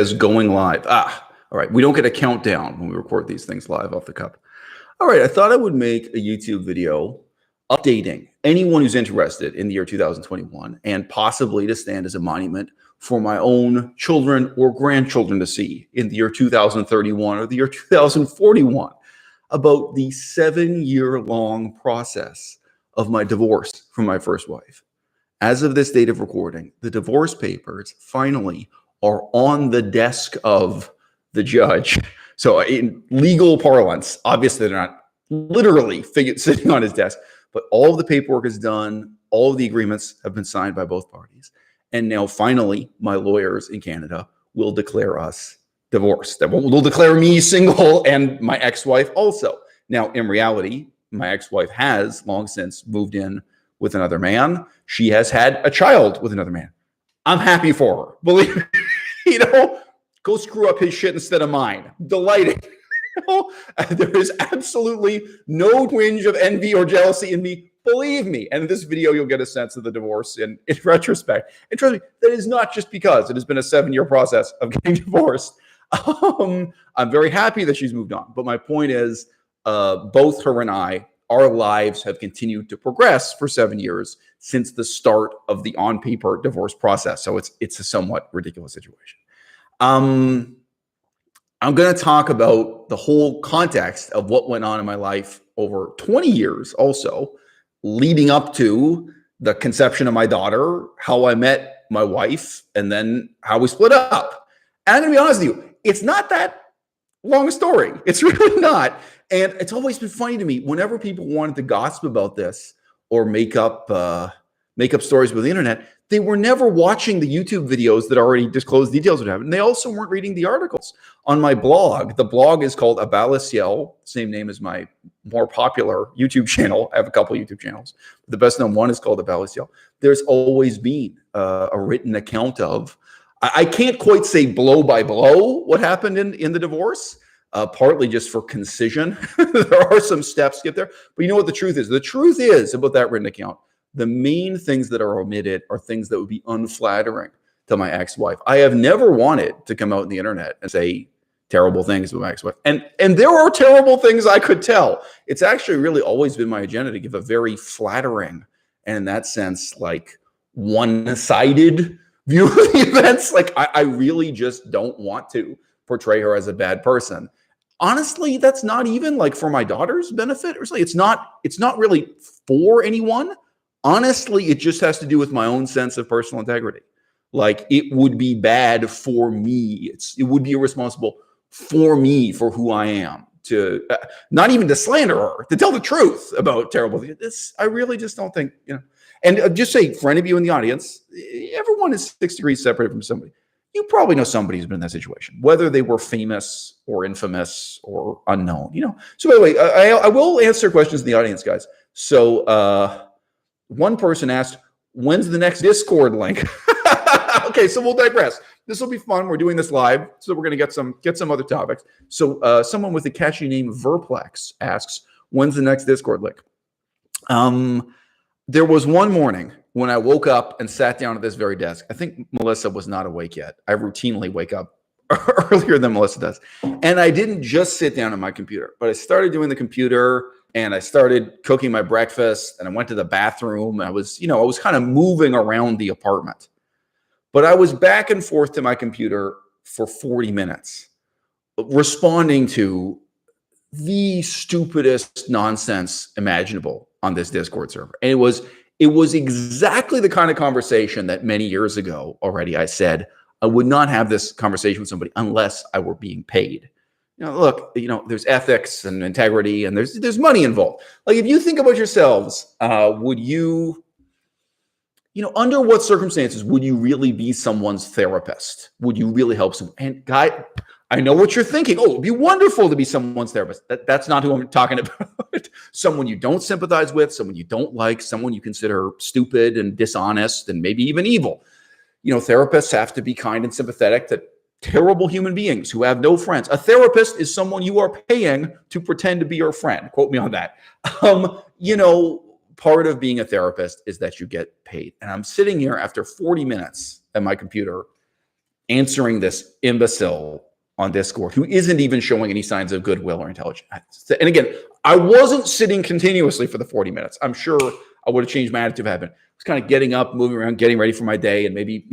is going live. All right. We don't get a countdown when we record these things live off the cuff. All right. I thought I would make a YouTube video updating anyone who's interested in the year 2021 and possibly to stand as a monument for my own children or grandchildren to see in the year 2031 or the year 2041 about the 7-year-long process of my divorce from my first wife. As of this date of recording, the divorce papers finally are on the desk of the judge. So in legal parlance, obviously they're not literally sitting on his desk, but all of the paperwork is done. All of the agreements have been signed by both parties. And now finally, my lawyers in Canada will declare us divorced. They'll declare me single and my ex-wife also. Now, in reality, my ex-wife has long since moved in with another man. She has had a child with another man. I'm happy for her. Believe me. Go screw up his shit instead of mine. Delighted. There is absolutely no twinge of envy or jealousy in me. Believe me. And in this video, you'll get a sense of the divorce in retrospect. And trust me, that is not just because it has been a 7-year process of getting divorced. I'm very happy that she's moved on. But my point is, both her and I, our lives have continued to progress for 7 years since the start of the on-paper divorce process. So it's a somewhat ridiculous situation. I'm going to talk about the whole context of what went on in my life over 20 years also, leading up to the conception of my daughter, how I met my wife, and then how we split up. And I'm going to be honest with you, it's not that long a story. It's really not. And it's always been funny to me whenever people wanted to gossip about this or make up stories with the internet, they were never watching the YouTube videos that already disclosed details of what happened. They also weren't reading the articles on my blog. The blog is called à-bas-le-ciel, same name as my more popular YouTube channel. I have a couple YouTube channels. The best known one is called à-bas-le-ciel. There's always been a written account of, I can't quite say blow by blow what happened in the divorce. Partly just for concision. There are some steps to get there. But you know what the truth is? The truth is about that written account, the main things that are omitted are things that would be unflattering to my ex-wife. I have never wanted to come out on the internet and say terrible things about my ex-wife. And there are terrible things I could tell. It's actually really always been my agenda to give a very flattering and in that sense, like one-sided view of the events. Like I really just don't want to portray her as a bad person. Honestly, that's not even like for my daughter's benefit or something. It's not really for anyone. Honestly, it just has to do with my own sense of personal integrity. Like it would be bad for me. It would be irresponsible for me for who I am to not even to slander her, to tell the truth about terrible things. I really just don't think, and just say for any of you in the audience, everyone is 6 degrees separated from somebody. You probably know somebody who's been in that situation, whether they were famous or infamous or unknown, So by the way, I will answer questions in the audience, guys. So one person asked, when's the next Discord link? Okay, so we'll digress. This will be fun. We're doing this live, so we're going to get some other topics. So someone with a catchy name, Verplex, asks, when's the next Discord link? There was one morning when I woke up and sat down at this very desk. I think Melissa was not awake yet. I routinely wake up earlier than Melissa does. And I didn't just sit down at my computer, but I started doing the computer and I started cooking my breakfast and I went to the bathroom. And I was kind of moving around the apartment, but I was back and forth to my computer for 40 minutes, responding to the stupidest nonsense imaginable on this Discord server. And it was exactly the kind of conversation that many years ago already I said I would not have this conversation with somebody unless I were being paid. Look, there's ethics and integrity and there's money involved. Like if you think about yourselves, would you, under what circumstances would you really be someone's therapist? Would you really help someone? And guy, I know what you're thinking. Oh, it'd be wonderful to be someone's therapist. That's not who I'm talking about. Someone you don't sympathize with, someone you don't like, someone you consider stupid and dishonest and maybe even evil. Therapists have to be kind and sympathetic to terrible human beings who have no friends. A therapist is someone you are paying to pretend to be your friend. Quote me on that. Part of being a therapist is that you get paid. And I'm sitting here after 40 minutes at my computer answering this imbecile on Discord who isn't even showing any signs of goodwill or intelligence. And again, I wasn't sitting continuously for the 40 minutes. I'm sure I would have changed my attitude if it happened. I was kind of getting up, moving around, getting ready for my day, and maybe,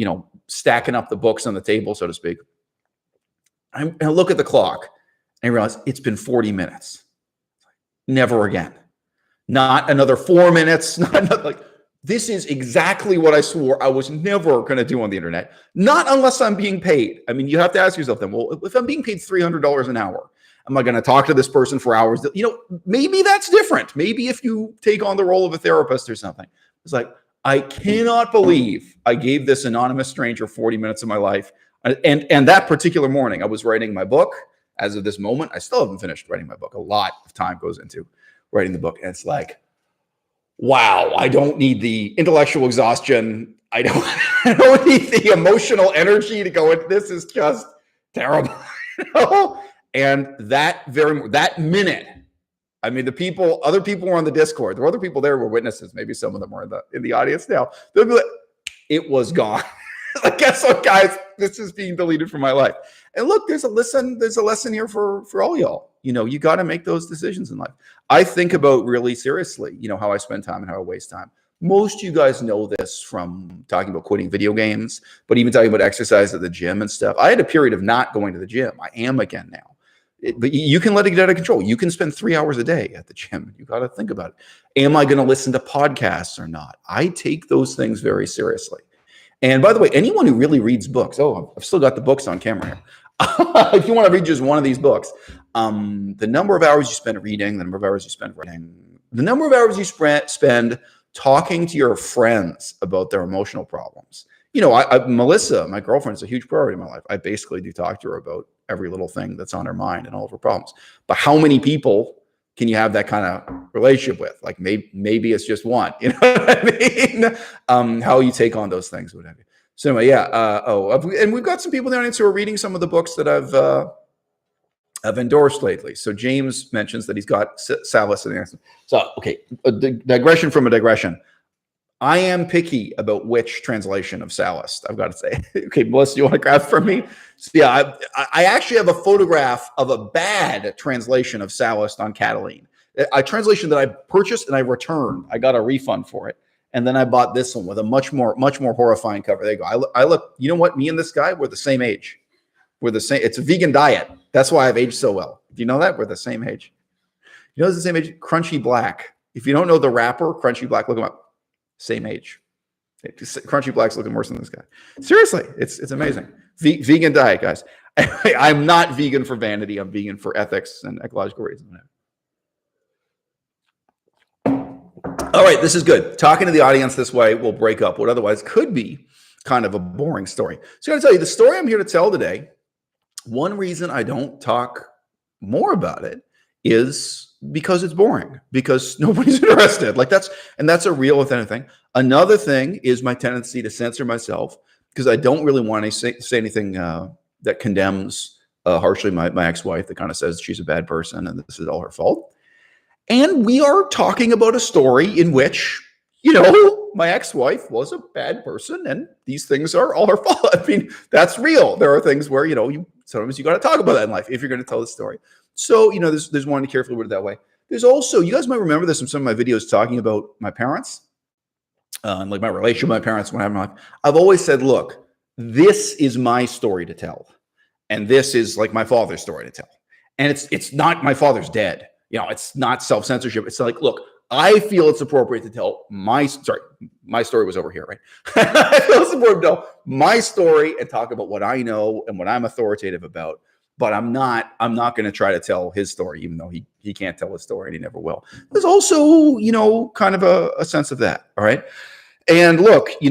stacking up the books on the table, so to speak. I look at the clock and I realize it's been 40 minutes. Never again. Not another 4 minutes. Not like, this is exactly what I swore I was never going to do on the internet. Not unless I'm being paid. I mean, you have to ask yourself then, well, if I'm being paid $300 an hour, am I going to talk to this person for hours? Maybe that's different. Maybe if you take on the role of a therapist or something. It's like, I cannot believe I gave this anonymous stranger 40 minutes of my life. And that particular morning, I was writing my book. As of this moment, I still haven't finished writing my book. A lot of time goes into writing the book. And it's like, wow, I don't need the intellectual exhaustion. I don't need the emotional energy to go into this. Is just terrible. And that minute, I mean, other people were on the Discord. There were other people there who were witnesses. Maybe some of them are in the audience now. They'll be like, it was gone. Like, guess what, guys? This is being deleted from my life. And look, there's a lesson here for all y'all. You got to make those decisions in life. I think about really seriously, how I spend time and how I waste time. Most of you guys know this from talking about quitting video games, but even talking about exercise at the gym and stuff. I had a period of not going to the gym. I am again now. But you can let it get out of control. You can spend 3 hours a day at the gym. You got to think about it. Am I going to listen to podcasts or not? I take those things very seriously. And by the way, anyone who really reads books, I've still got the books on camera here. If you want to read just one of these books, the number of hours you spend reading, the number of hours you spend writing, the number of hours you spend talking to your friends about their emotional problems. Melissa, my girlfriend, is a huge priority in my life. I basically do talk to her about every little thing that's on her mind and all of her problems. But how many people can you have that kind of relationship with? Like maybe it's just one, you know what I mean? How you take on those things, whatever. So anyway, yeah. And we've got some people in the audience who are reading some of the books that I've endorsed lately. So James mentions that he's got Salus in the answer. So, okay, a digression from a digression. I am picky about which translation of Sallust, I've got to say. Okay, Melissa, you want to grab from me? So yeah, I actually have a photograph of a bad translation of Sallust on Cataline. A translation that I purchased and I returned. I got a refund for it. And then I bought this one with a much more horrifying cover. There you go. I look, you know what? Me and this guy, we're the same age. We're the same. It's a vegan diet. That's why I've aged so well. Do you know that? We're the same age. You know, it's the same age. Crunchy Black. If you don't know the rapper, Crunchy Black, look him up. Same age. Crunchy Black's looking worse than this guy. Seriously, it's amazing. Vegan diet, guys. I'm not vegan for vanity. I'm vegan for ethics and ecological reasons. All right, this is good. Talking to the audience this way will break up what otherwise could be kind of a boring story. So I got to tell you, the story I'm here to tell today, one reason I don't talk more about it is because it's boring, because nobody's interested. Like that's a real authentic thing. Another thing is my tendency to censor myself because I don't really want to say anything that condemns harshly my ex-wife, that kind of says she's a bad person and this is all her fault. And we are talking about a story in which, my ex-wife was a bad person and these things are all her fault. I mean, that's real. There are things where, sometimes you got to talk about that in life if you're going to tell the story. So, there's one to carefully word it that way. There's also, you guys might remember this from some of my videos talking about my parents, and like my relationship with my parents when I'm in my life. I've always said, look, this is my story to tell. And this is like my father's story to tell. And it's not my father's dead. It's not self-censorship. It's like, look, I feel it's appropriate to tell my story was over here, right? I feel it's appropriate to tell my story and talk about what I know and what I'm authoritative about. But I'm not going to try to tell his story, even though he can't tell his story and he never will. There's also, kind of a sense of that. All right. And look, a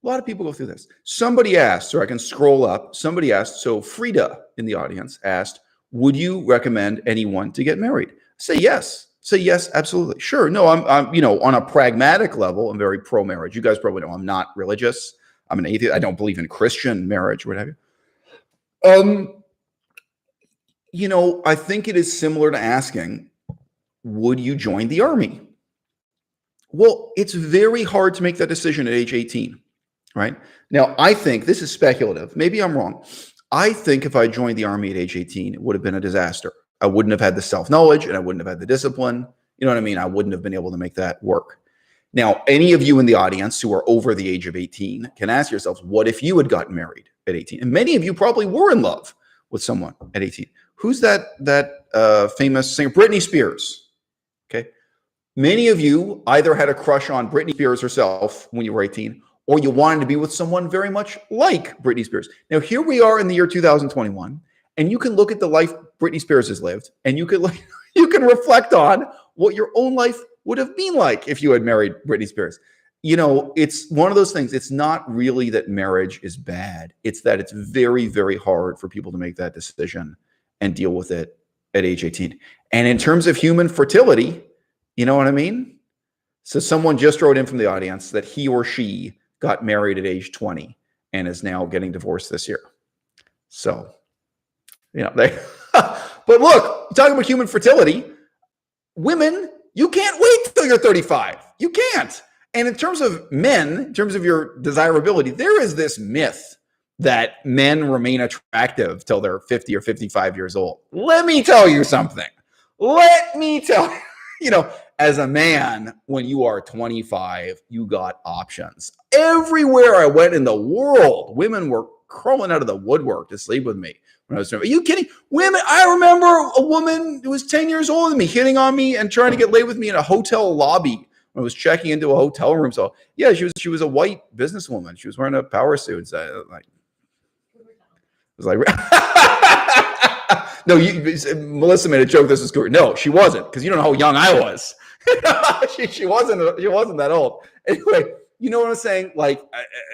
lot of people go through this. Somebody asked, or I can scroll up. Somebody asked, so Frida in the audience asked, would you recommend anyone to get married? Say yes. Say yes, absolutely. Sure. No, I'm on a pragmatic level, I'm very pro-marriage. You guys probably know I'm not religious. I'm an atheist. I don't believe in Christian marriage, what have you. I think it is similar to asking, would you join the army? Well, it's very hard to make that decision at age 18. right? Now, I think this is speculative. Maybe I'm wrong. I think if I joined the Army at age 18, it would have been a disaster. I wouldn't have had the self-knowledge and I wouldn't have had the discipline. You know what I mean? I wouldn't have been able to make that work. Now, any of you in the audience who are over the age of 18 can ask yourselves, what if you had gotten married at 18? And many of you probably were in love with someone at 18. Who's that famous singer? Britney Spears. Okay. Many of you either had a crush on Britney Spears herself when you were 18, or you wanted to be with someone very much like Britney Spears. Now, here we are in the year 2021, and you can look at the life Britney Spears has lived, and you can reflect on what your own life would have been like if you had married Britney Spears. You know, it's one of those things. It's not really that marriage is bad. It's that it's very, very hard for people to make that decision and deal with it at age 18. And in terms of human fertility, you know what I mean? So someone just wrote in from the audience that he or she got married at age 20 and is now getting divorced this year. So, you know, but look, talking about human fertility, women, you can't wait till you're 35. You can't. And in terms of men, in terms of your desirability, there is this myth that men remain attractive till they're 50 or 55 years old. Let me tell you something. Let me tell you, you know, as a man, when you are 25, you got options. Everywhere I went in the world, women were crawling out of the woodwork to sleep with me. When I was, are you kidding? Women, I remember a woman who was 10 years older than me hitting on me and trying to get laid with me in a hotel lobby when I was checking into a hotel room. So yeah, she was a white businesswoman. She was wearing a power suit. So it was like, no, Melissa made a joke. This was cool. No, she wasn't, because you don't know how young I was. she wasn't that old. Anyway, you know what I'm saying? Like,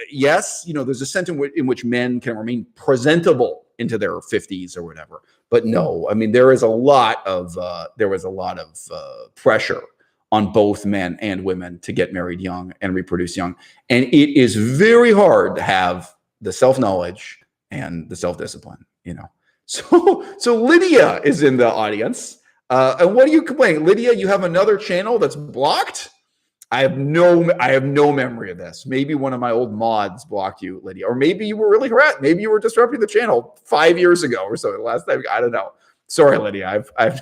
yes, you know, there's a sense in which men can remain presentable into their 50s or whatever. But no, I mean, there was a lot of pressure on both men and women to get married young and reproduce young. And it is very hard to have the self-knowledge and the self-discipline, you know. So Lydia is in the audience. And what are you complaining? Lydia, you have another channel that's blocked? I have no memory of this. Maybe one of my old mods blocked you, Lydia. Or maybe you were really harassed. Maybe you were disrupting the channel 5 years ago or so. The last time, I don't know. Sorry, Lydia. I've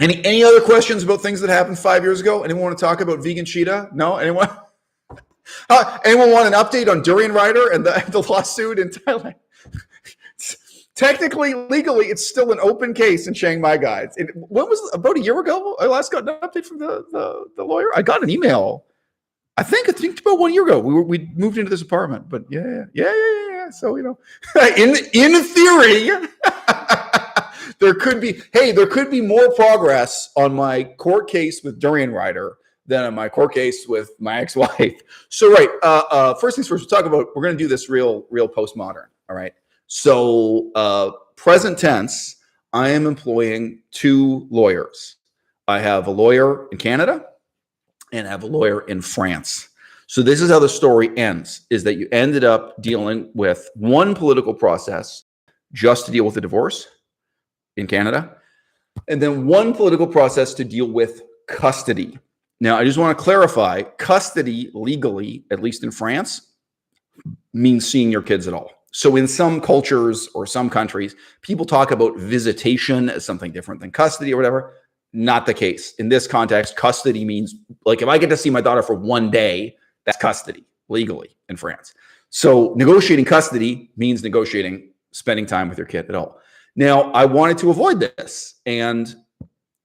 Any other questions about things that happened 5 years ago? Anyone want to talk about vegan cheetah? No? Anyone? Anyone want an update on Durian Rider and the lawsuit in Thailand? Technically, legally, it's still an open case in Chiang Mai, guys. When was about a year ago? I last got an update from the lawyer. I got an email. I think about 1 year ago. We moved into this apartment, but yeah. So you know, in theory, there could be more progress on my court case with Durian Rider than on my court case with my ex-wife. So right, first things first, we're going to do this real postmodern. All right. So present tense, I am employing two lawyers. I have a lawyer in Canada and I have a lawyer in France. So this is how the story ends, is that you ended up dealing with one political process just to deal with the divorce in Canada, and then one political process to deal with custody. Now, I just want to clarify, custody legally, at least in France, means seeing your kids at all. So in some cultures or some countries, people talk about visitation as something different than custody or whatever. Not the case. In this context, custody means, like, if I get to see my daughter for 1 day, that's custody legally in France. So negotiating custody means negotiating spending time with your kid at all. Now, I wanted to avoid this. And,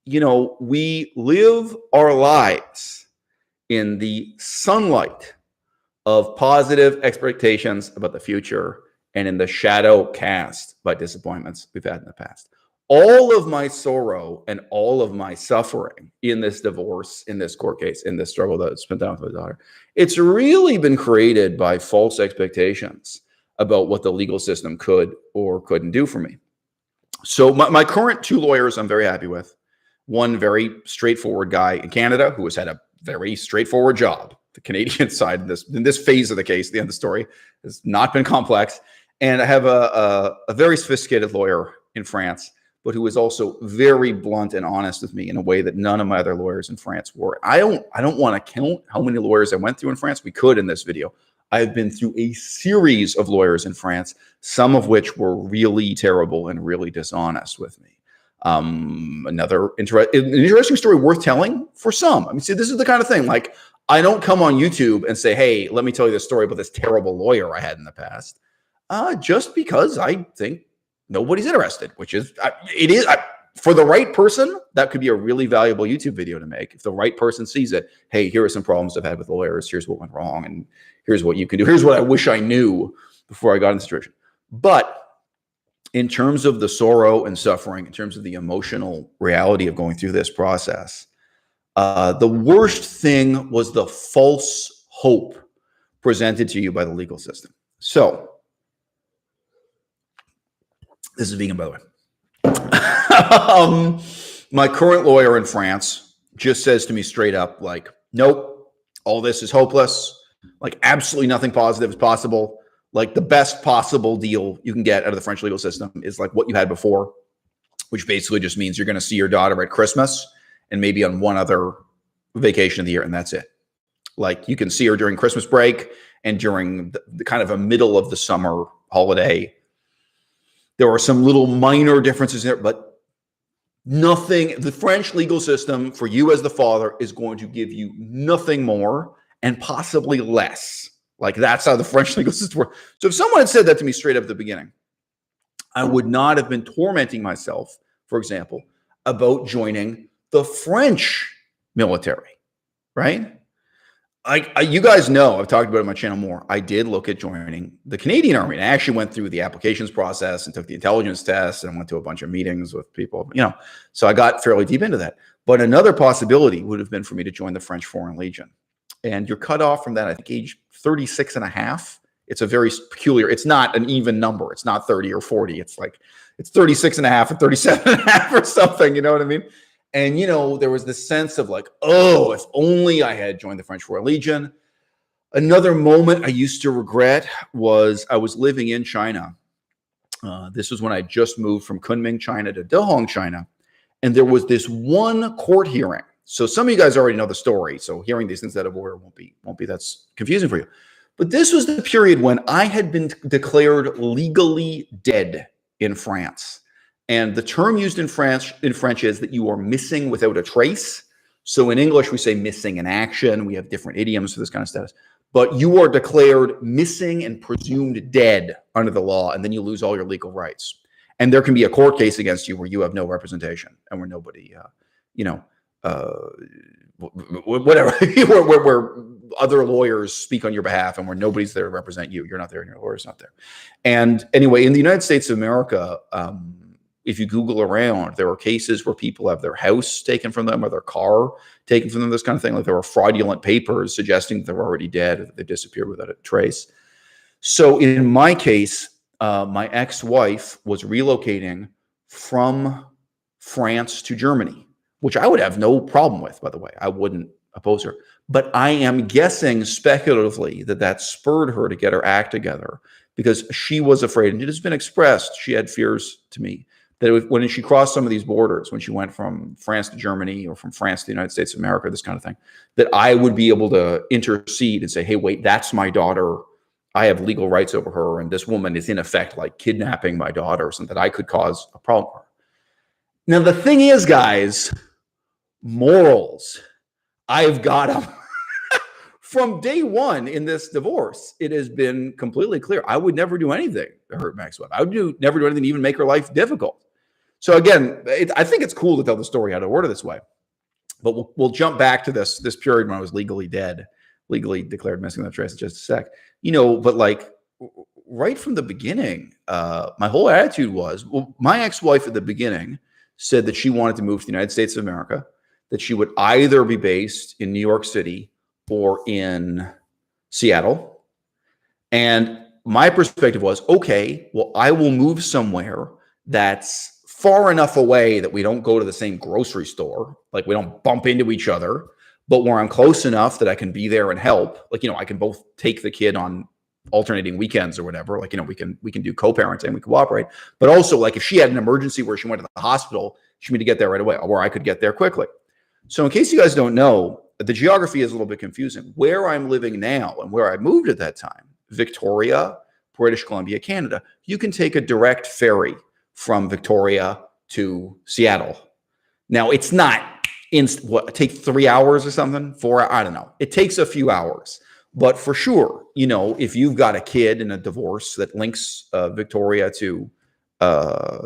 you know, we live our lives in the sunlight of positive expectations about the future and in the shadow cast by disappointments we've had in the past. All of my sorrow and all of my suffering in this divorce, in this court case, in this struggle that I spent time with my daughter, it's really been created by false expectations about what the legal system could or couldn't do for me. So my current two lawyers I'm very happy with. One very straightforward guy in Canada who has had a very straightforward job. The Canadian side in this phase of the case, the end of the story, has not been complex. And I have a very sophisticated lawyer in France. but who was also very blunt and honest with me in a way that none of my other lawyers in France were. I don't want to count how many lawyers I went through in France. We could in this video. I have been through a series of lawyers in France, some of which were really terrible and really dishonest with me. Another interesting story worth telling for some. I mean, see, this is the kind of thing, like, I don't come on YouTube and say, hey, let me tell you this story about this terrible lawyer I had in the past, just because I think nobody's interested, which is, for the right person, that could be a really valuable YouTube video to make. If the right person sees it, hey, here are some problems I've had with lawyers. Here's what went wrong. And here's what you can do. Here's what I wish I knew before I got in the situation. But in terms of the sorrow and suffering, in terms of the emotional reality of going through this process, the worst thing was the false hope presented to you by the legal system. So, this is vegan, by the way. My current lawyer in France just says to me straight up, like, nope, all this is hopeless. Like, absolutely nothing positive is possible. Like, the best possible deal you can get out of the French legal system is like what you had before, which basically just means you're going to see your daughter at Christmas and maybe on one other vacation of the year, and that's it. Like, you can see her during Christmas break and during the kind of a middle of the summer holiday. There are some little minor differences there, but nothing. The French legal system for you as the father is going to give you nothing more and possibly less. Like, that's how the French legal system works. So if someone had said that to me straight up at the beginning, I would not have been tormenting myself, for example, about joining the French military, right? You guys know, I've talked about it on my channel more. I did look at joining the Canadian Army. And I actually went through the applications process and took the intelligence test and went to a bunch of meetings with people, so I got fairly deep into that. But another possibility would have been for me to join the French Foreign Legion. And you're cut off from that, I think, age 36 and a half. It's a very peculiar, it's not an even number. It's not 30 or 40. It's like, it's 36 and a half or 37 and a half or something. You know what I mean? And, there was this sense of like, oh, if only I had joined the French Foreign Legion. Another moment I used to regret was I was living in China. This was when I just moved from Kunming, China to Dehong, China. And there was this one court hearing. So some of you guys already know the story. So hearing these things out of order won't be that's confusing for you. But this was the period when I had been declared legally dead in France. And the term used in French is that you are missing without a trace. So in English, we say missing in action. We have different idioms for this kind of status. But you are declared missing and presumed dead under the law, and then you lose all your legal rights. And there can be a court case against you where you have no representation and where nobody, whatever, where other lawyers speak on your behalf and where nobody's there to represent you. You're not there and your lawyer's not there. And anyway, in the United States of America, if you Google around, there are cases where people have their house taken from them or their car taken from them, this kind of thing. Like, there were fraudulent papers suggesting that they're already dead or that they disappeared without a trace. So in my case, my ex-wife was relocating from France to Germany, which I would have no problem with, by the way. I wouldn't oppose her. But I am guessing speculatively that spurred her to get her act together because she was afraid, and it has been expressed, she had fears to me, that when she crossed some of these borders, when she went from France to Germany or from France to the United States of America, this kind of thing, that I would be able to intercede and say, hey, wait, that's my daughter. I have legal rights over her. And this woman is in effect like kidnapping my daughter, or something that I could cause a problem for her. Now, the thing is, guys, morals, I've got them. From day one in this divorce, it has been completely clear. I would never do anything to hurt Mac's wife. I would never do anything to even make her life difficult. So again, I think it's cool to tell the story out of order this way. But we'll jump back to this period when I was legally dead, legally declared missing without trace in just a sec. But like right from the beginning, my whole attitude was, well, my ex-wife at the beginning said that she wanted to move to the United States of America, that she would either be based in New York City or in Seattle. And my perspective was, okay, well, I will move somewhere that's far enough away that we don't go to the same grocery store, like we don't bump into each other, but where I'm close enough that I can be there and help. Like, I can both take the kid on alternating weekends or whatever. Like, we can do co-parenting, we cooperate. But also, like, if she had an emergency where she went to the hospital, she needed to get there right away, or I could get there quickly. So in case you guys don't know, the geography is a little bit confusing. Where I'm living now and where I moved at that time, Victoria, British Columbia, Canada, you can take a direct ferry from Victoria to Seattle. Now, it's not take 3 hours or something, 4, I don't know. It takes a few hours. But for sure, if you've got a kid in a divorce that links Victoria to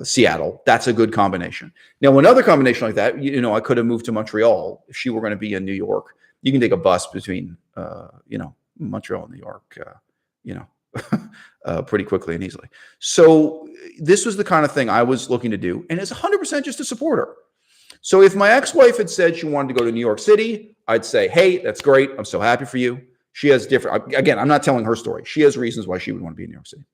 Seattle, that's a good combination. Now, another combination like that, I could have moved to Montreal if she were going to be in New York. You can take a bus between, Montreal and New York, pretty quickly and easily. So this was the kind of thing I was looking to do, and it's 100% just to support her. So if my ex-wife had said she wanted to go to New York City, I'd say, hey, that's great. I'm so happy for you. She has different, again, I'm not telling her story. She has reasons why she would want to be in New York City.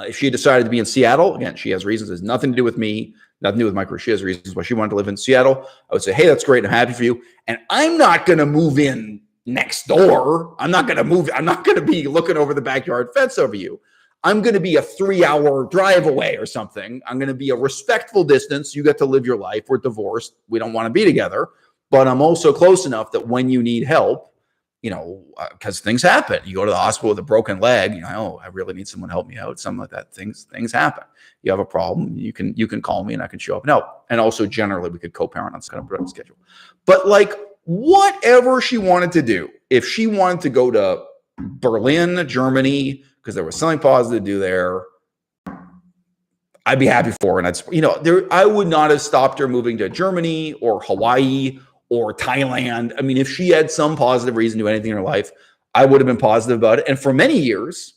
If she decided to be in Seattle, again, she has reasons. It has nothing to do with me, nothing to do with my career. She has reasons why she wanted to live in Seattle. I would say, hey, that's great. I'm happy for you. And I'm not going to move in next door. I'm not going to be looking over the backyard fence over you. I'm going to be a 3-hour drive away or something. I'm going to be a respectful distance. You get to live your life. We're divorced. We don't want to be together. But I'm also close enough that when you need help, because things happen. You go to the hospital with a broken leg, oh, I really need someone to help me out, something like that. Things happen. You have a problem, you can call me and I can show up and help. And also generally we could co-parent on some kind of schedule. But like whatever she wanted to do, if she wanted to go to Berlin, Germany, because there was something positive to do there, I'd be happy for her. And I would not have stopped her moving to Germany or Hawaii or Thailand. I mean, if she had some positive reason to do anything in her life, I would have been positive about it. And for many years,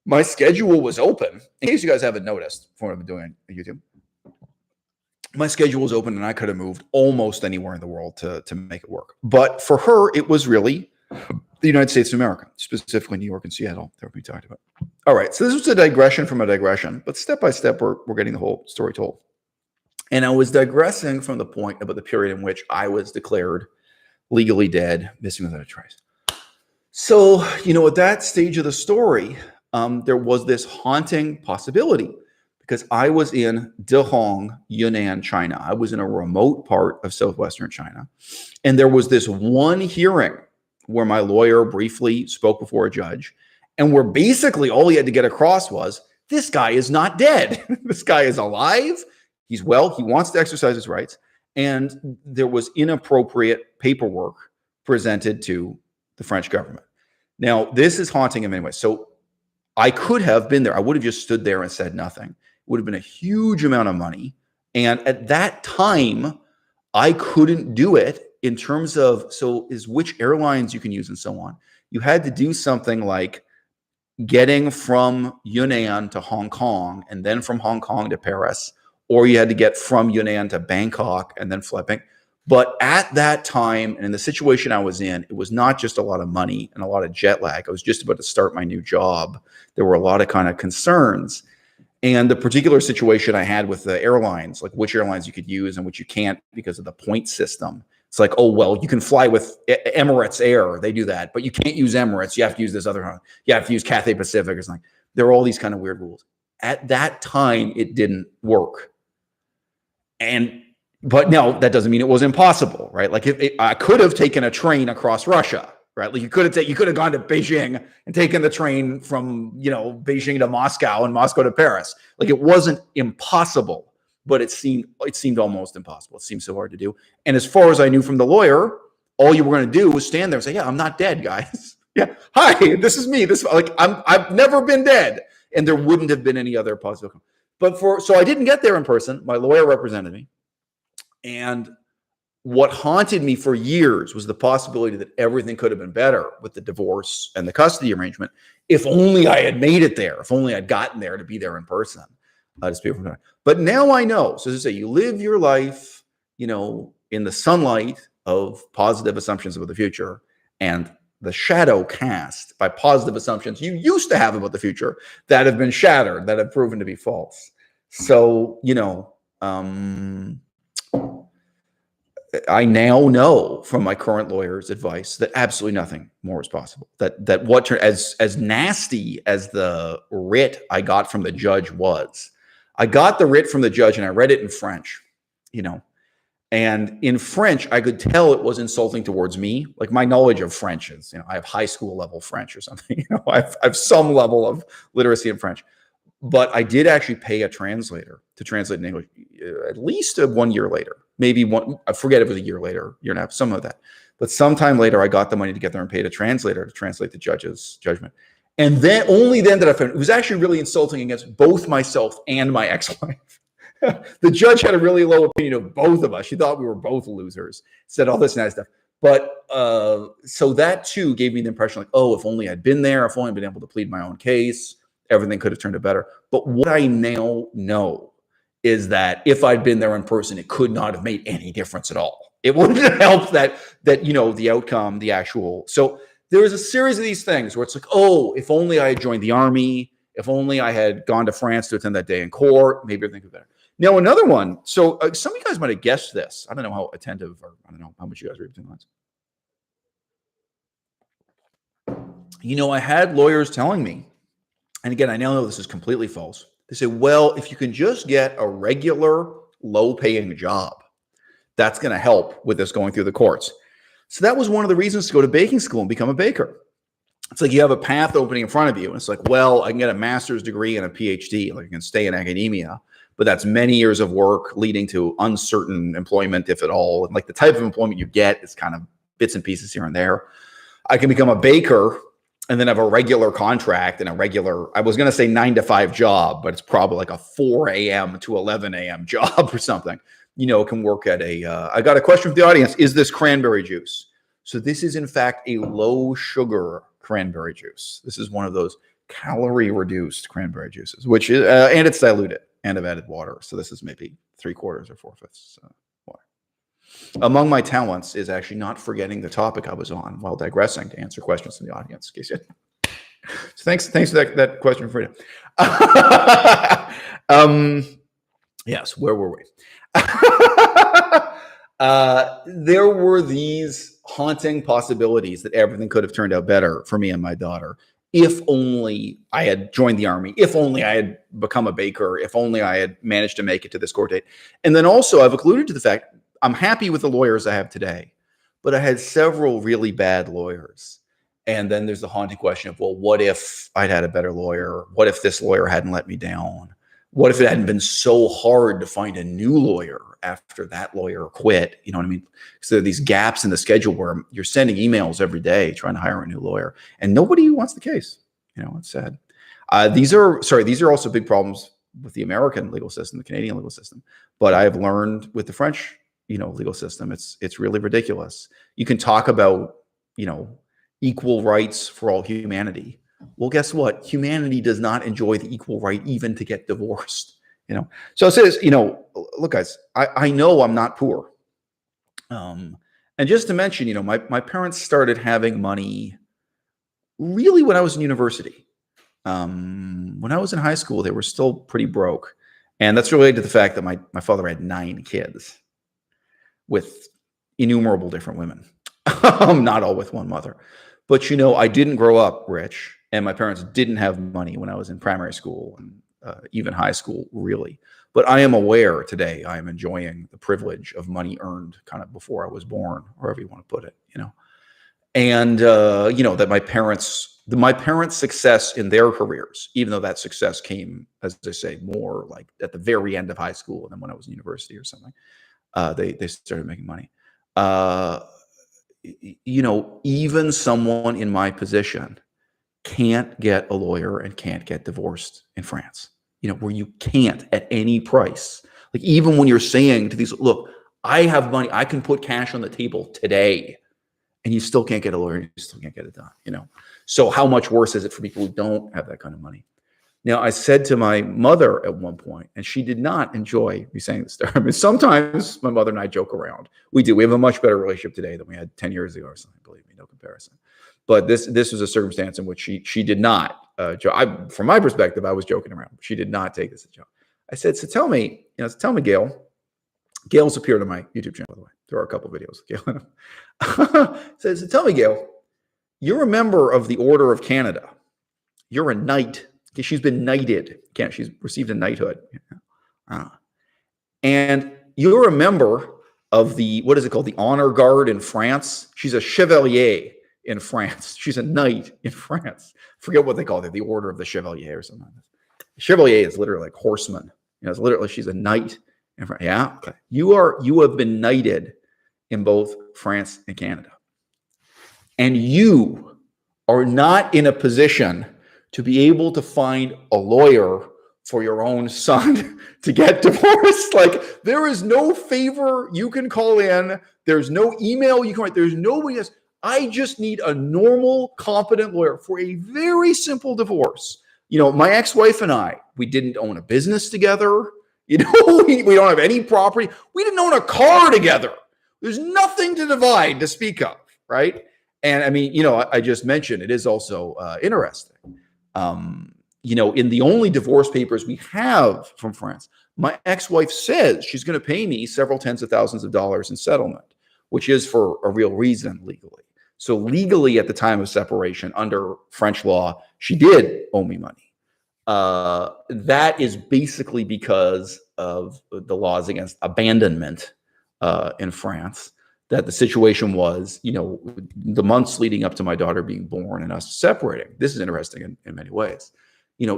my schedule was open. In case you guys haven't noticed from what I've been doing on YouTube, my schedule was open and I could have moved almost anywhere in the world to make it work. But for her, it was really the United States of America, specifically New York and Seattle that we talked about. All right, so this was a digression from a digression, but step by step, we're getting the whole story told. And I was digressing from the point about the period in which I was declared legally dead, missing without a trace. So, at that stage of the story, there was this haunting possibility because I was in Dehong, Yunnan, China. I was in a remote part of southwestern China. And there was this one hearing where my lawyer briefly spoke before a judge and where basically all he had to get across was, this guy is not dead. This guy is alive. He's well, he wants to exercise his rights. And there was inappropriate paperwork presented to the French government. Now, this is haunting in many ways. So I could have been there. I would have just stood there and said nothing. It would have been a huge amount of money. And at that time, I couldn't do it in terms of, which airlines you can use and so on. You had to do something like getting from Yunnan to Hong Kong and then from Hong Kong to Paris, or you had to get from Yunnan to Bangkok and then fly back. But at that time, and in the situation I was in, it was not just a lot of money and a lot of jet lag. I was just about to start my new job. There were a lot of kind of concerns. And the particular situation I had with the airlines, like which airlines you could use and which you can't because of the point system. It's like, oh, well, you can fly with Emirates Air. They do that. But you can't use Emirates. You have to use this other one. You have to use Cathay Pacific or something. There are all these kind of weird rules. At that time, it didn't work. But no, that doesn't mean it was impossible, right? Like I could have taken a train across Russia, right? Like you could have gone to Beijing and taken the train from, Beijing to Moscow and Moscow to Paris. Like it wasn't impossible, but it seemed almost impossible. It seemed so hard to do. And as far as I knew from the lawyer, all you were going to do was stand there and say, yeah, I'm not dead, guys. Yeah. Hi, this is me. I've never been dead. And there wouldn't have been any other possible. So I didn't get there in person. My lawyer represented me. And what haunted me for years was the possibility that everything could have been better with the divorce and the custody arrangement. If only I had made it there, if only I'd gotten there to be there in person. But now I know. So as I say, you live your life, in the sunlight of positive assumptions about the future and the shadow cast by positive assumptions you used to have about the future that have been shattered, that have proven to be false. So, I now know from my current lawyer's advice that absolutely nothing more is possible. That what as nasty as the writ I got from the judge was, I got the writ from the judge and I read it in French, you know, and in French I could tell it was insulting towards me. Like my knowledge of French is, I have high school level French or something. I have some level of literacy in French. But I did actually pay a translator to translate in English at least 1 year later, maybe one, I forget if it was a year later, year and a half, some of that. But sometime later, I got the money to get there and paid a translator to translate the judge's judgment. And then only then did I find it was actually really insulting against both myself and my ex-wife. The judge had a really low opinion of both of us. She thought we were both losers, said all this nice stuff. But so that too gave me the impression like, oh, if only I'd been there, if only I'd been able to plead my own case, everything could have turned out better. But what I now know is that if I'd been there in person, it could not have made any difference at all. It wouldn't have helped that the outcome, the actual. So there is a series of these things where it's like, oh, if only I had joined the army, if only I had gone to France to attend that day in court, maybe everything could be better. Now, another one. So some of you guys might have guessed this. I don't know how attentive, or I don't know how much you guys read between the lines. I had lawyers telling me, and again, I now know this is completely false. They say, well, if you can just get a regular low-paying job, that's going to help with this going through the courts. So that was one of the reasons to go to baking school and become a baker. It's like you have a path opening in front of you. And it's like, well, I can get a master's degree and a PhD. Like I can stay in academia, but that's many years of work leading to uncertain employment, if at all. And like the type of employment you get is kind of bits and pieces here and there. I can become a baker and then have a regular contract and I was going to say 9 to 5 job, but it's probably like a 4 a.m. to 11 a.m. job or something. Can work at I got a question from the audience. Is this cranberry juice? So this is in fact a low sugar cranberry juice. This is one of those calorie reduced cranberry juices, which is, and it's diluted and I've added water. So this is maybe 3/4 or 4/5 water. Among my talents is actually not forgetting the topic I was on while digressing to answer questions from the audience. So thanks for that question, Frida. Yes, where were we? There were these haunting possibilities that everything could have turned out better for me and my daughter if only I had joined the army, if only I had become a baker, if only I had managed to make it to this court date. And then also I've alluded to the fact I'm happy with the lawyers I have today, but I had several really bad lawyers. And then there's the haunting question of, well, what if I'd had a better lawyer? What if this lawyer hadn't let me down? What if it hadn't been so hard to find a new lawyer after that lawyer quit? You know what I mean? So there are these gaps in the schedule where you're sending emails every day trying to hire a new lawyer and nobody wants the case. It's sad. These are also big problems with the American legal system, the Canadian legal system. But I have learned with the French, legal system, it's really ridiculous. You can talk about, equal rights for all humanity. Well, guess what? Humanity does not enjoy the equal right even to get divorced. So it says, look, guys, I know I'm not poor. And just to mention, my parents started having money really when I was in university. When I was in high school, they were still pretty broke. And that's related to the fact that my father had 9 kids with innumerable different women, not all with one mother. But, I didn't grow up rich. And my parents didn't have money when I was in primary school and even high school, really. But I am aware today I am enjoying the privilege of money earned kind of before I was born, or however you want to put it, And, that my parents' success in their careers, even though that success came, as I say, more like at the very end of high school than when I was in university or something, they started making money. Even someone in my position can't get a lawyer and can't get divorced in France, where you can't at any price. Like even when you're saying to these, look, I have money, I can put cash on the table today, and you still can't get a lawyer, you still can't get it done, So how much worse is it for people who don't have that kind of money? Now, I said to my mother at one point, and she did not enjoy me saying this to her. I mean, sometimes my mother and I joke around. We do. We have a much better relationship today than we had 10 years ago or something, believe me, no comparison. But this was a circumstance in which she did not joke. From my perspective, I was joking around. She did not take this as a joke. I said, so tell me, Gail, Gail's appeared on my YouTube channel, by the way. There are a couple videos with Gail in them. Says, tell me, Gail, you're a member of the Order of Canada. You're a knight. Okay, she's been knighted. She's received a knighthood. And you're a member of the, what is it called? The Honor Guard in France. She's a chevalier in France. She's a knight in France. Forget what they call it, the Order of the Chevalier or something like that. Chevalier is literally like horseman. It's literally, she's a knight in France. Yeah. Okay. You have been knighted in both France and Canada. And you are not in a position to be able to find a lawyer for your own son to get divorced. Like, there is no favor you can call in. There's no email you can write. There's nobody else. I just need a normal, competent lawyer for a very simple divorce. My ex-wife and I, we didn't own a business together. We don't have any property. We didn't own a car together. There's nothing to divide to speak of, right? And I mean, I just mentioned it is also interesting. In the only divorce papers we have from France, my ex-wife says she's going to pay me several tens of thousands of dollars in settlement, which is for a real reason legally. So legally, at the time of separation, under French law, she did owe me money. That is basically because of the laws against abandonment in France, that the situation was, the months leading up to my daughter being born and us separating. This is interesting in many ways.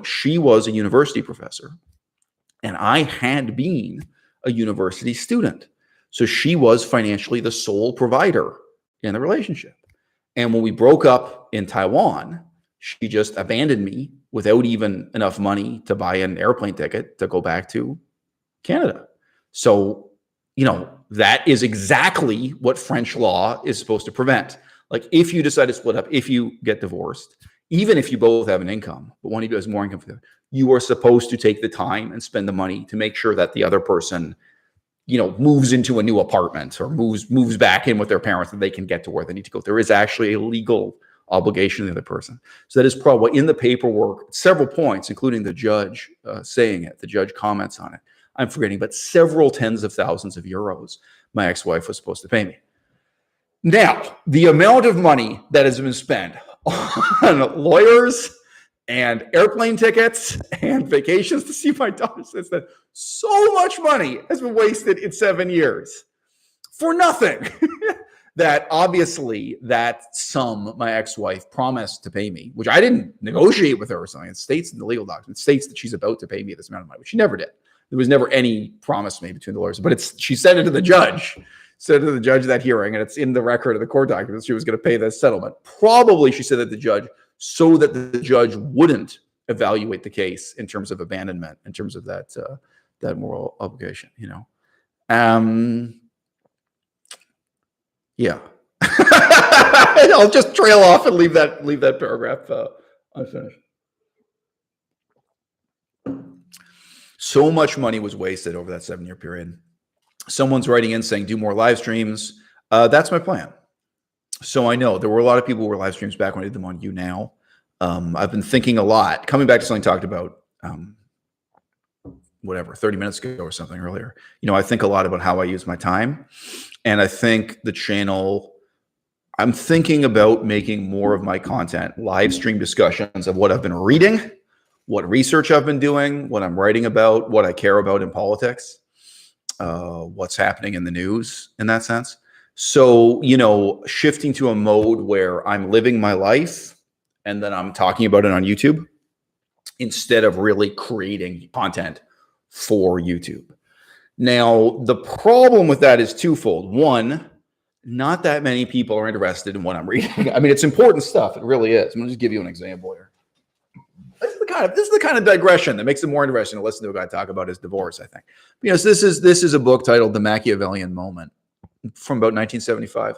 She was a university professor, and I had been a university student. So she was financially the sole provider in the relationship. And when we broke up in Taiwan, she just abandoned me without even enough money to buy an airplane ticket to go back to Canada. So, that is exactly what French law is supposed to prevent. Like, if you decide to split up, if you get divorced, even if you both have an income, but one of you has more income for them, you are supposed to take the time and spend the money to make sure that the other person, moves into a new apartment or moves back in with their parents and they can get to where they need to go. There is actually a legal obligation to the other person. So that is probably in the paperwork, several points, including the judge saying it. The judge comments on it. I'm forgetting, but several tens of thousands of euros my ex-wife was supposed to pay me. Now, the amount of money that has been spent on lawyers and airplane tickets and vacations to see my daughter since then, so much money has been wasted in 7 years for nothing. That obviously that sum my ex-wife promised to pay me, which I didn't negotiate with her or something. It states in the legal document, it states that she's about to pay me this amount of money, which she never did. There was never any promise made between the lawyers, but she said it to the judge. Said to the judge that hearing, and it's in the record of the court documents, she was going to pay this settlement. Probably she said that the judge, so that the judge wouldn't evaluate the case in terms of abandonment, in terms of that moral obligation, Yeah. I'll just trail off and leave that paragraph unfinished. So much money was wasted over that 7-year period. Someone's writing in saying, do more live streams. That's my plan. So I know there were a lot of people who were live streams back when I did them on YouNow. I've been thinking a lot, coming back to something I talked about, 30 minutes ago or something earlier. I think a lot about how I use my time. And I think the channel, I'm thinking about making more of my content, live stream discussions of what I've been reading, what research I've been doing, what I'm writing about, what I care about in politics, what's happening in the news in that sense. So, shifting to a mode where I'm living my life and then I'm talking about it on YouTube instead of really creating content for YouTube. Now, the problem with that is twofold. One, not that many people are interested in what I'm reading. I mean, it's important stuff. It really is. I'm going to just give you an example here. This is the kind of digression that makes it more interesting to listen to a guy talk about his divorce, I think. This is a book titled The Machiavellian Moment from about 1975.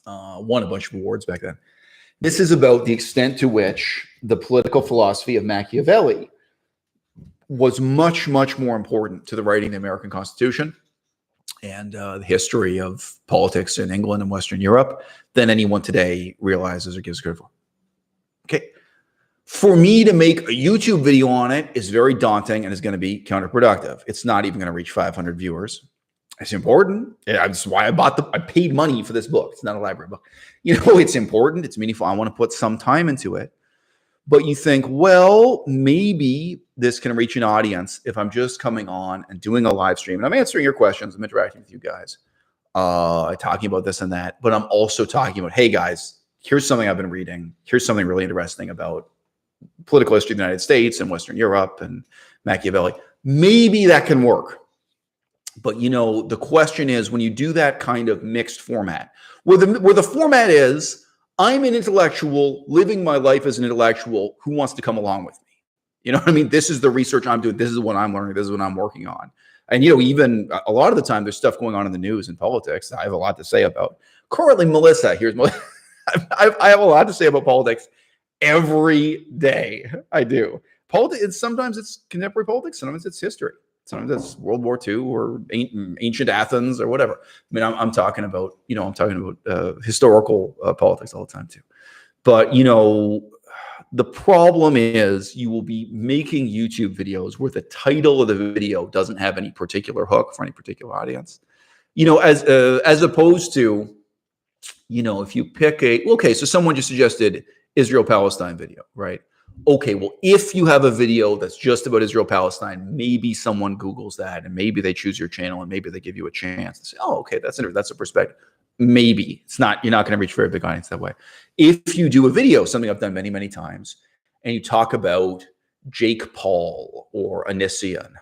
Won a bunch of awards back then. This is about the extent to which the political philosophy of Machiavelli was much, much more important to the writing of the American Constitution and the history of politics in England and Western Europe than anyone today realizes or gives credit for. Okay. For me to make a YouTube video on it is very daunting and is going to be counterproductive. It's not even going to reach 500 viewers. It's important. That's why I paid money for this book. It's not a library book. It's important. It's meaningful. I want to put some time into it. But you think, well, maybe this can reach an audience if I'm just coming on and doing a live stream. And I'm answering your questions. I'm interacting with you guys, talking about this and that. But I'm also talking about, hey, guys, here's something I've been reading. Here's something really interesting about political history of the United States and Western Europe and Machiavelli. Maybe that can work. But, the question is, when you do that kind of mixed format, where the format is, I'm an intellectual living my life as an intellectual who wants to come along with me. You know what I mean? This is the research I'm doing. This is what I'm learning. This is what I'm working on. And, even a lot of the time there's stuff going on in the news and politics I have a lot to say about. Currently, Melissa, I have a lot to say about politics every day. I do. Politics, sometimes it's contemporary politics. Sometimes it's history. Sometimes it's World War II or ancient Athens or whatever. I mean, I'm talking about, historical politics all the time too. But, the problem is you will be making YouTube videos where the title of the video doesn't have any particular hook for any particular audience. As opposed to, if you pick so someone just suggested Israel-Palestine video, right? Okay, well, if you have a video that's just about Israel-Palestine, maybe someone Googles that and maybe they choose your channel and maybe they give you a chance to say, oh, okay, that's a perspective. Maybe you're not going to reach a very big audience that way. If you do a video, something I've done many, many times, and you talk about Jake Paul or Onision,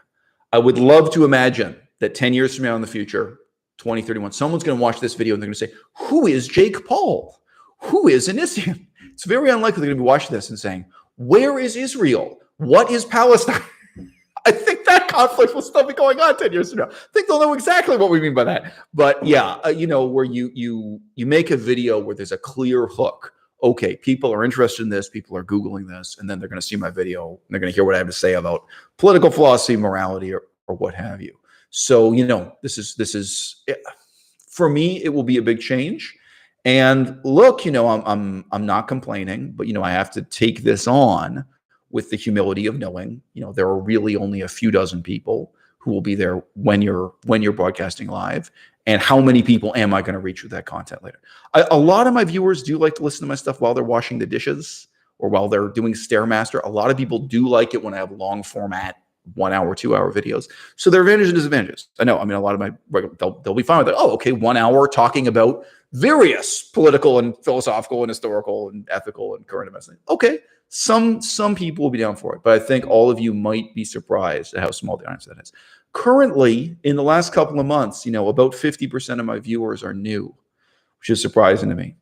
I would love to imagine that 10 years from now in the future, 2031, someone's going to watch this video and they're going to say, who is Jake Paul? Who is Onision? It's very unlikely they're going to be watching this and saying, where is Israel? What is Palestine? I think that conflict will still be going on 10 years from now. I think they'll know exactly what we mean by that. But yeah, where you make a video where there's a clear hook. Okay, people are interested in this. People are Googling this. And then they're going to see my video. And they're going to hear what I have to say about political philosophy, morality, or what have you. So, this is for me, it will be a big change. And look, I'm not complaining, but I have to take this on with the humility of knowing, there are really only a few dozen people who will be there when you're broadcasting live, and how many people am I going to reach with that content later? A lot of my viewers do like to listen to my stuff while they're washing the dishes or while they're doing Stairmaster. A lot of people do like it when I have long format 1 hour, 2 hour videos. So there are advantages and disadvantages. I know. I mean, a lot of my, they'll be fine with it. Oh, okay. 1 hour talking about various political and philosophical and historical and ethical and current events. Okay. Some people will be down for it, but I think all of you might be surprised at how small the audience that is. Currently, in the last couple of months, about 50% of my viewers are new, which is surprising to me.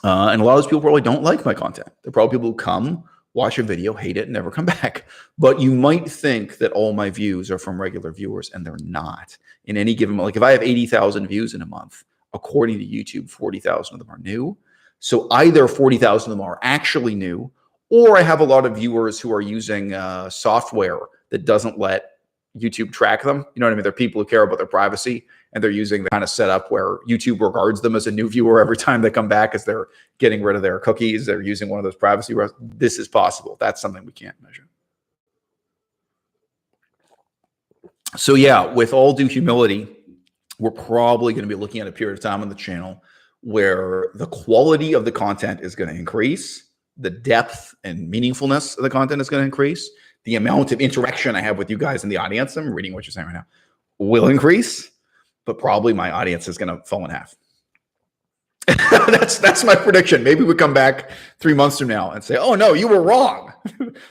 And a lot of those people probably don't like my content. They're probably people who come, watch a video, hate it, and never come back. But you might think that all my views are from regular viewers, and they're not. In any given month, like if I have 80,000 views in a month, according to YouTube, 40,000 of them are new. So either 40,000 of them are actually new, or I have a lot of viewers who are using software that doesn't let YouTube track them. You know what I mean? They're people who care about their privacy, and they're using the kind of setup where YouTube regards them as a new viewer every time they come back as they're getting rid of their cookies. They're using one of those privacy rules. This is possible. That's something we can't measure. So yeah, with all due humility, we're probably going to be looking at a period of time on the channel where the quality of the content is going to increase. The depth and meaningfulness of the content is going to increase. The amount of interaction I have with you guys in the audience, I'm reading what you're saying right now, will increase, but probably my audience is going to fall in half. That's my prediction. Maybe we come back 3 months from now and say, oh no, you were wrong.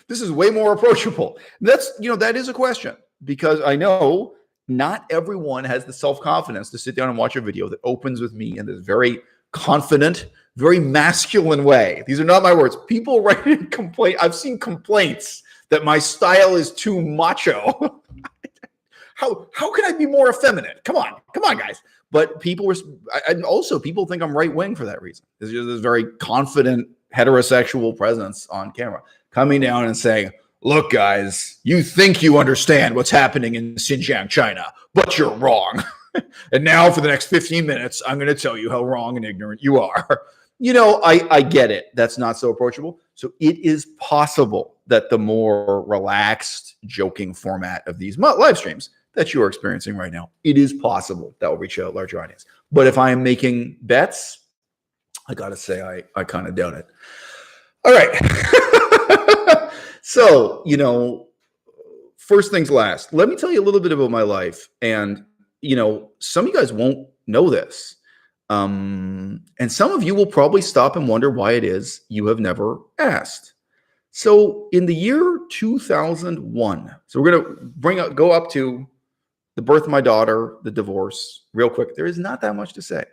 This is way more approachable. That is a question, because I know not everyone has the self-confidence to sit down and watch a video that opens with me in this very confident, very masculine way. These are not my words. People write in complaint. I've seen complaints that my style is too macho. How can I be more effeminate? Come on, guys. But people think I'm right wing for that reason. There's just this very confident heterosexual presence on camera coming down and saying, look, guys, you think you understand what's happening in Xinjiang, China, but you're wrong. And now for the next 15 minutes, I'm going to tell you how wrong and ignorant you are. I get it. That's not so approachable. So it is possible that the more relaxed, joking format of these live streams, that you are experiencing right now, it is possible that will reach a larger audience. But if I am making bets, I got to say, I kind of doubt it. All right. So, first things last, let me tell you a little bit about my life. And, some of you guys won't know this. And some of you will probably stop and wonder why it is you have never asked. So in the year 2001, so we're going to go up to the birth of my daughter, the divorce, real quick. There is not that much to say.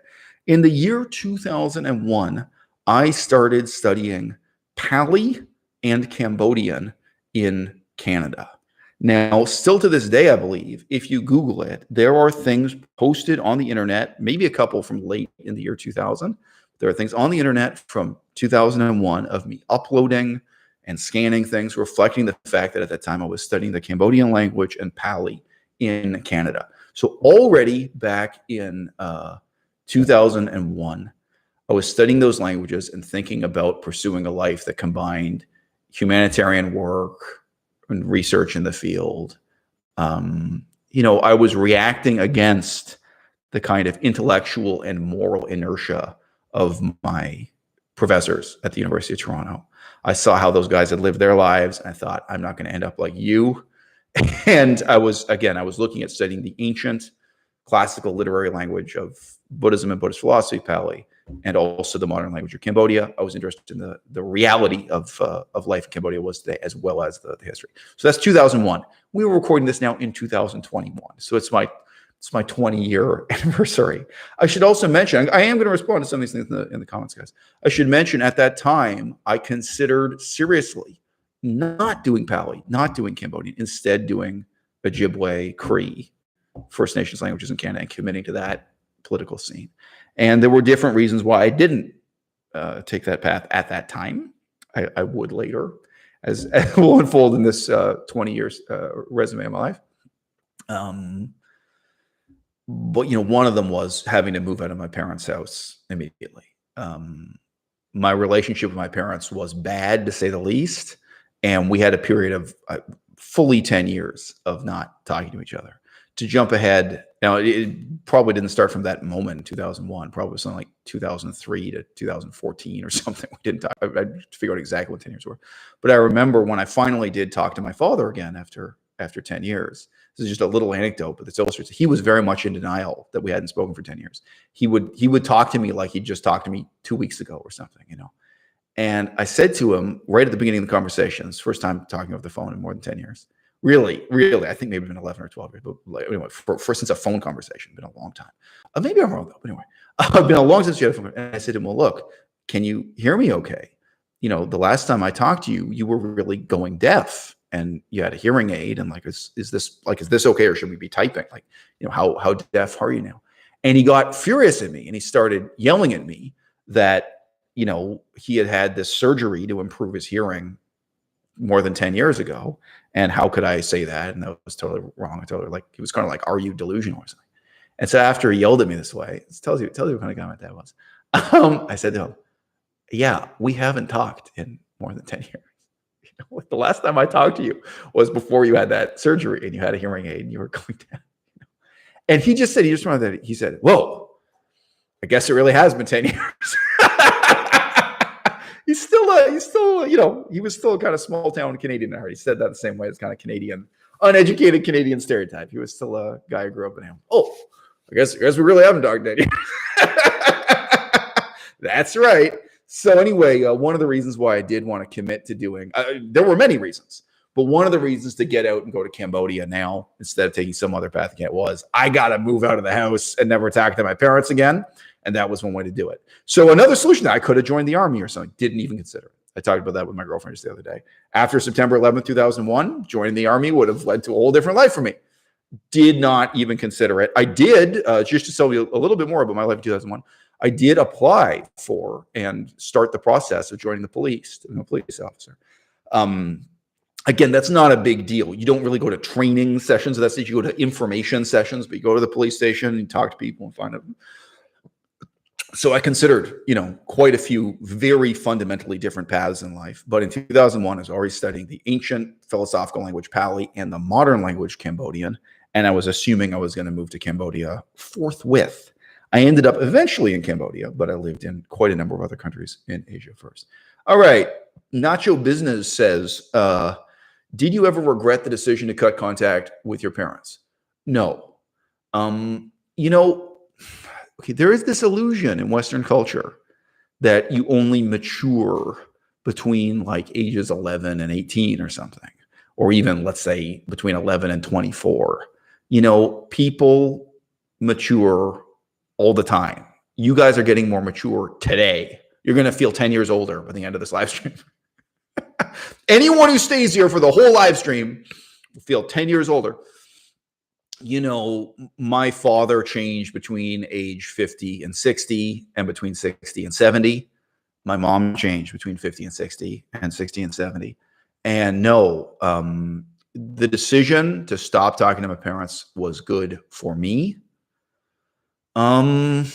In the year 2001, I started studying Pali and Cambodian in Canada. Now, still to this day, I believe, if you Google it, there are things posted on the internet, maybe a couple from late in the year 2000. There are things on the internet from 2001 of me uploading and scanning things, reflecting the fact that at that time I was studying the Cambodian language and Pali in Canada. So already back in 2001, I was studying those languages and thinking about pursuing a life that combined humanitarian work and research in the field. I was reacting against the kind of intellectual and moral inertia of my professors at the University of Toronto. I saw how those guys had lived their lives. And I thought, I'm not going to end up like you. And I was looking at studying the ancient classical literary language of Buddhism and Buddhist philosophy, Pali, and also the modern language of Cambodia. I was interested in the reality of life in Cambodia was today, as well as the history. So that's 2001. We were recording this now in 2021. So it's my 20-year anniversary. I should also mention, I am going to respond to some of these things in the comments, guys. I should mention at that time, I considered seriously not doing Pali, not doing Cambodian, instead doing Ojibwe, Cree, First Nations languages in Canada, and committing to that political scene. And there were different reasons why I didn't take that path at that time. I would later, as will unfold in this 20 years resume of my life. But one of them was having to move out of my parents' house immediately. My relationship with my parents was bad, to say the least, and we had a period of fully 10 years of not talking to each other. To jump ahead, now it probably didn't start from that moment in 2001. Probably something like 2003 to 2014 or something. We didn't talk. I figure out exactly what 10 years were. But I remember when I finally did talk to my father again after 10 years. This is just a little anecdote, but this illustrates he was very much in denial that we hadn't spoken for 10 years. He would talk to me like he just talked to me 2 weeks ago or something, And I said to him right at the beginning of the conversation, it's the first time talking over the phone in more than 10 years. Really, I think maybe been 11 or 12 years, but anyway, for since a phone conversation, been a long time. Maybe I'm wrong though, but anyway, I've been a long since you had a phone. And I said to him, well, look, can you hear me okay? The last time I talked to you, you were really going deaf and you had a hearing aid. And is this okay? Or should we be typing? How deaf are you now? And he got furious at me and he started yelling at me that, he had this surgery to improve his hearing more than 10 years ago. And how could I say that? And that was totally wrong. I told her, he was kind of like, are you delusional or something? And so after he yelled at me this way, it tells you what kind of guy my dad was. I said to him, yeah, we haven't talked in more than 10 years. The last time I talked to you was before you had that surgery and you had a hearing aid and you were going down. And he just remembered that he said, whoa, I guess it really has been 10 years. He was still kind of small town Canadian at heart. He said that the same way as kind of Canadian, uneducated Canadian stereotype. He was still a guy who grew up in him. Oh, I guess we really haven't talked 10 years. That's right. So anyway, one of the reasons why I did want to commit to doing, there were many reasons, but one of the reasons to get out and go to Cambodia now, instead of taking some other path again, was I got to move out of the house and never talk to my parents again. And that was one way to do it. So another solution, I could have joined the army or something. Didn't even consider it. I talked about that with my girlfriend just the other day. After September 11th, 2001, joining the army would have led to a whole different life for me. Did not even consider it. I did, just to tell you a little bit more about my life in 2001, I did apply for and start the process of joining the police, being a police officer. Again, that's not a big deal. You don't really go to training sessions. That's it. You go to information sessions, but you go to the police station and talk to people and find out. So I considered, quite a few very fundamentally different paths in life. But in 2001, I was already studying the ancient philosophical language Pali and the modern language Cambodian. and I was assuming I was going to move to Cambodia forthwith. I ended up eventually in Cambodia, but I lived in quite a number of other countries in Asia first. All right. Nacho Business says, did you ever regret the decision to cut contact with your parents? No. You know, okay, there is this illusion in Western culture that you only mature between like ages 11 and 18 or something, or even let's say between 11 and 24. You know, people mature all the time. You guys are getting more mature today. You're going to feel 10 years older by the end of this live stream. Anyone who stays here for the whole live stream will feel 10 years older. You know, my father changed between age 50 and 60 and between 60 and 70. My mom changed between 50 and 60 and 60 and 70. And no, the decision to stop talking to my parents was good for me. You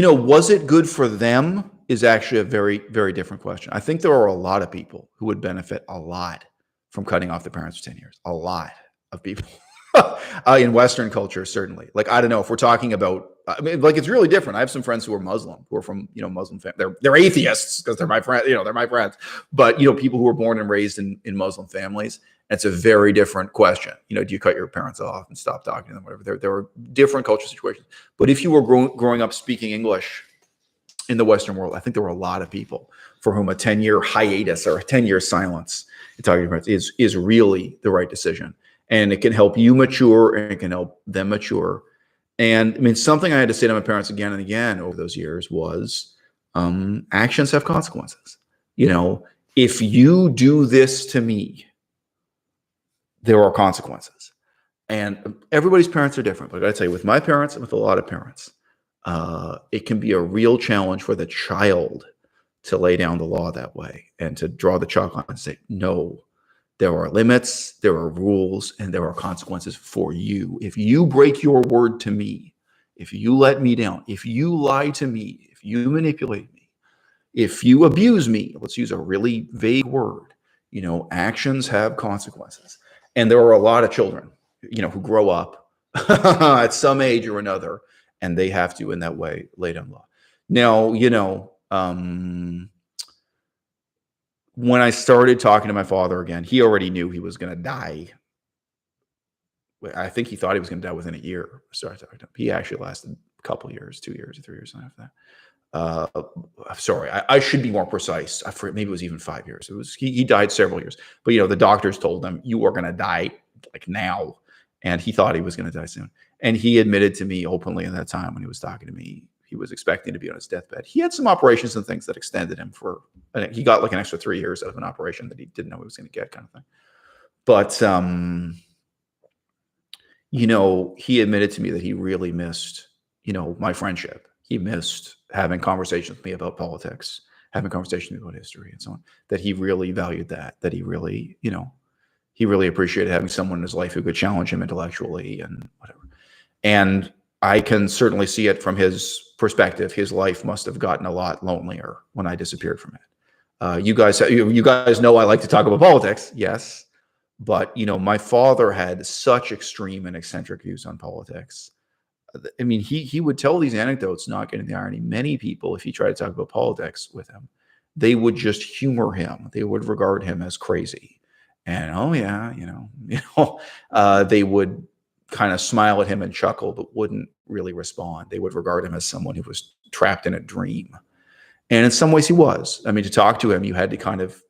know, was it good for them is actually a very, very different question. I think there are a lot of people who would benefit a lot from cutting off their parents for 10 years. A lot of people in Western culture, certainly. Like, I don't know if we're talking about, I mean, like, it's really different. I have some friends who are Muslim, who are from, you know, Muslim family. They're atheists because they're my friends, you know, they're my friends. But, you know, people who were born and raised in Muslim families, it's a very different question. You know, do you cut your parents off and stop talking to them, whatever? There are different cultural situations. But if you were growing up speaking English in the Western world, I think there were a lot of people for whom a 10-year hiatus or a 10-year silence in talking to your parents is really the right decision. And it can help you mature and it can help them mature. And I mean, something I had to say to my parents again and again over those years was actions have consequences. You know, if you do this to me, there are consequences. And everybody's parents are different. But I gotta tell you, with my parents and with a lot of parents, it can be a real challenge for the child to lay down the law that way and to draw the chalk line and say, no, there are limits, there are rules, and there are consequences for you. If you break your word to me, if you let me down, if you lie to me, if you manipulate me, if you abuse me, let's use a really vague word, you know, actions have consequences. And there are a lot of children, you know, who grow up at some age or another, and they have to, in that way, lay down law. Now, you know, when I started talking to my father again, he already knew he was going to die. I think he thought he was going to die within a year. I started talking to him. He actually lasted a couple of years, 2 years or 3 years after that. Sorry, I should be more precise. I forget, maybe it was even 5 years. It was he died several years. But you know, the doctors told him, you are going to die like now. And he thought he was going to die soon. And he admitted to me openly at that time when he was talking to me, he was expecting to be on his deathbed. He had some operations and things that extended him for, he got like an extra 3 years out of an operation that he didn't know he was going to get, kind of thing. But, you know, he admitted to me that he really missed, you know, my friendship. He missed having conversations with me about politics, having conversations with me about history and so on, that he really valued that he really, you know, he really appreciated having someone in his life who could challenge him intellectually and whatever. And I can certainly see it from his perspective. His life must have gotten a lot lonelier when I disappeared from it. You guys know I like to talk about politics, yes, but you know, my father had such extreme and eccentric views on politics. I mean, he would tell these anecdotes, not getting the irony. Many people, if he tried to talk about politics with him, they would just humor him. They would regard him as crazy, and oh yeah, they would kind of smile at him and chuckle, but wouldn't really respond. They would regard him as someone who was trapped in a dream. And in some ways he was. I mean, to talk to him, you had to kind of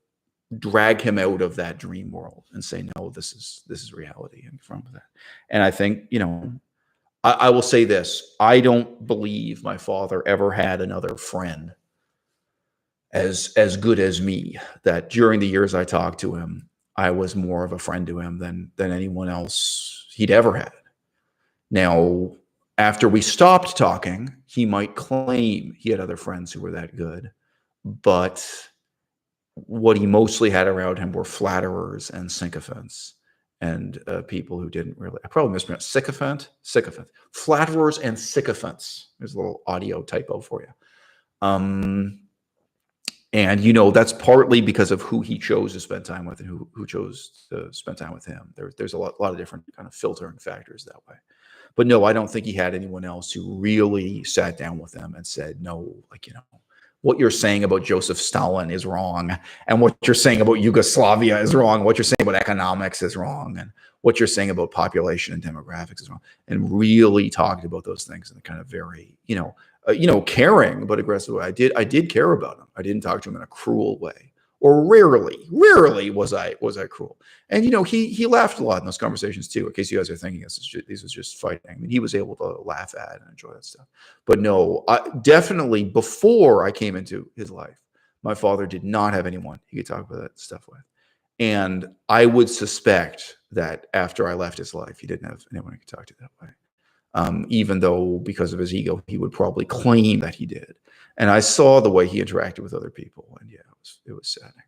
drag him out of that dream world and say, no, this is reality and confront that. And I think, you know, I will say this. I don't believe my father ever had another friend as good as me, that during the years I talked to him, I was more of a friend to him than anyone else he'd ever had. Now, after we stopped talking, he might claim he had other friends who were that good, but what he mostly had around him were flatterers and sycophants and people who didn't really, I probably mispronounced sycophant, flatterers and sycophants. There's a little audio typo for you. And, you know, that's partly because of who he chose to spend time with and who chose to spend time with him. There's a lot of different kind of filtering factors that way. But no, I don't think he had anyone else who really sat down with him and said, no, like, you know, what you're saying about Joseph Stalin is wrong. And what you're saying about Yugoslavia is wrong. What you're saying about economics is wrong. And what you're saying about population and demographics is wrong. And really talked about those things in a kind of very, caring but aggressive way. I did care about him. I didn't talk to him in a cruel way, or rarely was I cruel. And, you know, he laughed a lot in those conversations too, in case you guys are thinking this was just fighting. I mean, he was able to laugh at and enjoy that stuff. But no, definitely before I came into his life, my father did not have anyone he could talk about that stuff with. And I would suspect that after I left his life, he didn't have anyone he could talk to that way. Even though because of his ego, he would probably claim that he did. And I saw the way he interacted with other people. And yeah, it was saddening.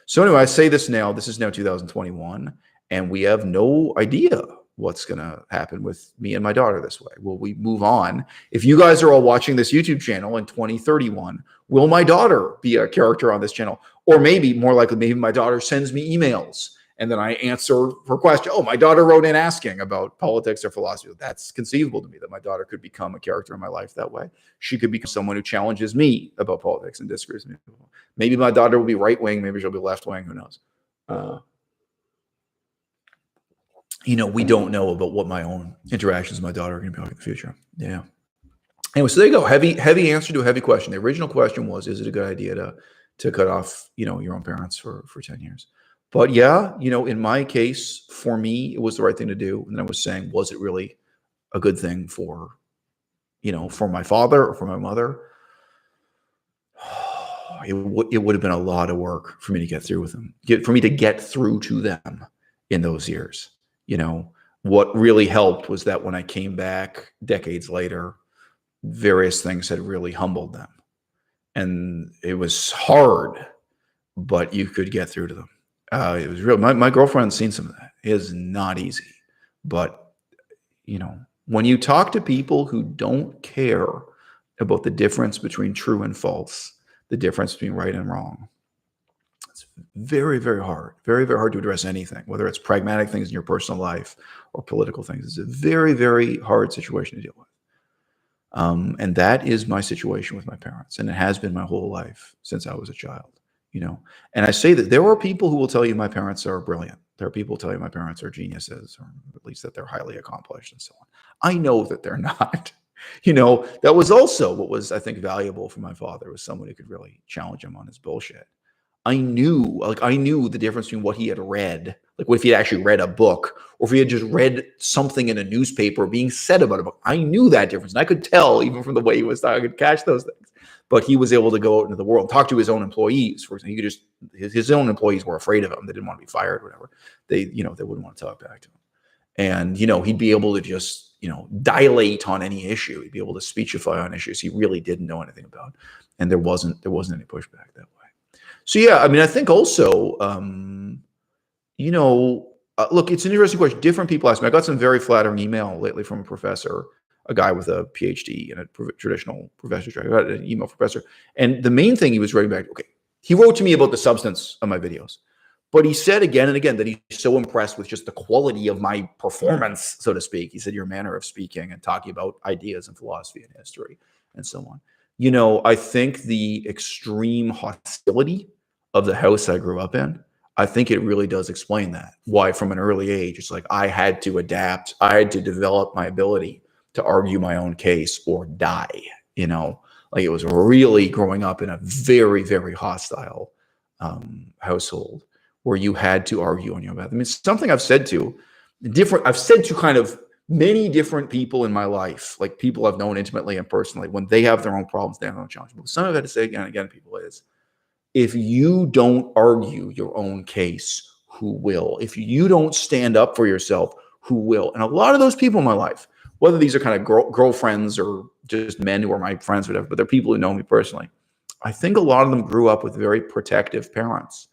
So anyway, I say this now, this is now 2021, and we have no idea what's going to happen with me and my daughter this way. Will we move on? If you guys are all watching this YouTube channel in 2031, will my daughter be a character on this channel? Or maybe, more likely, maybe my daughter sends me emails and then I answer her question. Oh, my daughter wrote in asking about politics or philosophy. That's conceivable to me, that my daughter could become a character in my life that way. She could become someone who challenges me about politics and disagrees with me. Maybe my daughter will be right-wing. Maybe she'll be left-wing. Who knows? We don't know about what my own interactions with my daughter are going to be like in the future. Yeah. Anyway, so there you go. Heavy answer to a heavy question. The original question was, is it a good idea to cut off, your own parents for 10 years? But yeah, in my case, for me, it was the right thing to do. And I was saying, was it really a good thing for my father or for my mother? It would have been a lot of work for me to get through with them, for me to get through to them in those years. What really helped was that when I came back decades later, various things had really humbled them. And it was hard, but you could get through to them. It was real. My girlfriend's seen some of that. It is not easy. But, when you talk to people who don't care about the difference between true and false, the difference between right and wrong, it's very, very hard. Very, very hard to address anything, whether it's pragmatic things in your personal life or political things. It's a very, very hard situation to deal with. And that is my situation with my parents. And it has been my whole life since I was a child. And I say that there are people who will tell you my parents are brilliant. There are people who tell you my parents are geniuses, or at least that they're highly accomplished and so on. I know that they're not. That was also what was, I think, valuable for my father, was someone who could really challenge him on his bullshit. I knew the difference between what he had read, like what if he had actually read a book, or if he had just read something in a newspaper being said about a book. I knew that difference. And I could tell even from the way he was talking, I could catch those things. But he was able to go out into the world, talk to his own employees. For example, he could his own employees were afraid of him. They didn't want to be fired or whatever. They wouldn't want to talk back to him. And, he'd be able to just, dilate on any issue. He'd be able to speechify on issues he really didn't know anything about. And there wasn't any pushback that way. So, yeah, I mean, I think also, look, it's an interesting question. Different people ask me. I got some very flattering email lately from a professor, a guy with a PhD in a traditional professor's track. I got an email professor. And the main thing he was writing back, he wrote to me about the substance of my videos. But he said again and again that he's so impressed with just the quality of my performance, so to speak. He said, your manner of speaking and talking about ideas and philosophy and history and so on. I think the extreme hostility of the house I grew up in, I think it really does explain that. Why from an early age, it's like I had to adapt. I had to develop my ability to argue my own case or die, like it was really growing up in a very, very hostile household where you had to argue on your behalf. I mean, something I've said to kind of many different people in my life, like people I've known intimately and personally, when they have their own problems, they have their own challenges. But something I've had to say again and again, people, is if you don't argue your own case, who will? If you don't stand up for yourself, who will? And a lot of those people in my life, whether these are kind of girlfriends or just men who are my friends, whatever, but they're people who know me personally, I think a lot of them grew up with very protective parents.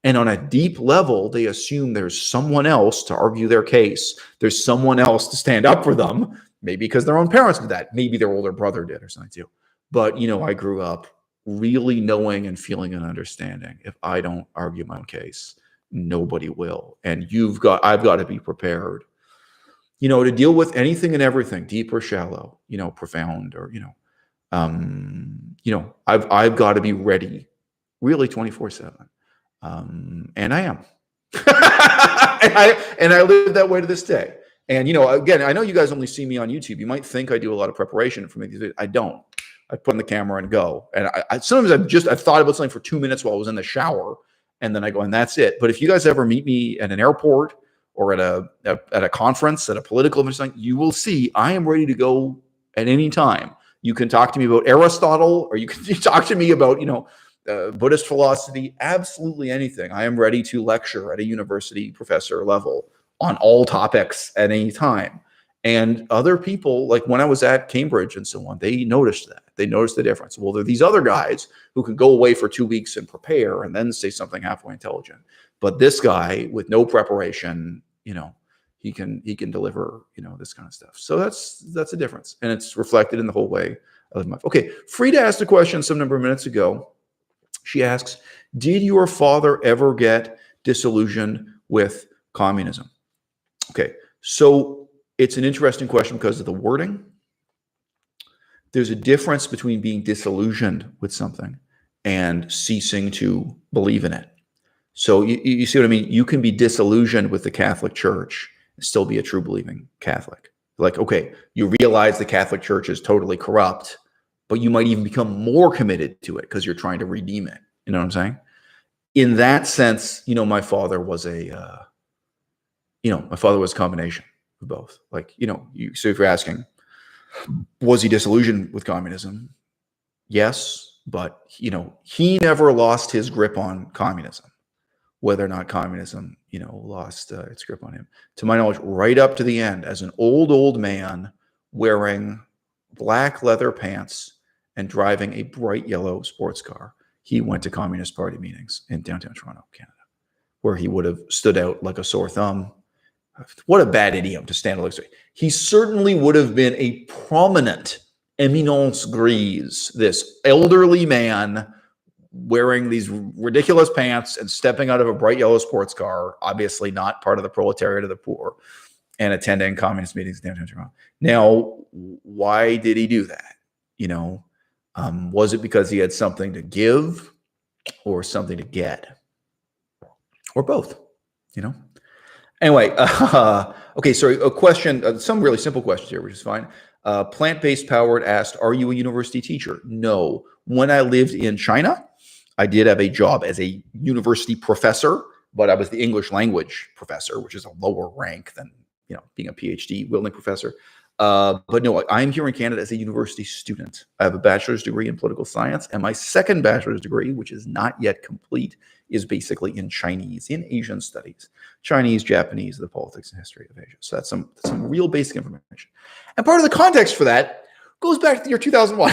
And on a deep level, they assume there's someone else to argue their case. There's someone else to stand up for them, maybe because their own parents did that. Maybe their older brother did or something too. But, I grew up really knowing and feeling and understanding, if I don't argue my own case, nobody will. And I've got to be prepared, to deal with anything and everything, deep or shallow, profound or, I've got to be ready really 24/7. And I am. and I live that way to this day. And, again, I know you guys only see me on YouTube. You might think I do a lot of preparation for me. I don't. I put on the camera and go. And sometimes I've thought about something for 2 minutes while I was in the shower, and then I go, and that's it. But if you guys ever meet me at an airport or at a conference, at a political event, something, you will see I am ready to go at any time. You can talk to me about Aristotle, or you can talk to me about, Buddhist philosophy, absolutely anything. I am ready to lecture at a university professor level on all topics at any time. And other people, like when I was at Cambridge and so on, they noticed that. They noticed the difference. Well, there are these other guys who can go away for 2 weeks and prepare and then say something halfway intelligent. But this guy with no preparation, he can deliver, this kind of stuff. So that's a difference. And it's reflected in the whole way I live my life. Okay, Frida asked a question some number of minutes ago. She asks, did your father ever get disillusioned with communism? Okay, so it's an interesting question because of the wording. There's a difference between being disillusioned with something and ceasing to believe in it. So you see what I mean? You can be disillusioned with the Catholic Church and still be a true believing Catholic. Like, okay, you realize the Catholic Church is totally corrupt, but you might even become more committed to it because you're trying to redeem it. You know what I'm saying? In that sense, my father was a combination of both. Like, so if you're asking, was he disillusioned with communism? Yes, but, he never lost his grip on communism, whether or not communism, lost its grip on him. To my knowledge, right up to the end, as an old man wearing black leather pants and driving a bright yellow sports car, he went to Communist Party meetings in downtown Toronto, Canada, where he would have stood out like a sore thumb. What a bad idiom to stand like straight. He certainly would have been a prominent éminence grise, this elderly man wearing these ridiculous pants and stepping out of a bright yellow sports car, obviously not part of the proletariat of the poor, and attending communist meetings in downtown Toronto. Now, why did he do that? Was it because he had something to give or something to get? Or both, Anyway, okay, sorry, a question, some really simple questions here, which is fine. Plant-based powered asked, are you a university teacher? No. When I lived in China, I did have a job as a university professor, but I was the English language professor, which is a lower rank than, being a PhD wielding professor. But no, I'm here in Canada as a university student. I have a bachelor's degree in political science, and my second bachelor's degree, which is not yet complete, is basically in Chinese, in Asian studies, Chinese, Japanese, the politics and history of Asia. So that's some real basic information. And part of the context for that goes back to the year 2001.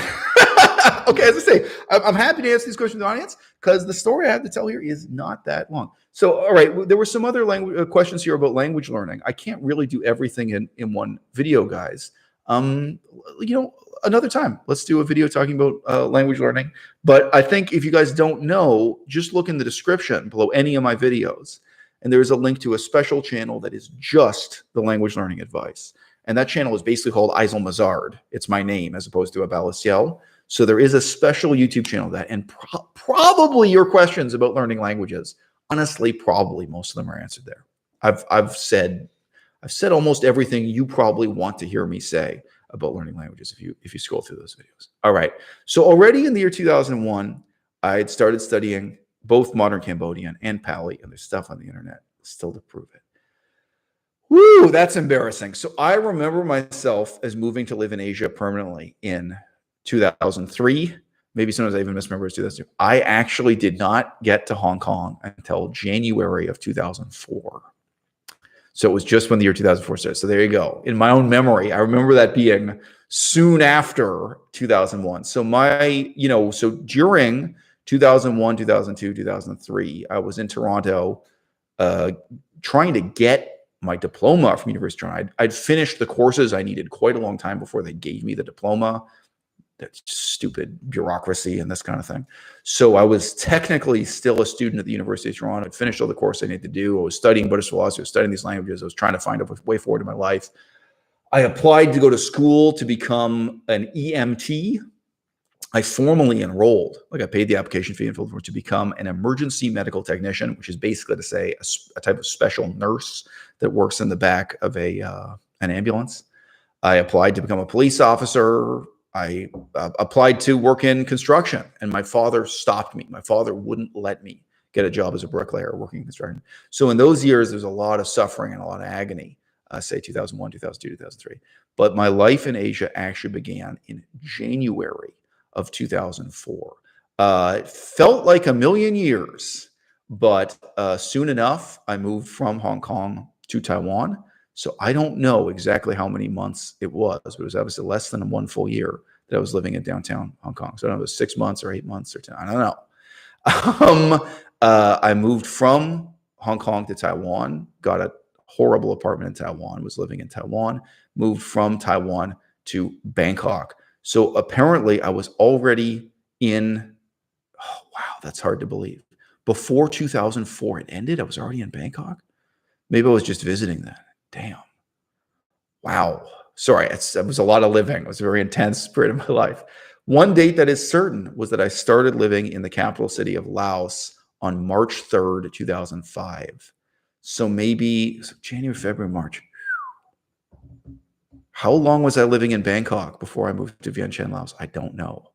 Okay, as I say, I'm happy to answer these questions in the audience because the story I have to tell here is not that long. So, all right, there were some other questions here about language learning. I can't really do everything in one video, guys. Another time, let's do a video talking about language learning. But I think if you guys don't know, just look in the description below any of my videos, and there's a link to a special channel that is just the language learning advice. And that channel is basically called Exile Mazard. It's my name as opposed to à-bas-le-ciel. So there is a special YouTube channel that, and probably your questions about learning languages, honestly, probably most of them are answered there. I've said almost everything you probably want to hear me say about learning languages if you scroll through those videos. All right. So already in the year 2001, I had started studying both modern Cambodian and Pali, and there's stuff on the internet still to prove it. Woo, that's embarrassing. So I remember myself as moving to live in Asia permanently in 2003. Maybe sometimes I even misremember it's 2002. I actually did not get to Hong Kong until January of 2004. So it was just when the year 2004 started. So there you go. In my own memory, I remember that being soon after 2001. So so during 2001, 2002, 2003, I was in Toronto trying to get my diploma from University of Toronto. I'd finished the courses I needed quite a long time before they gave me the diploma. that stupid bureaucracy and this kind of thing. So I was technically still a student at the University of Toronto. I'd finished all the course I needed to do. I was studying Buddhist philosophy, I was studying these languages. I was trying to find a way forward in my life. I applied to go to school to become an EMT. I formally enrolled, like I paid the application fee and filled for it, to become an emergency medical technician, which is basically to say a type of special nurse that works in the back of an ambulance. I applied to become a police officer. I applied to work in construction, and my father stopped me. My father wouldn't let me get a job as a bricklayer working in construction. So in those years, there's a lot of suffering and a lot of agony, say 2001, 2002, 2003. But my life in Asia actually began in January of 2004. It felt like a million years, but soon enough, I moved from Hong Kong to Taiwan. So I don't know exactly how many months it was, but it was obviously less than 1 full year that I was living in downtown Hong Kong. So I don't know if it was 6 months or 8 months or 10, I don't know. I moved from Hong Kong to Taiwan, got a horrible apartment in Taiwan, was living in Taiwan, moved from Taiwan to Bangkok. So apparently I was already in, oh, wow, that's hard to believe. Before 2004 it ended, I was already in Bangkok. Maybe I was just visiting then. Damn. Wow. Sorry, it was a lot of living. It was a very intense period of my life. One date that is certain was that I started living in the capital city of Laos on March 3rd, 2005. So maybe January, February, March. How long was I living in Bangkok before I moved to Vientiane, Laos? I don't know.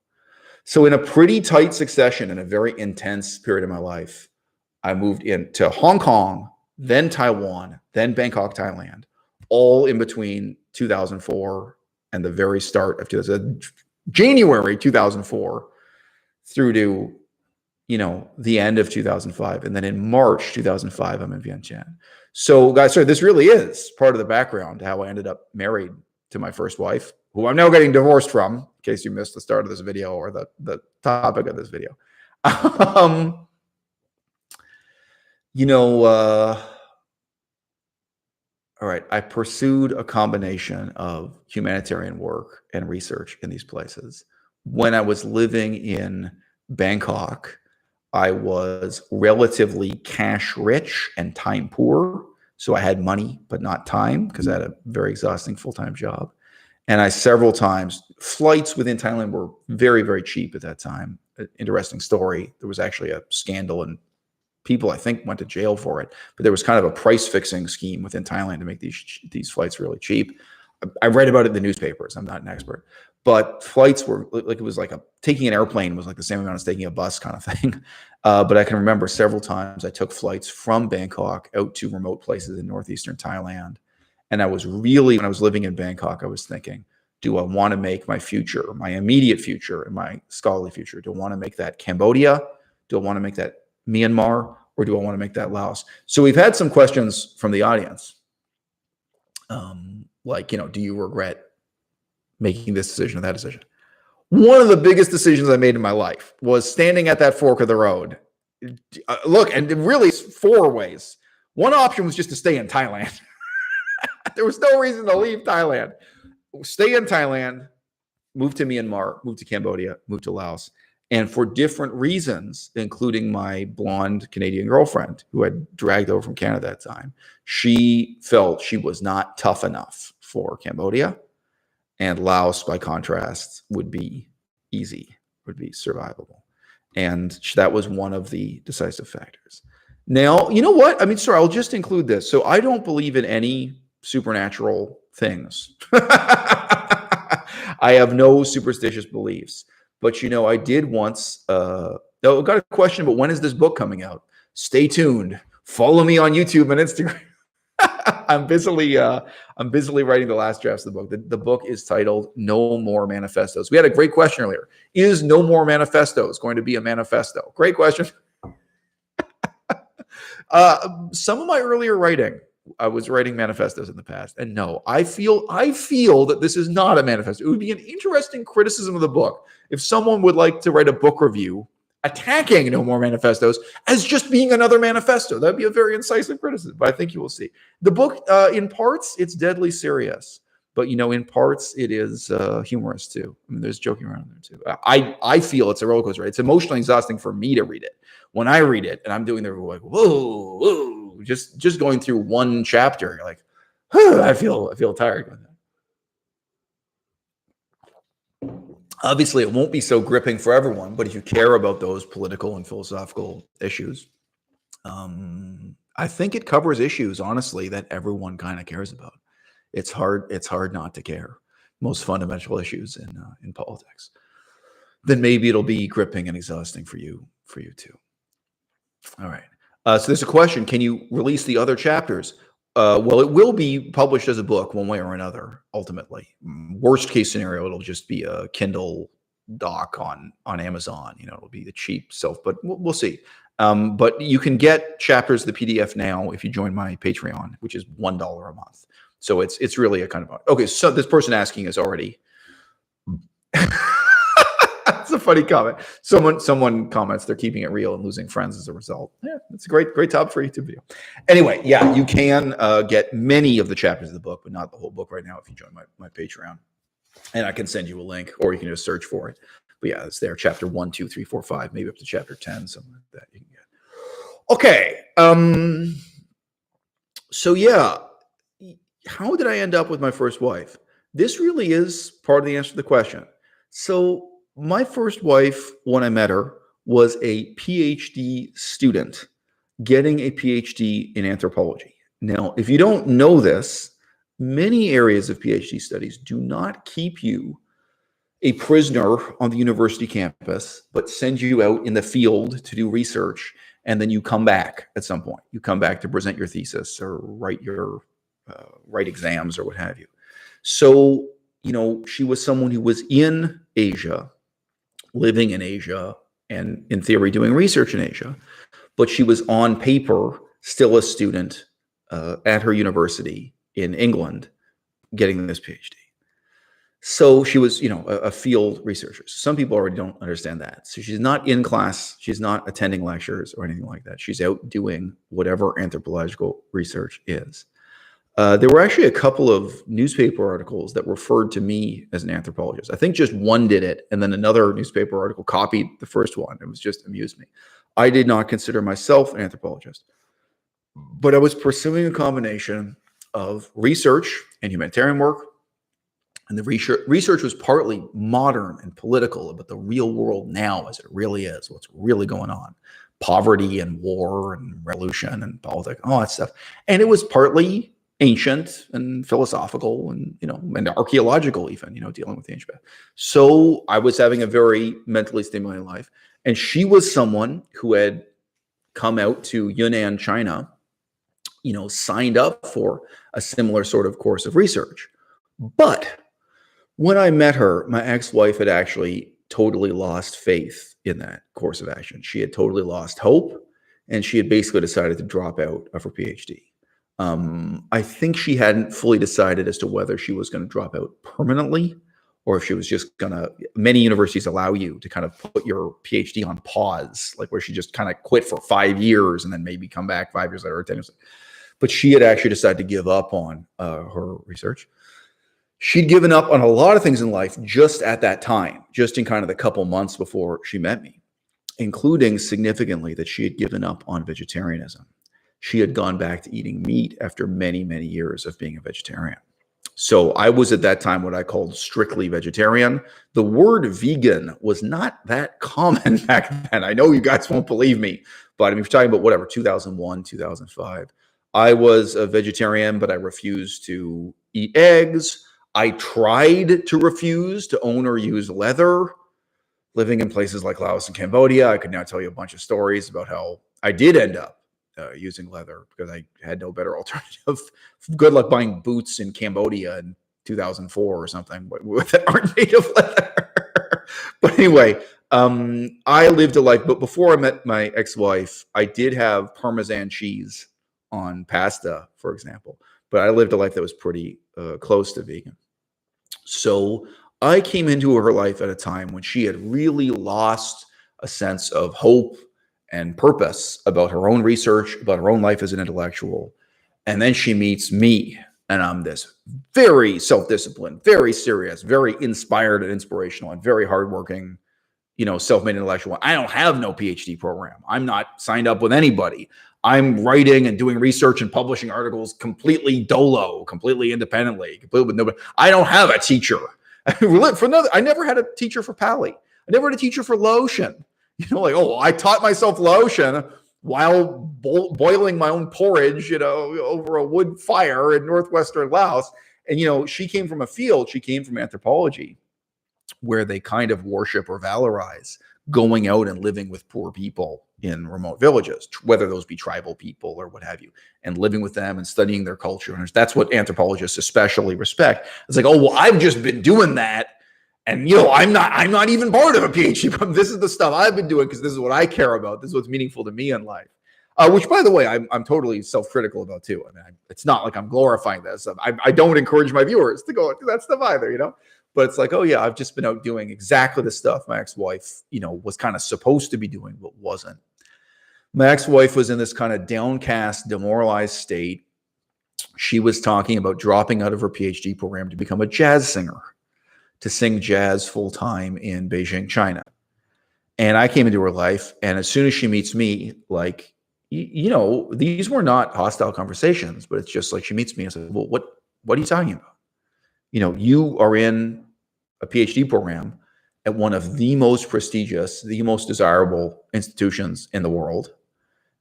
So in a pretty tight succession, in a very intense period of my life, I moved into Hong Kong, then Taiwan, then Bangkok, Thailand, all in between 2004 and the very start of January 2004 through to, the end of 2005. And then in March 2005, I'm in Vientiane. So guys, sorry, this really is part of the background to how I ended up married to my first wife, who I'm now getting divorced from, in case you missed the start of this video or the topic of this video. All right, I pursued a combination of humanitarian work and research in these places. When I was living in Bangkok, I was relatively cash rich and time poor. So I had money, but not time, because I had a very exhausting full-time job. And I several times, flights within Thailand were very, very cheap at that time. Interesting story. There was actually a scandal and people, I think, went to jail for it. But there was kind of a price fixing scheme within Thailand to make these flights really cheap. I read about it in the newspapers. I'm not an expert. But flights were like, it was like taking an airplane was like the same amount as taking a bus kind of thing. But I can remember several times I took flights from Bangkok out to remote places in northeastern Thailand. And I was really, when I was living in Bangkok, I was thinking, do I want to make my future, my immediate future and my scholarly future, do I want to make that Cambodia? Do I want to make that Myanmar? Or do I want to make that Laos? So we've had some questions from the audience. Like, do you regret making this decision or that decision? One of the biggest decisions I made in my life was standing at that fork of the road. Look, and really 4 ways. One option was just to stay in Thailand. There was no reason to leave Thailand. Stay in Thailand, move to Myanmar, move to Cambodia, move to Laos. And for different reasons, including my blonde Canadian girlfriend who had dragged over from Canada at that time, she felt she was not tough enough for Cambodia. And Laos, by contrast, would be easy, would be survivable. And that was one of the decisive factors. Now, you know what? I mean, sorry, I'll just include this. So I don't believe in any supernatural things. I have no superstitious beliefs. But, I did once, I got a question about when is this book coming out? Stay tuned. Follow me on YouTube and Instagram. I'm busily writing the last drafts of the book. The book is titled No More Manifestos. We had a great question earlier. Is No More Manifestos going to be a manifesto? Great question. Some of my earlier writing, I was writing manifestos in the past, and no, I feel that this is not a manifesto. It would be an interesting criticism of the book if someone would like to write a book review attacking No More Manifestos as just being another manifesto. That'd be a very incisive criticism, but I think you will see. The book, in parts, it's deadly serious. but in parts it is humorous too. I mean, there's joking around there too. I feel it's a roller coaster. It's emotionally exhausting for me to read it. When I read it and I'm doing the like, whoa, whoa, just going through one chapter, you're like, I feel tired with that. Obviously, it won't be so gripping for everyone, but if you care about those political and philosophical issues, I think it covers issues, honestly, that everyone kind of cares about. It's hard not to care. Most fundamental issues in politics. Then maybe it'll be gripping and exhausting for you too. All right. So there's a question: can you release the other chapters? Well, it will be published as a book one way or another. Ultimately, worst case scenario, it'll just be a Kindle doc on Amazon. It'll be the cheap self, but we'll see. But you can get chapters of the PDF now if you join my Patreon, which is $1 a month. So it's really a kind of okay. So this person asking is already. That's a funny comment. Someone comments they're keeping it real and losing friends as a result. Yeah, it's a great topic for a YouTube video. Anyway, yeah, you can get many of the chapters of the book, but not the whole book right now if you join my Patreon. And I can send you a link, or you can just search for it. But yeah, it's there. Chapter 1, 2, 3, 4, 5, maybe up to chapter 10, something like that you can get. Okay. So yeah, how did I end up with my first wife? This really is part of the answer to the question. So my first wife, when I met her, was a PhD student getting a PhD in anthropology. Now, if you don't know this, many areas of PhD studies do not keep you a prisoner on the university campus, but send you out in the field to do research, and then you come back at some point. You come back to present your thesis or write exams or what have you. So, she was someone who was in Asia, living in Asia, and in theory doing research in Asia, but she was on paper still a student at her university in England getting this PhD. So she was, a field researcher. So some people already don't understand that. So she's not in class. She's not attending lectures or anything like that. She's out doing whatever anthropological research is. There were actually a couple of newspaper articles that referred to me as an anthropologist. I think just one did it, and then another newspaper article copied the first one. It was just amused me. I did not consider myself an anthropologist, but I was pursuing a combination of research and humanitarian work. And the research was partly modern and political about the real world now as it really is, what's really going on. Poverty and war and revolution and politics, all that stuff. And it was partly ancient and philosophical and, and archaeological even, dealing with the ancient. So I was having a very mentally stimulating life. And she was someone who had come out to Yunnan, China, signed up for a similar sort of course of research. But when I met her, my ex-wife had actually totally lost faith in that course of action. She had totally lost hope, and she had basically decided to drop out of her PhD. I think she hadn't fully decided as to whether she was going to drop out permanently or if she was just going to. Many universities allow you to kind of put your PhD on pause, like where she just kind of quit for 5 years and then maybe come back 5 years later or 10 years later. But she had actually decided to give up on her research. She'd given up on a lot of things in life just at that time, just in kind of the couple months before she met me, including significantly that she had given up on vegetarianism. She had gone back to eating meat after many, many years of being a vegetarian. So I was at that time what I called strictly vegetarian. The word vegan was not that common back then. I know you guys won't believe me, but if you're talking about whatever, 2001, 2005, I was a vegetarian, but I refused to eat eggs. I tried to refuse to own or use leather. Living in places like Laos and Cambodia, I could now tell you a bunch of stories about how I did end up using leather because I had no better alternative. Good luck buying boots in Cambodia in 2004 or something that aren't made of leather. But anyway, I lived a life, but before I met my ex-wife, I did have Parmesan cheese on pasta, for example. But I lived a life that was pretty close to vegan. So I came into her life at a time when she had really lost a sense of hope and purpose about her own research, about her own life as an intellectual. And then she meets me. And I'm this very self-disciplined, very serious, very inspired and inspirational, and very hardworking, self-made intellectual. I don't have no PhD program. I'm not signed up with anybody. I'm writing and doing research and publishing articles completely dolo, completely independently, completely with nobody. I don't have a teacher. I never had a teacher for Pali. I never had a teacher for lotion. I taught myself lotion while boiling my own porridge, over a wood fire in northwestern Laos. And, she came from anthropology, where they kind of worship or valorize going out and living with poor people in remote villages, whether those be tribal people or what have you, and living with them and studying their culture. And that's what anthropologists especially respect. It's like, I've just been doing that. And, I'm not even part of a PhD program. This is the stuff I've been doing because this is what I care about. This is what's meaningful to me in life. Which, by the way, I'm totally self-critical about too. I mean, it's not like I'm glorifying that stuff. I don't encourage my viewers to go do that stuff either, But it's like, I've just been out doing exactly the stuff my ex-wife, was kind of supposed to be doing, but wasn't. My ex-wife was in this kind of downcast, demoralized state. She was talking about dropping out of her PhD program to become a jazz singer, to sing jazz full-time in Beijing, China. And I came into her life, and as soon as she meets me, like, these were not hostile conversations, but it's just like she meets me and says, well, what are you talking about? You are in a PhD program at one of the most prestigious, the most desirable institutions in the world,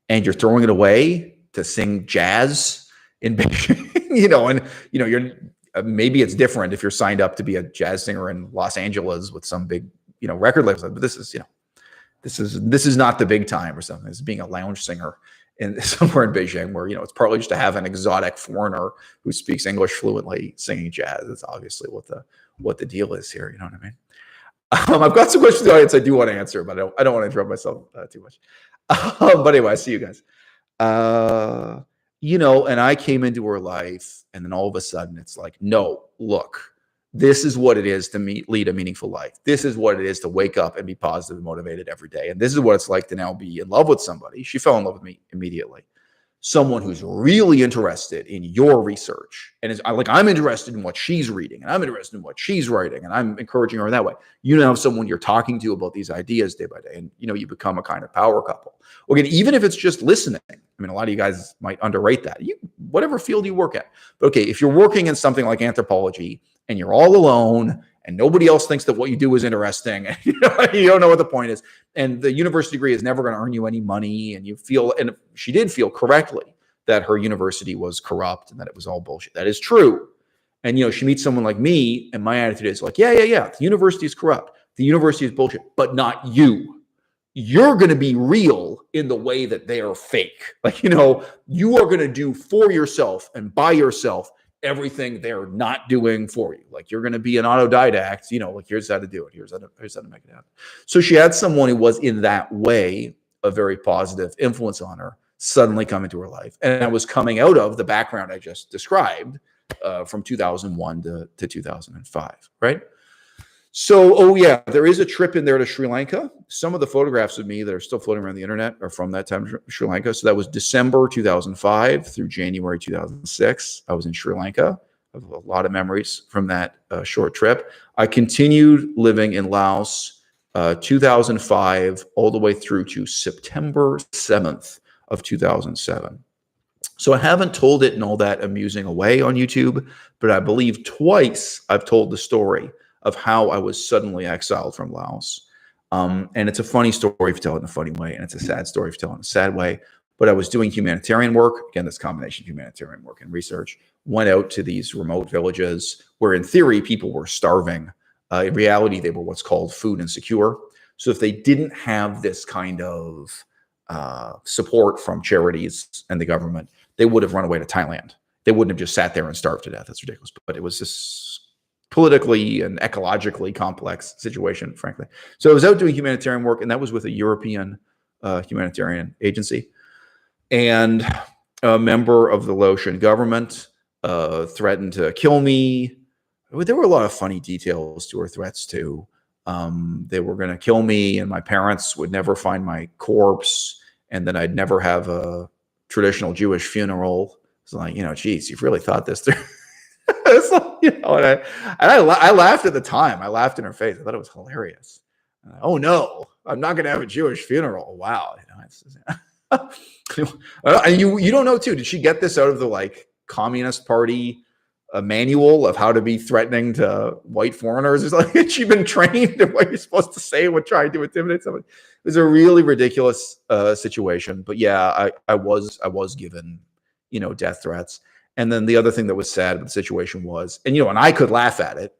and you're throwing it away to sing jazz in Beijing, you're maybe it's different if you're signed up to be a jazz singer in Los Angeles with some big, record label, but this is not the big time or something. This is being a lounge singer in somewhere in Beijing, where it's partly just to have an exotic foreigner who speaks English fluently singing jazz. That's obviously what the deal is here. You know what I mean? I've got some questions in the audience I do want to answer, but I don't want to interrupt myself too much. But anyway, I see you guys. And I came into her life, and then all of a sudden it's like, no, look, this is what it is to lead a meaningful life. This is what it is to wake up and be positive and motivated every day. And this is what it's like to now be in love with somebody. She fell in love with me immediately. Someone who's really interested in your research, and is like, I'm interested in what she's reading, and I'm interested in what she's writing, and I'm encouraging her in that way. You now have someone you're talking to about these ideas day by day, and you become a kind of power couple. Again, even if it's just listening, I mean, a lot of you guys might underrate that. Whatever field you work at, but okay, if you're working in something like anthropology and you're all alone, and nobody else thinks that what you do is interesting, and you don't know what the point is, and the university degree is never going to earn you any money, and and she did feel correctly that her university was corrupt and that it was all bullshit. That is true. And she meets someone like me, and my attitude is like, yeah, the university is corrupt, the university is bullshit, but not you. You're going to be real in the way that they are fake. Like, you are going to do for yourself and by yourself everything they're not doing for you. Like, you're going to be an autodidact, like, here's how to do it. Here's how to make it happen. So she had someone who was in that way a very positive influence on her suddenly come into her life. And I was coming out of the background I just described from 2001 to 2005, right? So, there is a trip in there to Sri Lanka. Some of the photographs of me that are still floating around the internet are from that time in Sri Lanka. So that was December 2005 through January 2006. I was in Sri Lanka. I have a lot of memories from that short trip. I continued living in Laos 2005 all the way through to September 7th of 2007. So I haven't told it in all that amusing a way on YouTube, but I believe twice I've told the story of how I was suddenly exiled from Laos. And it's a funny story if you tell it in a funny way, and it's a sad story if you tell it in a sad way. But I was doing humanitarian work. Again, this combination of humanitarian work and research. Went out to these remote villages where, in theory, people were starving. In reality, they were what's called food insecure. So if they didn't have this kind of support from charities and the government, they would have run away to Thailand. They wouldn't have just sat there and starved to death. That's ridiculous. But it was this politically and ecologically complex situation, frankly. So I was out doing humanitarian work, and that was with a European humanitarian agency. And a member of the Laotian government threatened to kill me. There were a lot of funny details to her threats too. They were going to kill me, and my parents would never find my corpse, and then I'd never have a traditional Jewish funeral. It's like, geez, you've really thought this through. I laughed at the time. I laughed in her face. I thought it was hilarious. Oh no, I'm not going to have a Jewish funeral. Wow. And you don't know too. Did she get this out of the like Communist Party manual of how to be threatening to white foreigners? It's like, had she been trained in what you're supposed to say when trying to intimidate someone? It was a really ridiculous situation. But yeah, I was given, death threats. And then the other thing that was sad about the situation was, and I could laugh at it.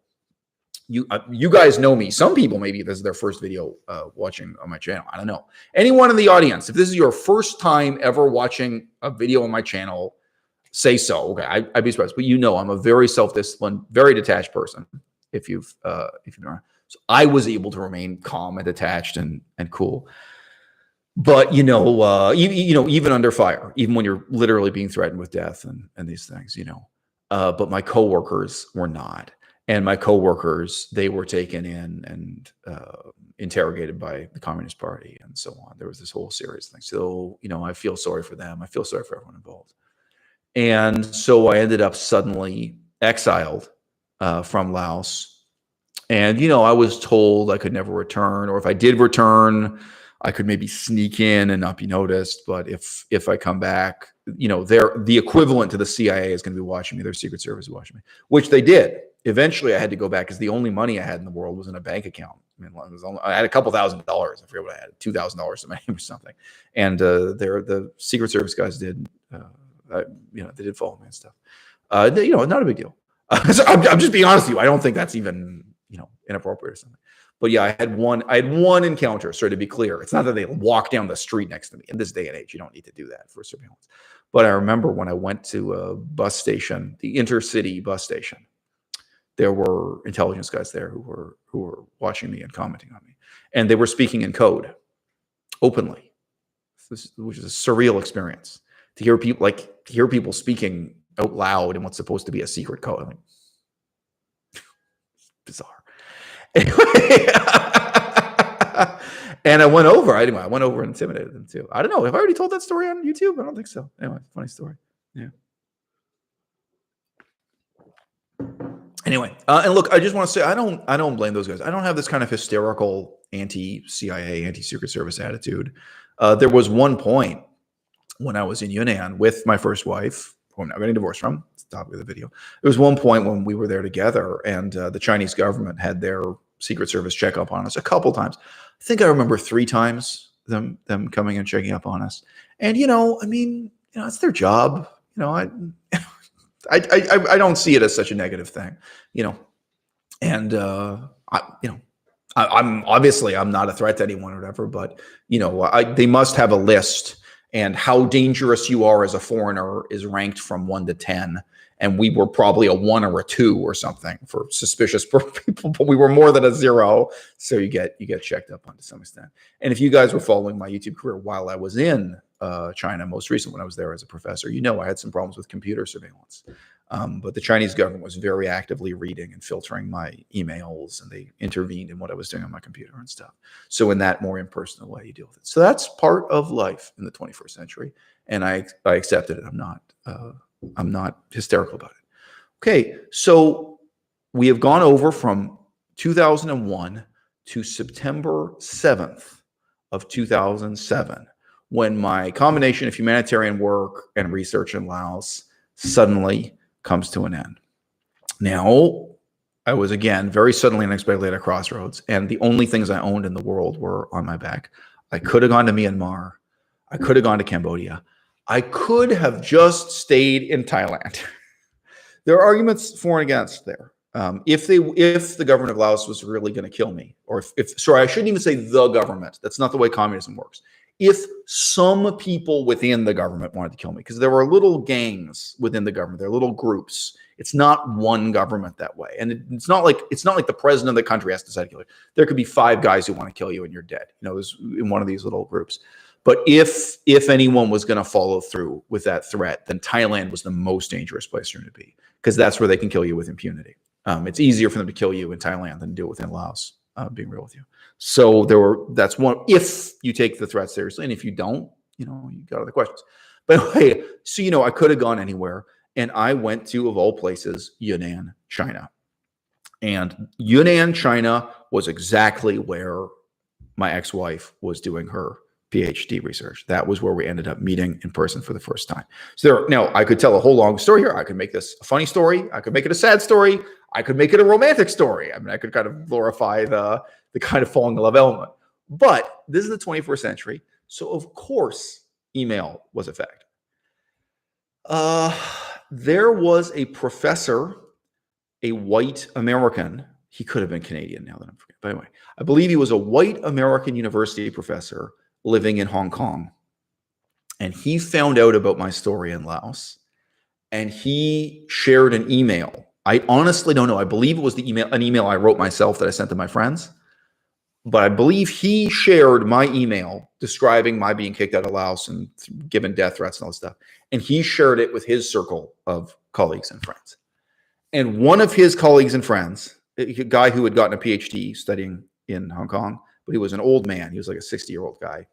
You guys know me. Some people, maybe this is their first video watching on my channel. I don't know. Anyone in the audience, if this is your first time ever watching a video on my channel, say so. Okay, I'd be surprised. But I'm a very self-disciplined, very detached person. If you've known, so I was able to remain calm and detached and cool. But even under fire, even when you're literally being threatened with death and these things, but my coworkers were not. And my coworkers, they were taken in and interrogated by the Communist Party and so on. There was this whole series of things. So, I feel sorry for them. I feel sorry for everyone involved. And so I ended up suddenly exiled from Laos. And, I was told I could never return, or if I did return, I could maybe sneak in and not be noticed. But if I come back, the equivalent to the CIA is going to be watching me. Their Secret Service is watching me, which they did. Eventually, I had to go back because the only money I had in the world was in a bank account. I had a couple $1,000s. I forget what I had, $2,000 in my name or something. And the Secret Service guys did, they did follow me and stuff. Not a big deal. So I'm just being honest with you. I don't think that's even, inappropriate or something. But yeah, I had one encounter. So to be clear, it's not that they walk down the street next to me. In this day and age, you don't need to do that for surveillance. But I remember when I went to a bus station, the intercity bus station, there were intelligence guys there who were watching me and commenting on me, and they were speaking in code openly, which is a surreal experience to hear people speaking out loud in what's supposed to be a secret code. I mean, bizarre. Anyway, and I went over. I went over and intimidated them too. I don't know. Have I already told that story on YouTube? I don't think so. Anyway, funny story. Yeah. Anyway, and look, I just want to say I don't blame those guys. I don't have this kind of hysterical anti-CIA, anti-Secret Service attitude. There was one point when I was in Yunnan with my first wife, who I'm now getting divorced from. It's the topic of the video. There was one point when we were there together, and the Chinese government had their Secret Service check up on us a couple times. I think I remember 3 times them coming and checking up on us. And it's their job. I don't see it as such a negative thing, and I'm not a threat to anyone or whatever, but they must have a list, and how dangerous you are as a foreigner is ranked from 1 to 10. And we were probably a 1 or a 2 or something for suspicious people, but we were more than a 0. So you get checked up on to some extent. And if you guys were following my YouTube career while I was in China, most recent when I was there as a professor, I had some problems with computer surveillance. But the Chinese government was very actively reading and filtering my emails, and they intervened in what I was doing on my computer and stuff. So in that more impersonal way, you deal with it. So that's part of life in the 21st century, and I accepted it. I'm not hysterical about it. Okay, so we have gone over from 2001 to September 7th of 2007, when my combination of humanitarian work and research in Laos suddenly comes to an end. Now, I was again very suddenly and unexpectedly at a crossroads, and the only things I owned in the world were on my back. I could have gone to Myanmar. I could have gone to Cambodia. I could have just stayed in Thailand. There are arguments for and against there. If the government of Laos was really going to kill me, or sorry, I shouldn't even say the government. That's not the way communism works. If some people within the government wanted to kill me, because there were little gangs within the government, there are little groups. It's not one government that way, and it's not like the president of the country has to decide to kill you. There could be 5 guys who want to kill you, and you're dead. It was in one of these little groups. But if anyone was going to follow through with that threat, then Thailand was the most dangerous place for him to be, because that's where they can kill you with impunity. It's easier for them to kill you in Thailand than to do it within Laos. Being real with you. So that's one, if you take the threat seriously, and if you don't, you got other questions. But anyway, so I could have gone anywhere, and I went to, of all places, Yunnan, China. And Yunnan, China was exactly where my ex-wife was doing her PhD research. That was where we ended up meeting in person for the first time. So now I could tell a whole long story here. I could make this a funny story. I could make it a sad story. I could make it a romantic story. I mean, I could kind of glorify the kind of falling in love element. But this is the 21st century. So of course, email was a fact. There was a professor, a white American. He could have been Canadian now that I'm forgetting. But anyway, I believe he was a white American university professor living in Hong Kong. And he found out about my story in Laos. And he shared an email. I honestly don't know. I believe it was an email I wrote myself that I sent to my friends. But I believe he shared my email describing my being kicked out of Laos and given death threats and all this stuff. And he shared it with his circle of colleagues and friends. And one of his colleagues and friends, a guy who had gotten a PhD studying in Hong Kong, but he was an old man. He was like a 60-year-old guy.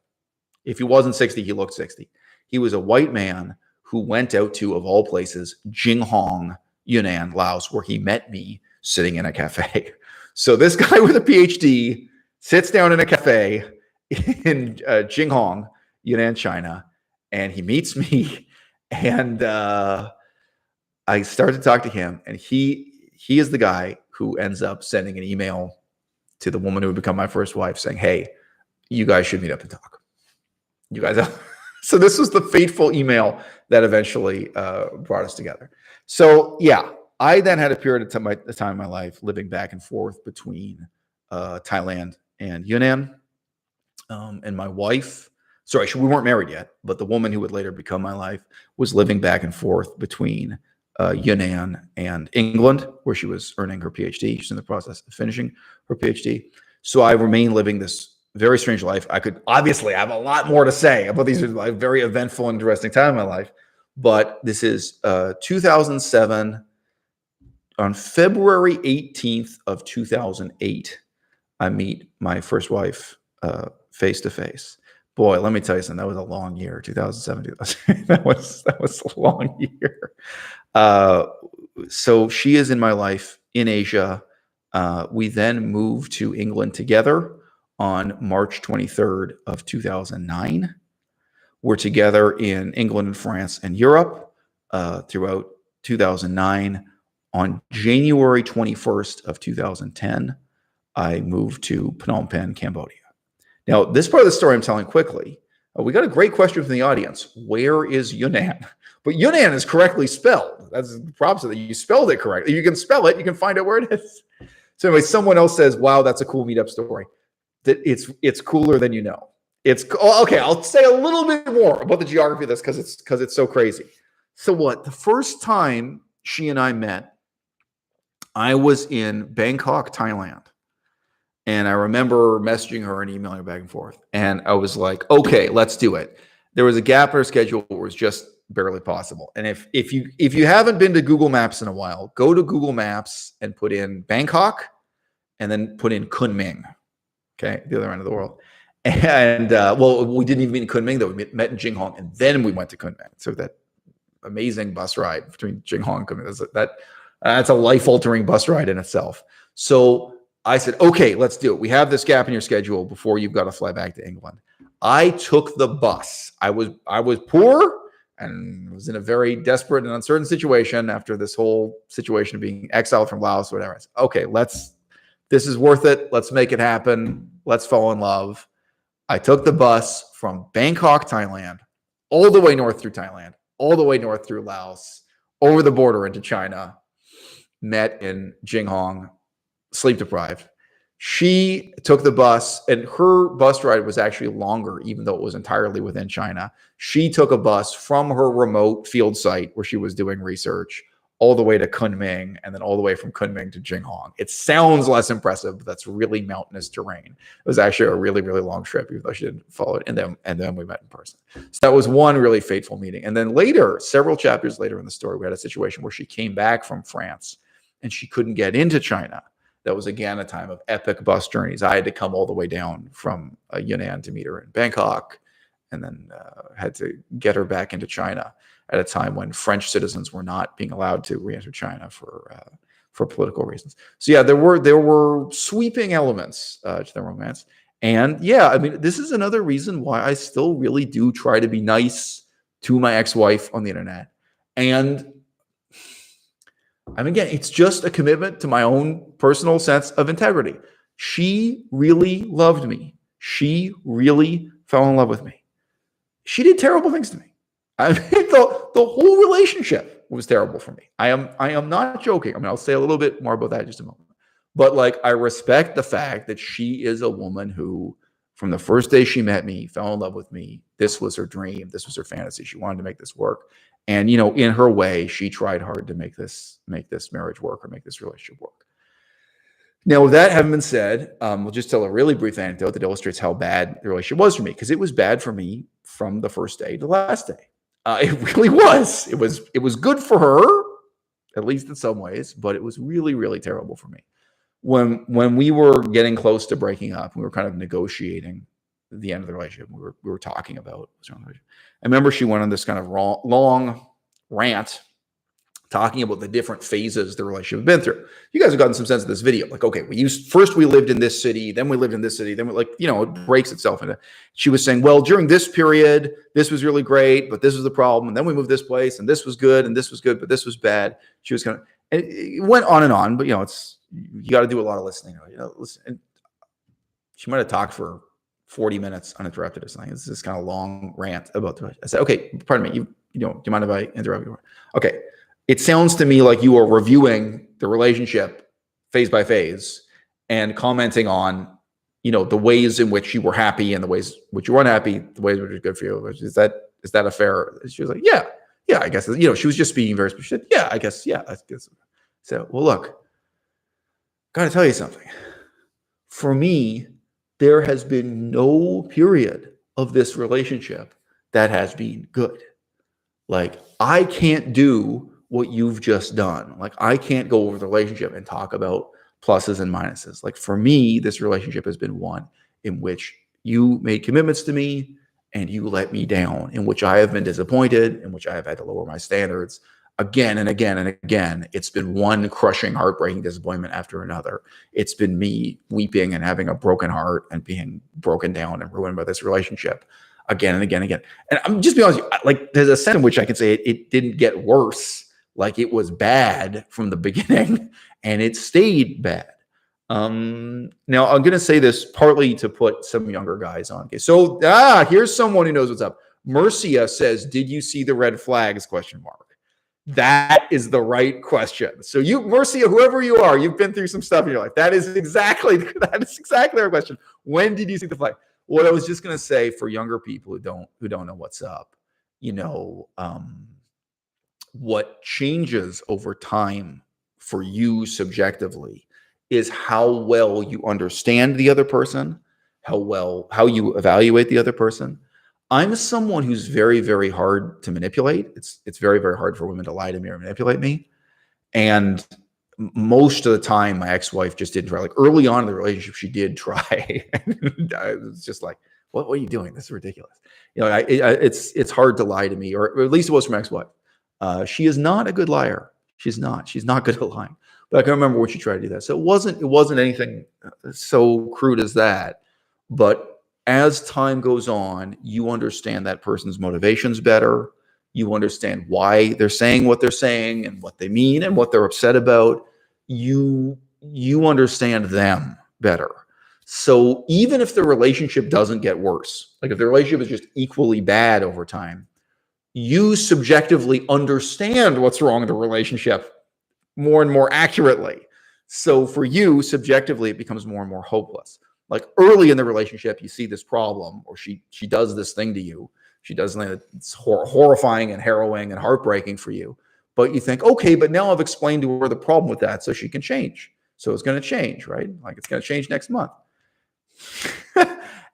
If he wasn't 60, he looked 60. He was a white man who went out to, of all places, Jinghong, Yunnan, Laos, where he met me sitting in a cafe. So this guy with a PhD sits down in a cafe in Jinghong, Yunnan, China, and he meets me. And I started to talk to him, and he is the guy who ends up sending an email to the woman who would become my first wife saying, hey, you guys should meet up and talk. You guys. So this was the fateful email that eventually brought us together. So yeah, I then had a period of time in my life living back and forth between Thailand and Yunnan. And my wife, sorry, we weren't married yet, but the woman who would later become my wife was living back and forth between Yunnan and England, where she was earning her PhD. She's in the process of finishing her PhD. So I remain living this very strange life. I could obviously have a lot more to say about these very eventful and interesting time in my life, but this is 2007. On February 18th of 2008, I meet my first wife face to face. Boy, let me tell you something. That was a long year, 2007. that was a long year. So she is in my life in Asia. We then moved to England together on March 23rd of 2009. We're together in England and France and Europe throughout 2009. On January 21st of 2010, I moved to Phnom Penh, Cambodia. Now, this part of the story I'm telling quickly. We got a great question from the audience. Where is Yunnan? But Yunnan is correctly spelled. That's the props that you spelled it correctly. You can spell it. You can find out where it is. So anyway, someone else says, wow, that's a cool meetup story. That it's cooler than you know. Okay. I'll say a little bit more about the geography of this because it's so crazy. So what? The first time she and I met, I was in Bangkok, Thailand. And I remember messaging her and emailing her back and forth. And I was like, okay, let's do it. There was a gap in her schedule where it was just barely possible. And if you haven't been to Google Maps in a while, go to Google Maps and put in Bangkok and then put in Kunming. Okay, the other end of the world. And well, we didn't even meet in Kunming, though. We met in Jinghong, and then we went to Kunming. So that amazing bus ride between Jinghong and Kunming, that's a life-altering bus ride in itself. So I said, okay, let's do it. We have this gap in your schedule before you've got to fly back to England. I took the bus. I was poor and was in a very desperate and uncertain situation after this whole situation of being exiled from Laos or whatever. I said, okay, this is worth it. Let's make it happen. Let's fall in love. I took the bus from Bangkok, Thailand, all the way north through Thailand, all the way north through Laos, over the border into China, met in Jinghong, sleep deprived. She took the bus, and her bus ride was actually longer, even though it was entirely within China. She took a bus from her remote field site where she was doing research all the way to Kunming, and then all the way from Kunming to Jinghong. It sounds less impressive, but that's really mountainous terrain. It was actually a really, really long trip, even though she didn't follow it. And then we met in person. So that was one really fateful meeting. And then later, several chapters later in the story, we had a situation where she came back from France and she couldn't get into China. That was, again, a time of epic bus journeys. I had to come all the way down from Yunnan to meet her in Bangkok, and then had to get her back into China at a time when French citizens were not being allowed to re-enter China for for political reasons. So yeah, there were sweeping elements to the romance. And yeah, I mean, this is another reason why I still really do try to be nice to my ex-wife on the internet. And I mean, again, it's just a commitment to my own personal sense of integrity. She really loved me. She really fell in love with me. She did terrible things to me. I mean, the whole relationship was terrible for me. I am not joking. I mean, I'll say a little bit more about that in just a moment. But like, I respect the fact that she is a woman who, from the first day she met me, fell in love with me. This was her dream. This was her fantasy. She wanted to make this work. And, you know, in her way, she tried hard to make this marriage work or make this relationship work. Now, with that having been said, we'll just tell a really brief anecdote that illustrates how bad the relationship was for me, because it was bad for me from the first day to the last day. It really was. It was good for her, at least in some ways, but it was really, really terrible for me. When we were getting close to breaking up, we were kind of negotiating the end of the relationship. We were talking about what's wrong with the relationship. I remember she went on this kind of long rant talking about the different phases the relationship had been through. You guys have gotten some sense of this video. Like, okay, first we lived in this city, then we lived in this city, then we, like, you know, it breaks itself into. She was saying, well, during this period, this was really great, but this was the problem. And then we moved this place, and this was good, and this was good, but this was bad. She was kind of, and it went on and on, but you know, you got to do a lot of listening. You know, listen. And she might have talked for 40 minutes uninterrupted or something. It's this kind of long rant about the. I said, okay, pardon me. You know, do you mind if I interrupt you? Okay. It sounds to me like you are reviewing the relationship phase by phase and commenting on, you know, the ways in which you were happy and the ways which you were unhappy, the ways which are good for you. Is that a fair? She was like, yeah, I guess. You know, she was just speaking very specific. Yeah, I guess. Yeah, I guess. So, well, look, got to tell you something. For me, there has been no period of this relationship that has been good. Like, I can't do what you've just done. Like, I can't go over the relationship and talk about pluses and minuses. Like, for me, this relationship has been one in which you made commitments to me and you let me down, in which I have been disappointed, in which I have had to lower my standards again and again and again. It's been one crushing, heartbreaking disappointment after another. It's been me weeping and having a broken heart and being broken down and ruined by this relationship again and again and again. And I'm just being honest, like, there's a sense in which I can say it didn't get worse. Like, it was bad from the beginning and it stayed bad. Now I'm going to say this partly to put some younger guys on. Okay. So, here's someone who knows what's up. Mercia says, did you see the red flags? ? That is the right question. So you, Mercia, whoever you are, you've been through some stuff in your life. That is exactly our question. When did you see the flag? What I was just going to say, for younger people who don't know what's up, you know, what changes over time for you subjectively is how well you understand the other person, how you evaluate the other person. I'm someone who's very, very hard to manipulate. It's very, very hard for women to lie to me or manipulate me. And most of the time, my ex-wife just didn't try. Like, early on in the relationship, she did try. I was just like, what are you doing? This is ridiculous. You know, it's hard to lie to me, or at least it was from my ex-wife. She is not a good liar. She's not good at lying. But I can remember when she tried to do that. So it wasn't anything so crude as that. But as time goes on, you understand that person's motivations better. You understand why they're saying what they're saying and what they mean and what they're upset about. You understand them better. So even if the relationship doesn't get worse, like if the relationship is just equally bad over time, you subjectively understand what's wrong in the relationship more and more accurately. So for you, subjectively, it becomes more and more hopeless. Like, early in the relationship, you see this problem, or she does this thing to you. She does something that's horrifying and harrowing and heartbreaking for you. But you think, okay, but now I've explained to her the problem with that, so she can change. So it's going to change, right? Like, it's going to change next month.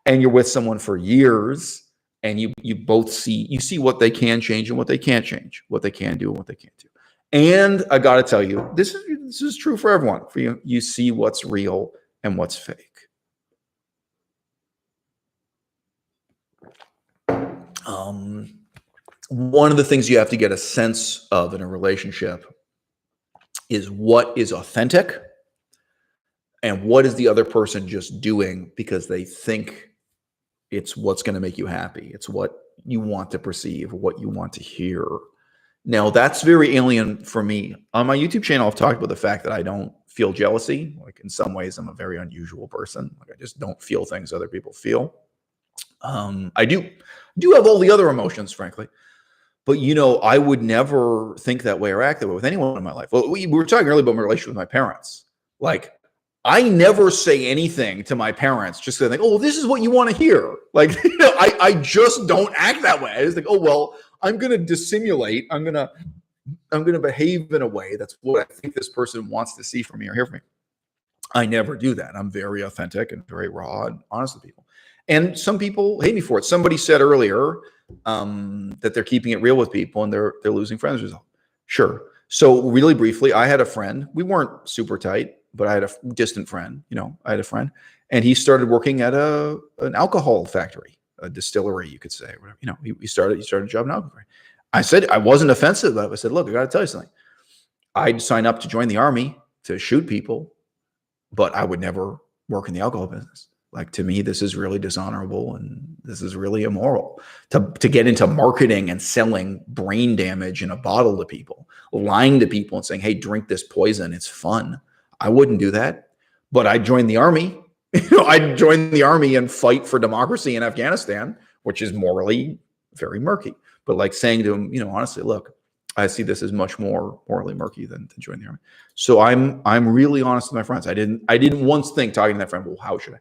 And you're with someone for years, and you both see what they can change and what they can't change, what they can do and what they can't do. And I got to tell you, this is true for everyone. For you, you see what's real and what's fake. One of the things you have to get a sense of in a relationship is what is authentic and what is the other person just doing because they think it's what's going to make you happy. It's what you want to perceive, what you want to hear. Now, that's very alien for me. On my YouTube channel, I've talked about the fact that I don't feel jealousy. Like in some ways, I'm a very unusual person. Like I just don't feel things other people feel. I do have all the other emotions, frankly. But, you know, I would never think that way or act that way with anyone in my life. Well, we were talking earlier about my relationship with my parents. Like, I never say anything to my parents just because I think, oh, well, this is what you want to hear. Like, you know, I just don't act that way. I just think, oh, well, I'm going to dissimulate. I'm going to behave in a way that's what I think this person wants to see from me or hear from me. I never do that. I'm very authentic and very raw and honest with people. And some people hate me for it. Somebody said earlier that they're keeping it real with people and they're losing friends as a result. Sure. So really briefly, I had a friend. We weren't super tight, but I had a distant friend. You know, I had a friend, and he started working at an alcohol factory, a distillery, you could say. You know, he started a job in alcohol. I said I wasn't offensive, but I said, look, I got to tell you something. I'd sign up to join the army to shoot people, but I would never work in the alcohol business. Like, to me, this is really dishonorable and this is really immoral to get into marketing and selling brain damage in a bottle to people, lying to people and saying, hey, drink this poison. It's fun. I wouldn't do that, but I'd join the army. You know, I'd join the army and fight for democracy in Afghanistan, which is morally very murky. But like saying to him, you know, honestly, look, I see this as much more morally murky than to join the army. So I'm really honest with my friends. I didn't once think, talking to that friend, well, how should I?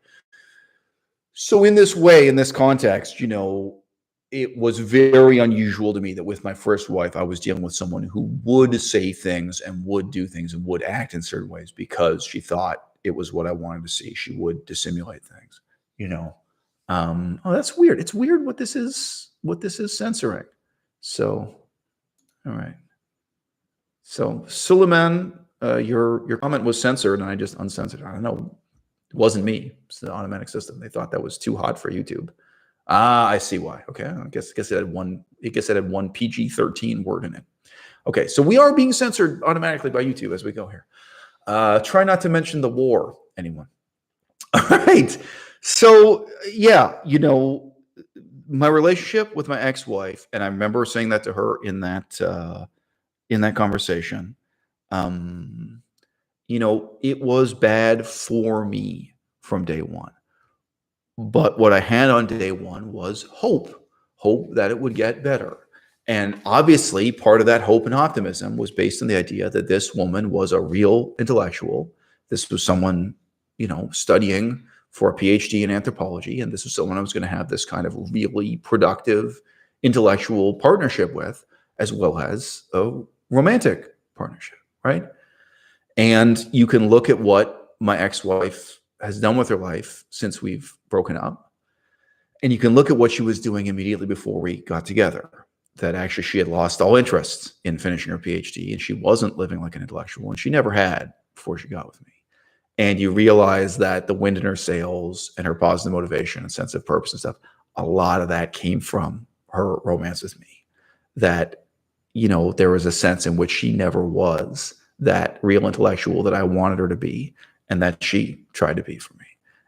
So in this way, in this context, you know, it was very unusual to me that with my first wife, I was dealing with someone who would say things and would do things and would act in certain ways because she thought it was what I wanted to see. She would dissimulate things, you know. Oh, that's weird. It's weird what this is censoring. So, all right. So Suleiman, your comment was censored and I just uncensored. I don't know. It wasn't me. It's the automatic system. They thought that was too hot for YouTube. Ah, I see why. Okay, I guess it had one. I guess it had one PG-13 word in it. Okay, so we are being censored automatically by YouTube as we go here. Try not to mention the war, anyone. All right. So yeah, you know, my relationship with my ex-wife, and I remember saying that to her in that conversation. You know, it was bad for me from day one. But what I had on day one was hope that it would get better. And obviously, part of that hope and optimism was based on the idea that this woman was a real intellectual. This was someone, you know, studying for a PhD in anthropology. And this was someone I was going to have this kind of really productive intellectual partnership with, as well as a romantic partnership, right? And you can look at what my ex-wife has done with her life since we've broken up. And you can look at what she was doing immediately before we got together, that actually she had lost all interest in finishing her PhD and she wasn't living like an intellectual, and she never had before she got with me. And you realize that the wind in her sails and her positive motivation and sense of purpose and stuff, a lot of that came from her romance with me. That, you know, there was a sense in which she never was that real intellectual that I wanted her to be and that she tried to be for me.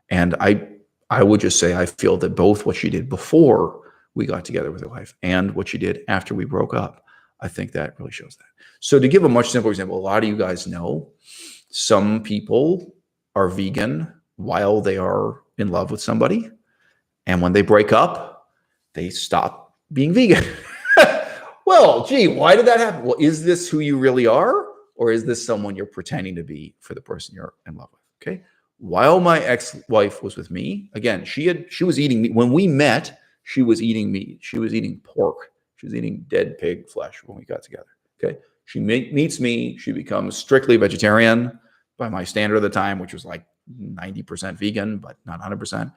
And I would just say I feel that both what she did before we got together with her life and what she did after we broke up, I think that really shows that. So to give a much simpler example, a lot of you guys know some people are vegan while they are in love with somebody. And when they break up, they stop being vegan. Well, gee, why did that happen? Well, is this who you really are? Or is this someone you're pretending to be for the person you're in love with? Okay. While my ex-wife was with me, again, she was eating meat. When we met, she was eating meat. She was eating pork. She was eating dead pig flesh when we got together. Okay. She meets me. She becomes strictly vegetarian by my standard of the time, which was like 90% vegan, but not 100%.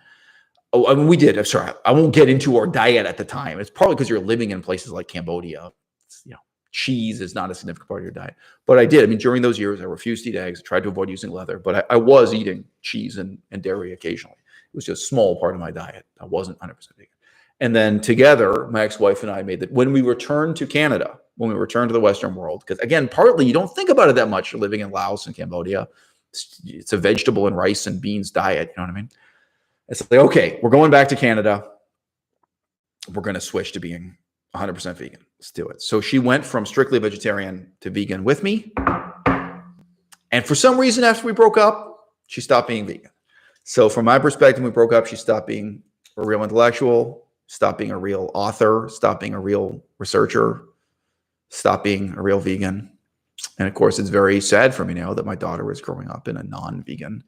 Oh, I mean, we did. I'm sorry. I won't get into our diet at the time. It's probably because you're living in places like Cambodia. It's, you know, cheese is not a significant part of your diet. But I did. I mean, during those years, I refused to eat eggs. I tried to avoid using leather. But I was eating cheese and dairy occasionally. It was just a small part of my diet. I wasn't 100% vegan. And then together, my ex-wife and I made that. When we returned to Canada, when we return to the Western world, because again, partly you don't think about it that much. You're living in Laos and Cambodia. It's a vegetable and rice and beans diet. You know what I mean? It's like, okay, we're going back to Canada. We're going to switch to being 100% vegan. Let's do it. So she went from strictly vegetarian to vegan with me. And for some reason, after we broke up, she stopped being vegan. So from my perspective, when we broke up, she stopped being a real intellectual, stopped being a real author, stopped being a real researcher, stopped being a real vegan. And of course, it's very sad for me now that my daughter is growing up in a non-vegan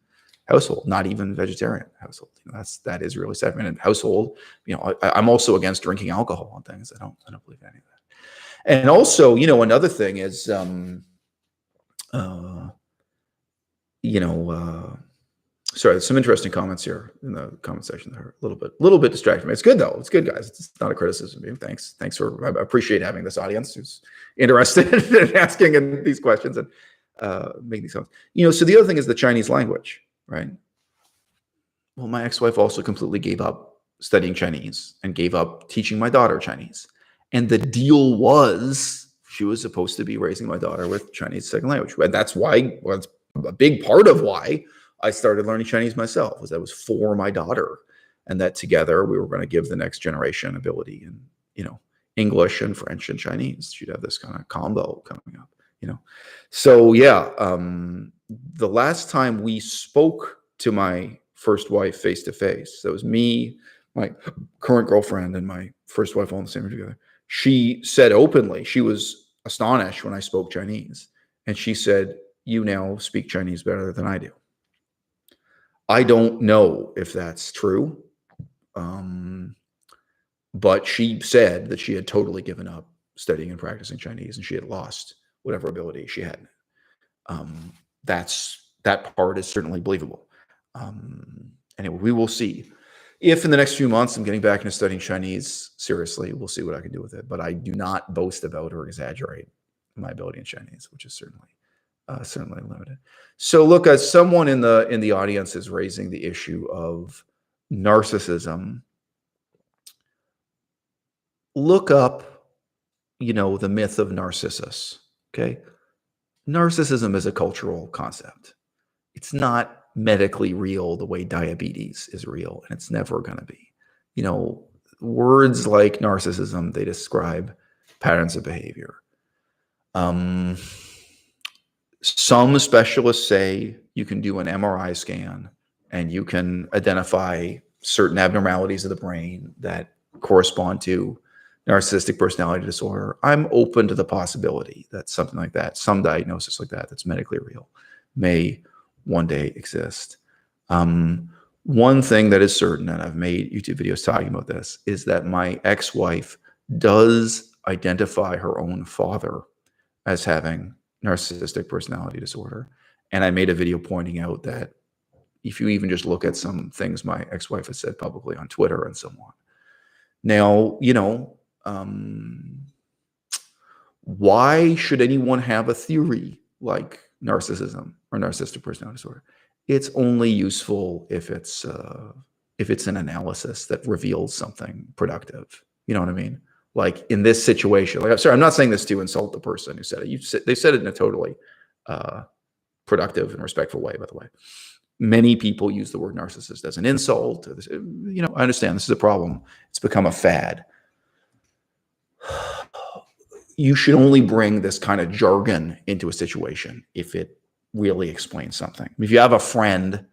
household, not even vegetarian household. You know, that is really sad. In a household, you know, I'm also against drinking alcohol and things. I don't believe any of that. And also, you know, another thing is, sorry, there's some interesting comments here in the comment section that are a little bit distracting me. It's good though. It's good, guys. It's not a criticism. Thanks for, I appreciate having this audience who's interested in asking these questions and making these comments. You know, so the other thing is the Chinese language, right? Well, my ex-wife also completely gave up studying Chinese and gave up teaching my daughter Chinese. And the deal was she was supposed to be raising my daughter with Chinese second language. And that's why, well, it's a big part of why I started learning Chinese myself, was that was for my daughter, and that together we were going to give the next generation ability in, you know, English and French and Chinese. She'd have this kind of combo coming up, you know. So yeah, the last time we spoke to my first wife face to face, that was me, my current girlfriend, and my first wife all in the same room together. She said openly, she was astonished when I spoke Chinese, and she said, "You now speak Chinese better than I do." I don't know if that's true, but she said that she had totally given up studying and practicing Chinese, and she had lost whatever ability she had. That part is certainly believable. Anyway, we will see. If in the next few months I'm getting back into studying Chinese seriously, we'll see what I can do with it. But I do not boast about or exaggerate my ability in Chinese, which is certainly limited. So look, as someone in the audience is raising the issue of narcissism, look up, you know, the myth of Narcissus. Okay. Narcissism is a cultural concept. It's not medically real the way diabetes is real, and it's never going to be. You know, words like narcissism, they describe patterns of behavior. Some specialists say you can do an MRI scan and you can identify certain abnormalities of the brain that correspond to narcissistic personality disorder. I'm open to the possibility that something like that, some diagnosis like that, that's medically real, may one day exist. One thing that is certain, and I've made YouTube videos talking about this, is that my ex-wife does identify her own father as having narcissistic personality disorder. And I made a video pointing out that if you even just look at some things my ex-wife has said publicly on Twitter and so on. Now, you know, why should anyone have a theory like narcissism or narcissistic personality disorder? It's only useful if it's an analysis that reveals something productive. You know what I mean? Like in this situation, like, I'm sorry, I'm not saying this to insult the person who said it. They said it in a totally productive and respectful way, by the way. Many people use the word narcissist as an insult. You know, I understand this is a problem. It's become a fad. You should only bring this kind of jargon into a situation if it really explains something. If you have a friend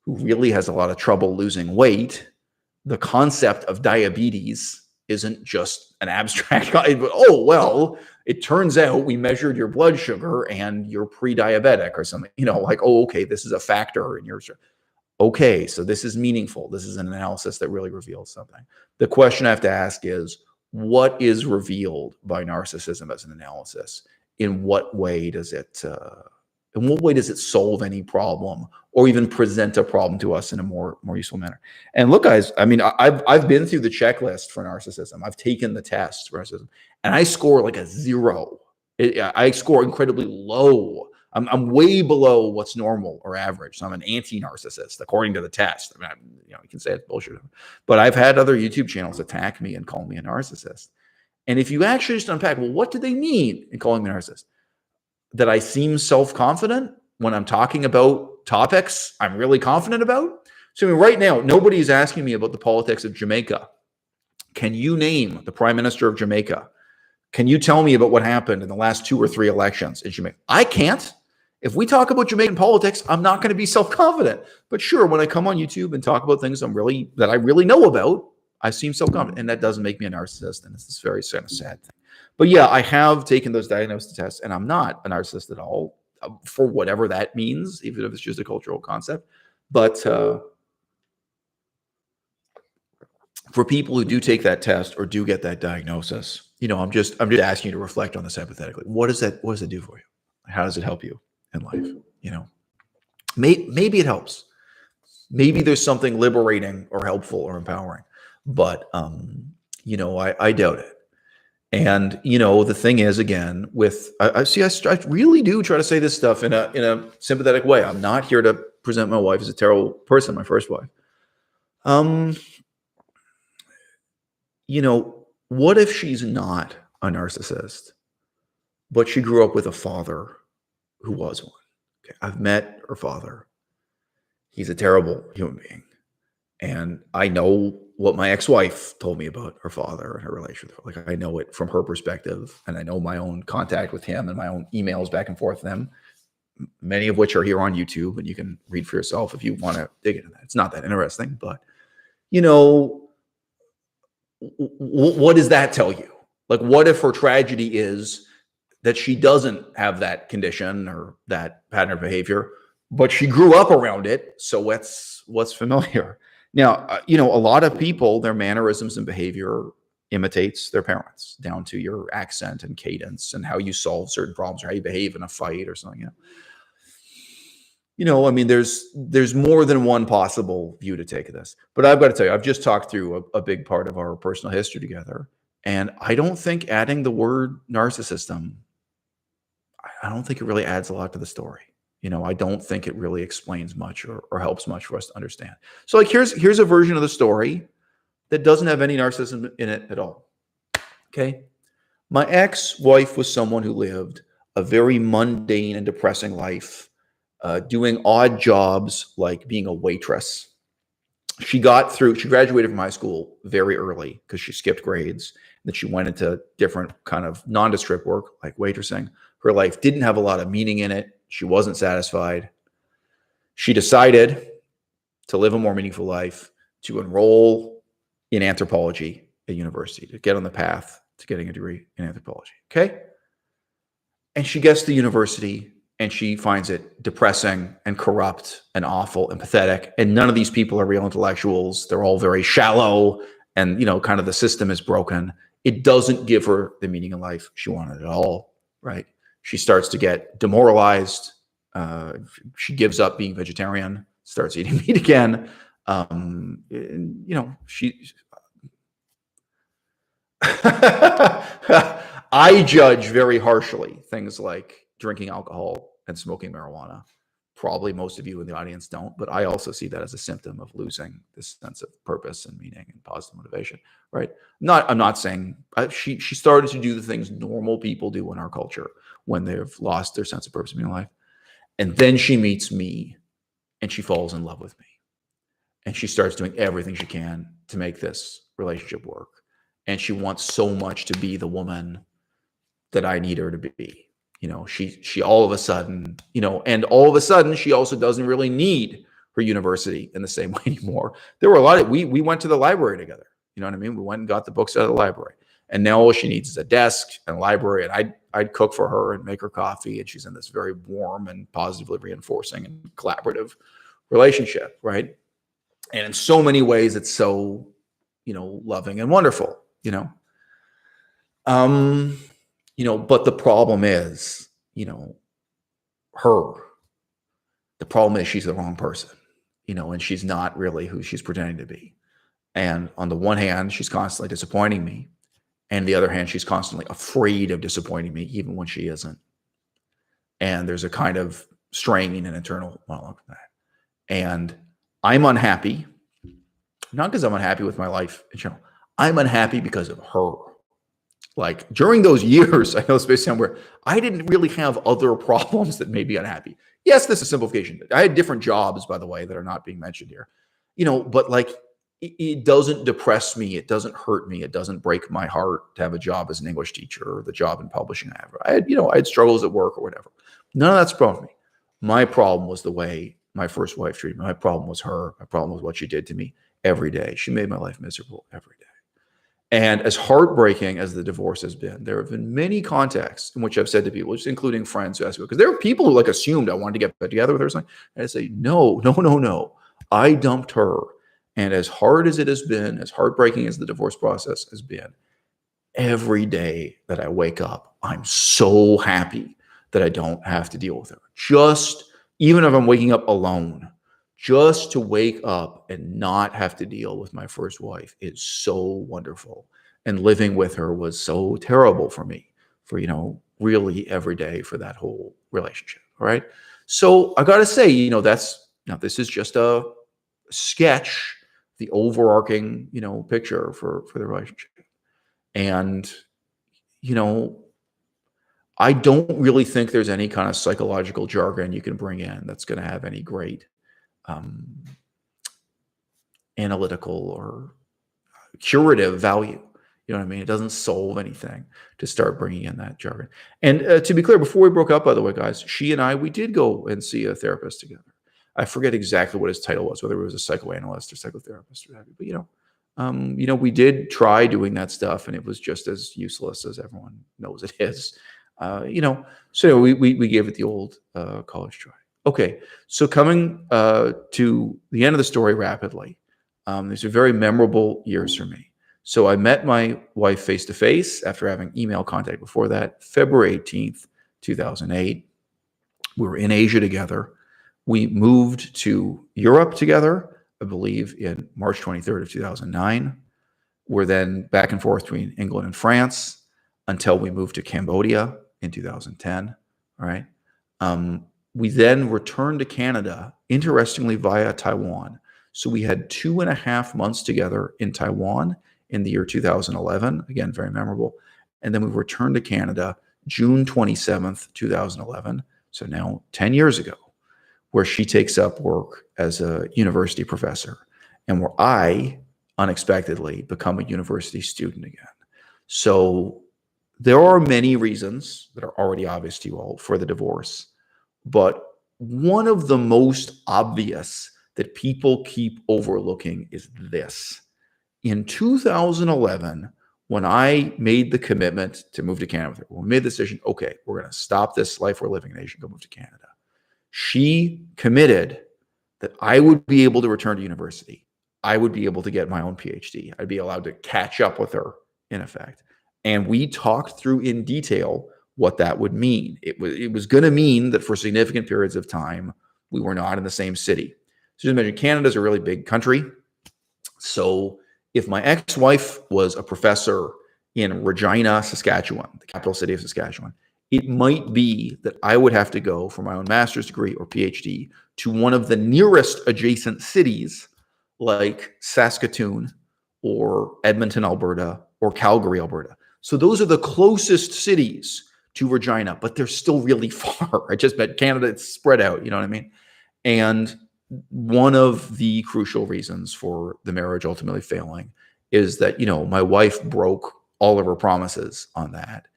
who really has a lot of trouble losing weight, the concept of diabetes isn't just an abstract, oh, well, it turns out we measured your blood sugar and you're pre-diabetic or something, you know, like, oh, okay, this is a factor in your, okay, so this is meaningful. This is an analysis that really reveals something. The question I have to ask is, what is revealed by narcissism as an analysis? In what way does it solve any problem or even present a problem to us in a more useful manner? And look, guys, I mean, I've been through the checklist for narcissism. I've taken the test for narcissism, and I score like a 0. I score incredibly low. I'm way below what's normal or average. So I'm an anti-narcissist according to the test. I mean, you know, you can say it's bullshit, but I've had other YouTube channels attack me and call me a narcissist. And if you actually just unpack, well, what do they mean in calling me a narcissist? That I seem self-confident when I'm talking about topics I'm really confident about? So I mean, right now, nobody's asking me about the politics of Jamaica. Can you name the prime minister of Jamaica? Can you tell me about what happened in the last 2 or 3 elections in Jamaica? I can't. If we talk about Jamaican politics, I'm not going to be self-confident. But sure, when I come on YouTube and talk about things that I really know about, I seem self-confident, and that doesn't make me a narcissist, and it's this very sad thing. But yeah, I have taken those diagnostic tests, and I'm not a narcissist at all, for whatever that means, even if it's just a cultural concept. But for people who do take that test or do get that diagnosis, I'm just asking you to reflect on this hypothetically. What does that do for you? How does it help you in life? Maybe it helps. Maybe there's something liberating or helpful or empowering, but I doubt it. And the thing is, again, I really do try to say this stuff in a sympathetic way. I'm not here to present my wife as a terrible person, my first wife. What if she's not a narcissist, but she grew up with a father who was one? Okay, I've met her father. He's a terrible human being. And I know what my ex-wife told me about her father and her relationship. Like, I know it from her perspective, and I know my own contact with him and my own emails back and forth with them, many of which are here on YouTube, and you can read for yourself if you want to dig into that. It's not that interesting, but what does that tell you? Like, what if her tragedy is that she doesn't have that condition or that pattern of behavior, but she grew up around it, so what's familiar? Now, a lot of people, their mannerisms and behavior imitates their parents, down to your accent and cadence and how you solve certain problems or how you behave in a fight or something. I mean, there's more than one possible view to take of this. But I've got to tell you, I've just talked through a big part of our personal history together, and I don't think adding the word narcissism, I don't think it really adds a lot to the story. I don't think it really explains much or helps much for us to understand. So, like, here's a version of the story that doesn't have any narcissism in it at all. Okay. My ex-wife was someone who lived a very mundane and depressing life, doing odd jobs like being a waitress. She graduated from high school very early because she skipped grades. Then she went into different kind of nondescript work like waitressing. Her life didn't have a lot of meaning in it. She wasn't satisfied. She decided to live a more meaningful life, to enroll in anthropology at university, to get on the path to getting a degree in anthropology. Okay. And she gets to university and she finds it depressing and corrupt and awful and pathetic. And none of these people are real intellectuals. They're all very shallow, and, kind of the system is broken. It doesn't give her the meaning in life she wanted at all. Right. She starts to get demoralized. She gives up being vegetarian, starts eating meat again. I judge very harshly things like drinking alcohol and smoking marijuana. Probably most of you in the audience don't, but I also see that as a symptom of losing this sense of purpose and meaning and positive motivation, right? I'm not saying she started to do the things normal people do in our culture when they've lost their sense of purpose and meaning in life. And then she meets me and she falls in love with me. And she starts doing everything she can to make this relationship work. And she wants so much to be the woman that I need her to be. She all of a sudden, and all of a sudden she also doesn't really need her university in the same way anymore. There were a lot of, we went to the library together. You know what I mean? We went and got the books out of the library. And now all she needs is a desk and a library. And I'd cook for her and make her coffee. And she's in this very warm and positively reinforcing and collaborative relationship, right? And in so many ways, it's so, loving and wonderful, but the problem is, the problem is she's the wrong person, and she's not really who she's pretending to be. And on the one hand, she's constantly disappointing me. And the other hand, she's constantly afraid of disappointing me, even when she isn't. And there's a kind of straining and internal monologue for that. And I'm unhappy, not because I'm unhappy with my life in general. I'm unhappy because of her. Like during those years, I know space time where I didn't really have other problems that made me unhappy. Yes, this is simplification. I had different jobs, by the way, that are not being mentioned here. But like it doesn't depress me. It doesn't hurt me. It doesn't break my heart to have a job as an English teacher or the job in publishing I have. I had struggles at work or whatever. None of that's a problem for me. My problem was the way my first wife treated me. My problem was her. My problem was what she did to me every day. She made my life miserable every day. And as heartbreaking as the divorce has been, there have been many contexts in which I've said to people, just including friends who ask me, because there are people who like assumed I wanted to get back together with her. And I say, no, no, no, no. I dumped her. And as hard as it has been, as heartbreaking as the divorce process has been, every day that I wake up, I'm so happy that I don't have to deal with her. Just even if I'm waking up alone, just to wake up and not have to deal with my first wife is so wonderful. And living with her was so terrible for me, for, really every day for that whole relationship. All right. So I got to say, this is just a sketch, the overarching, picture for the relationship. And, I don't really think there's any kind of psychological jargon you can bring in that's going to have any great analytical or curative value. You know what I mean? It doesn't solve anything to start bringing in that jargon. And to be clear, before we broke up, by the way, guys, she and I, we did go and see a therapist together. I forget exactly what his title was, whether it was a psychoanalyst or psychotherapist or whatever. But we did try doing that stuff, and it was just as useless as everyone knows it is. So we gave it the old college try. Okay, so coming to the end of the story rapidly, these are very memorable years for me. So I met my wife face-to-face after having email contact before that, February 18th, 2008. We were in Asia together. We moved to Europe together, I believe, in March 23rd of 2009. We're then back and forth between England and France until we moved to Cambodia in 2010. All right. We then returned to Canada, interestingly, via Taiwan. So we had 2.5 months together in Taiwan in the year 2011. Again, very memorable. And then we returned to Canada June 27th, 2011. So now 10 years ago, where she takes up work as a university professor and where I unexpectedly become a university student again. So there are many reasons that are already obvious to you all for the divorce, but one of the most obvious that people keep overlooking is this. In 2011, when I made the commitment to move to Canada with her, when we made the decision, okay, we're going to stop this life we're living in Asia and go move to Canada, she committed that I would be able to return to university. I would be able to get my own PhD. I'd be allowed to catch up with her, in effect. And we talked through in detail what that would mean. It was going to mean that for significant periods of time, we were not in the same city. So just imagine, Canada's a really big country. So if my ex-wife was a professor in Regina, Saskatchewan, the capital city of Saskatchewan, it might be that I would have to go for my own master's degree or PhD to one of the nearest adjacent cities like Saskatoon or Edmonton, Alberta, or Calgary, Alberta. So those are the closest cities to Regina, but they're still really far. I just bet Canada, it's spread out, you know what I mean? And one of the crucial reasons for the marriage ultimately failing is that, my wife broke all of her promises on that.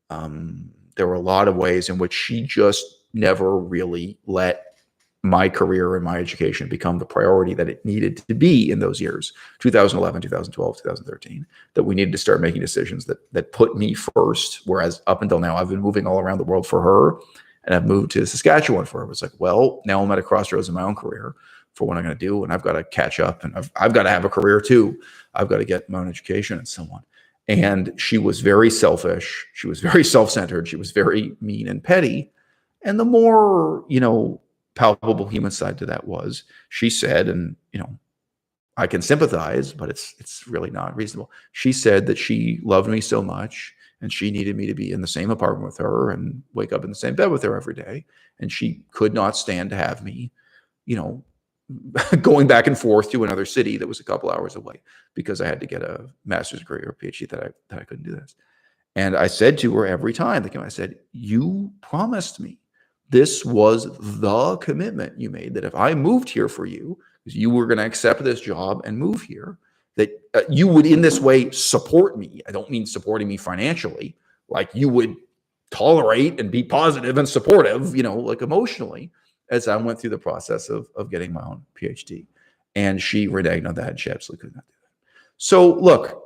There were a lot of ways in which she just never really let my career and my education become the priority that it needed to be in those years, 2011, 2012, 2013, that we needed to start making decisions that put me first. Whereas up until now, I've been moving all around the world for her, and I've moved to Saskatchewan for her. It was like, well, now I'm at a crossroads in my own career for what I'm going to do, and I've got to catch up, and I've got to have a career too. I've got to get my own education and so on. And she was very selfish. She was very self-centered. She was very mean and petty. And the more, palpable human side to that was, she said, and, I can sympathize, but it's really not reasonable. She said that she loved me so much and she needed me to be in the same apartment with her and wake up in the same bed with her every day. And she could not stand to have me, going back and forth to another city that was a couple hours away because I had to get a master's degree or a PhD that I couldn't do this. And I said to her every time, I said, you promised me, this was the commitment you made, that if I moved here for you, because you were going to accept this job and move here, that you would in this way support me. I don't mean supporting me financially, like you would tolerate and be positive and supportive, like emotionally, as I went through the process of getting my own PhD. And she reneged on that. She absolutely could not do that. So look,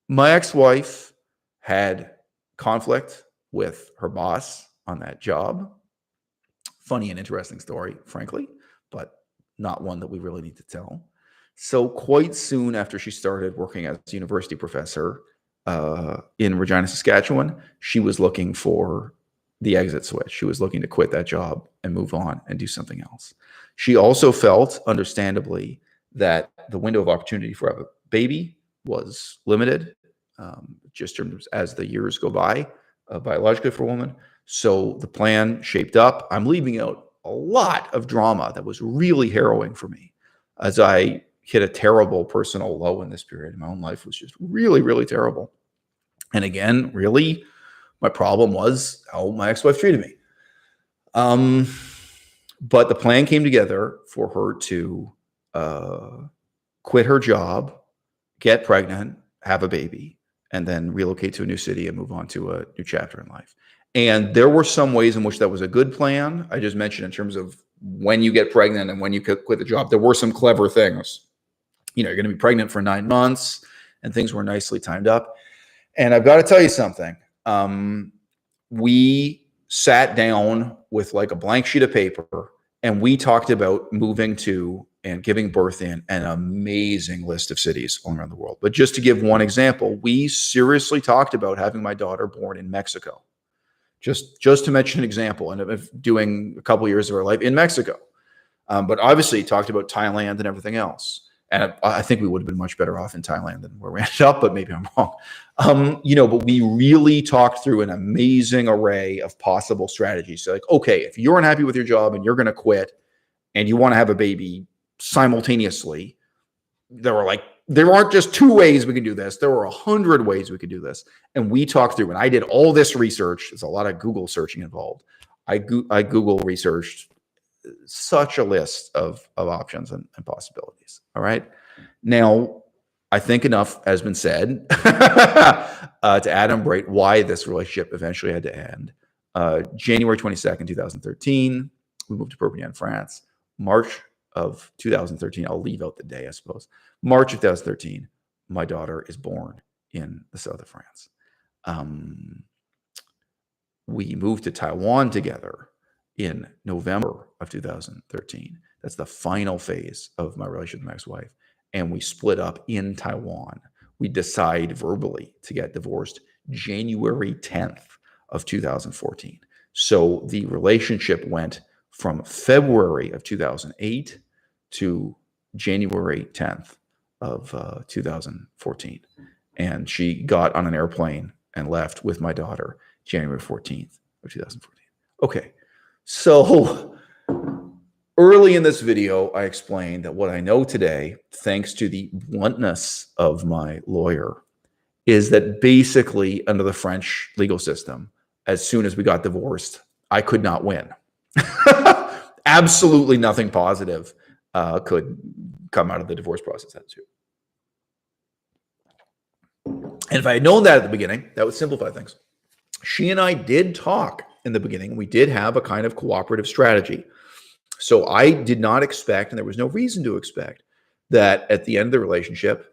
my ex-wife had conflict with her boss on that job. Funny and interesting story, frankly, but not one that we really need to tell. So quite soon after she started working as a university professor in Regina, Saskatchewan, she was looking for the exit switch. She was looking to quit that job and move on and do something else. She also felt, understandably, that the window of opportunity for a baby was limited, just as the years go by, biologically for a woman. So the plan shaped up. I'm leaving out a lot of drama that was really harrowing for me, as I hit a terrible personal low in this period. My own life was just really, really terrible. And again, really, my problem was how my ex-wife treated me. But the plan came together for her to quit her job, get pregnant, have a baby, and then relocate to a new city and move on to a new chapter in life. And there were some ways in which that was a good plan. I just mentioned in terms of when you get pregnant and when you quit the job, there were some clever things. You're going to be pregnant for 9 months, and things were nicely timed up. And I've got to tell you something. We sat down with like a blank sheet of paper, and we talked about moving to and giving birth in an amazing list of cities all around the world. But just to give one example, we seriously talked about having my daughter born in Mexico. Just to mention an example, and of doing a couple of years of her life in Mexico. But obviously talked about Thailand and everything else. And I think we would have been much better off in Thailand than where we ended up, but maybe I'm wrong. But we really talked through an amazing array of possible strategies. So like, okay, if you're unhappy with your job and you're going to quit and you want to have a baby simultaneously, there aren't just 2 ways we can do this. There were 100 ways we could do this. And we talked through, and I did all this research. There's a lot of Google searching involved. I Google researched such a list of options and possibilities. All right. Now, I think enough has been said to adumbrate why this relationship eventually had to end. January 22nd, 2013, we moved to Perpignan, France. March of 2013, I'll leave out the day, I suppose. March of 2013, my daughter is born in the south of France. We moved to Taiwan together in November of 2013. That's the final phase of my relationship with my ex-wife. And we split up in Taiwan. We decide verbally to get divorced January 10th of 2014. So the relationship went from February of 2008 to January 10th of 2014. And she got on an airplane and left with my daughter January 14th of 2014. Okay. So early in this video, I explained that what I know today, thanks to the bluntness of my lawyer, is that basically under the French legal system, as soon as we got divorced, I could not win. Absolutely nothing positive could come out of the divorce process. That's true. And if I had known that at the beginning, that would simplify things. She and I did talk in the beginning. We did have a kind of cooperative strategy. So I did not expect, and there was no reason to expect, that at the end of the relationship,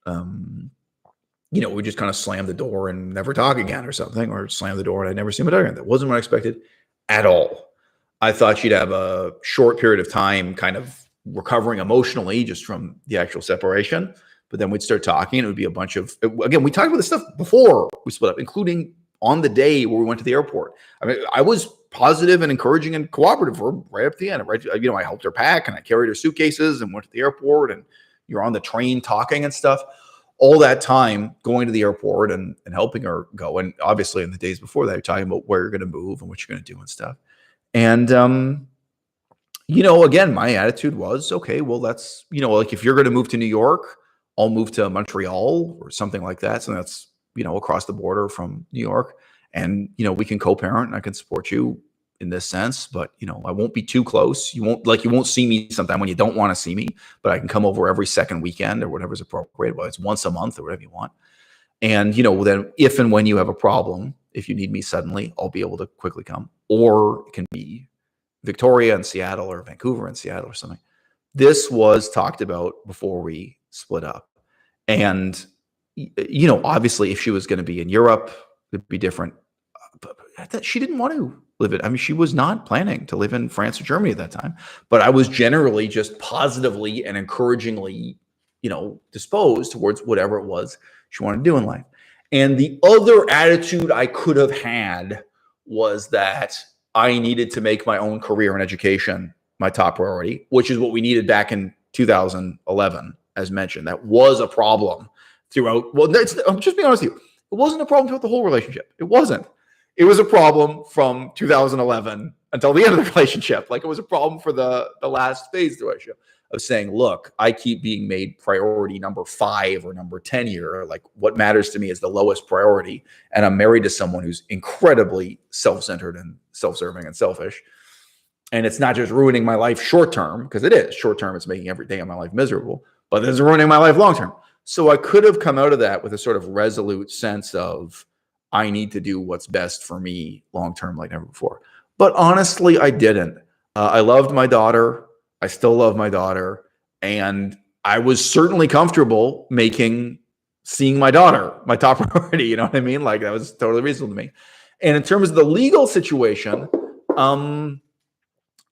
we just kind of slam the door and never talk again or something, or slam the door and I'd never see my daughter again. That wasn't what I expected at all. I thought she'd have a short period of time kind of recovering emotionally just from the actual separation. But then we'd start talking and it would be a bunch of, again, we talked about this stuff before we split up, including on the day where we went to the airport. I mean, I was positive and encouraging and cooperative for her right up to the end. Right, I helped her pack and I carried her suitcases and went to the airport, and you're on the train talking and stuff. All that time going to the airport and helping her go. And obviously in the days before that, you're talking about where you're going to move and what you're going to do and stuff. And, again, my attitude was, okay, well, that's, like if you're going to move to New York, I'll move to Montreal or something like that. So that's across the border from New York, and, we can co-parent and I can support you in this sense, but, I won't be too close. You won't see me sometime when you don't want to see me, but I can come over every second weekend or whatever's appropriate. Well, it's once a month or whatever you want. And, then if and when you have a problem, if you need me suddenly, I'll be able to quickly come. Or it can be Victoria and Seattle or Vancouver and Seattle or something. This was talked about before we split up. And, obviously if she was going to be in Europe, it'd be different. But she didn't want to live it. I mean, she was not planning to live in France or Germany at that time. But I was generally just positively and encouragingly, disposed towards whatever it was she wanted to do in life. And the other attitude I could have had was that I needed to make my own career in education my top priority, which is what we needed back in 2011, as mentioned. That was a problem throughout. Well, I'm just being honest with you. It wasn't a problem throughout the whole relationship. It wasn't. It was a problem from 2011 until the end of the relationship. Like, it was a problem for the last phase of the relationship of saying, look, I keep being made priority number 5 or number 10 here. Like, what matters to me is the lowest priority. And I'm married to someone who's incredibly self-centered and self-serving and selfish. And it's not just ruining my life short-term, because it is. Short-term, it's making every day of my life miserable, but it's ruining my life long-term. So I could have come out of that with a sort of resolute sense of, I need to do what's best for me long-term like never before. But honestly, I didn't. I loved my daughter. I still love my daughter. And I was certainly comfortable seeing my daughter my top priority. You know what I mean? Like, that was totally reasonable to me. And in terms of the legal situation,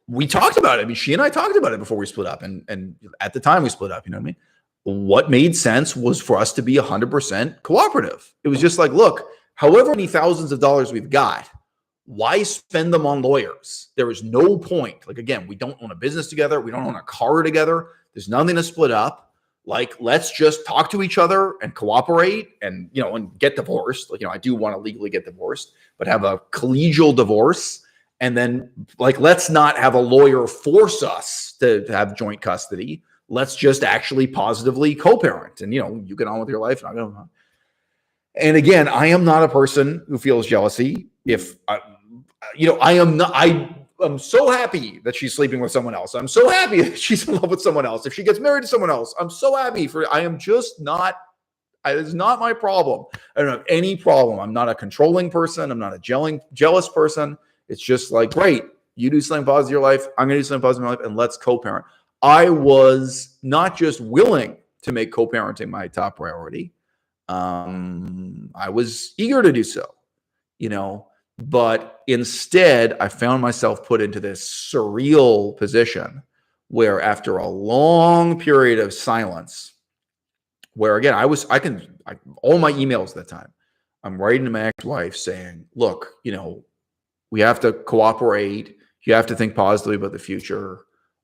we talked about it. I mean, she and I talked about it before we split up. And at the time we split up, you know what I mean? What made sense was for us to be 100% cooperative. It was just like, look, however many thousands of dollars we've got, why spend them on lawyers? There is no point. Like, again, we don't own a business together. We don't own a car together. There's nothing to split up. Like, let's just talk to each other and cooperate and, and get divorced. Like, I do want to legally get divorced, but have a collegial divorce. And then, like, let's not have a lawyer force us to have joint custody. Let's just actually positively co-parent. And, you get on with your life. And I don't know. And again, I am not a person who feels jealousy. If I'm so happy that she's sleeping with someone else. I'm so happy that she's in love with someone else. If she gets married to someone else, I'm so happy I am just not, it's not my problem. I don't have any problem. I'm not a controlling person. I'm not a jealous person. It's just like, great, you do something positive in your life. I'm going to do something positive in my life, and let's co-parent. I was not just willing to make co-parenting my top priority. I was eager to do so, but instead I found myself put into this surreal position where, after a long period of silence, where again, all my emails at that time, I'm writing to my ex-wife saying, look, we have to cooperate. You have to think positively about the future.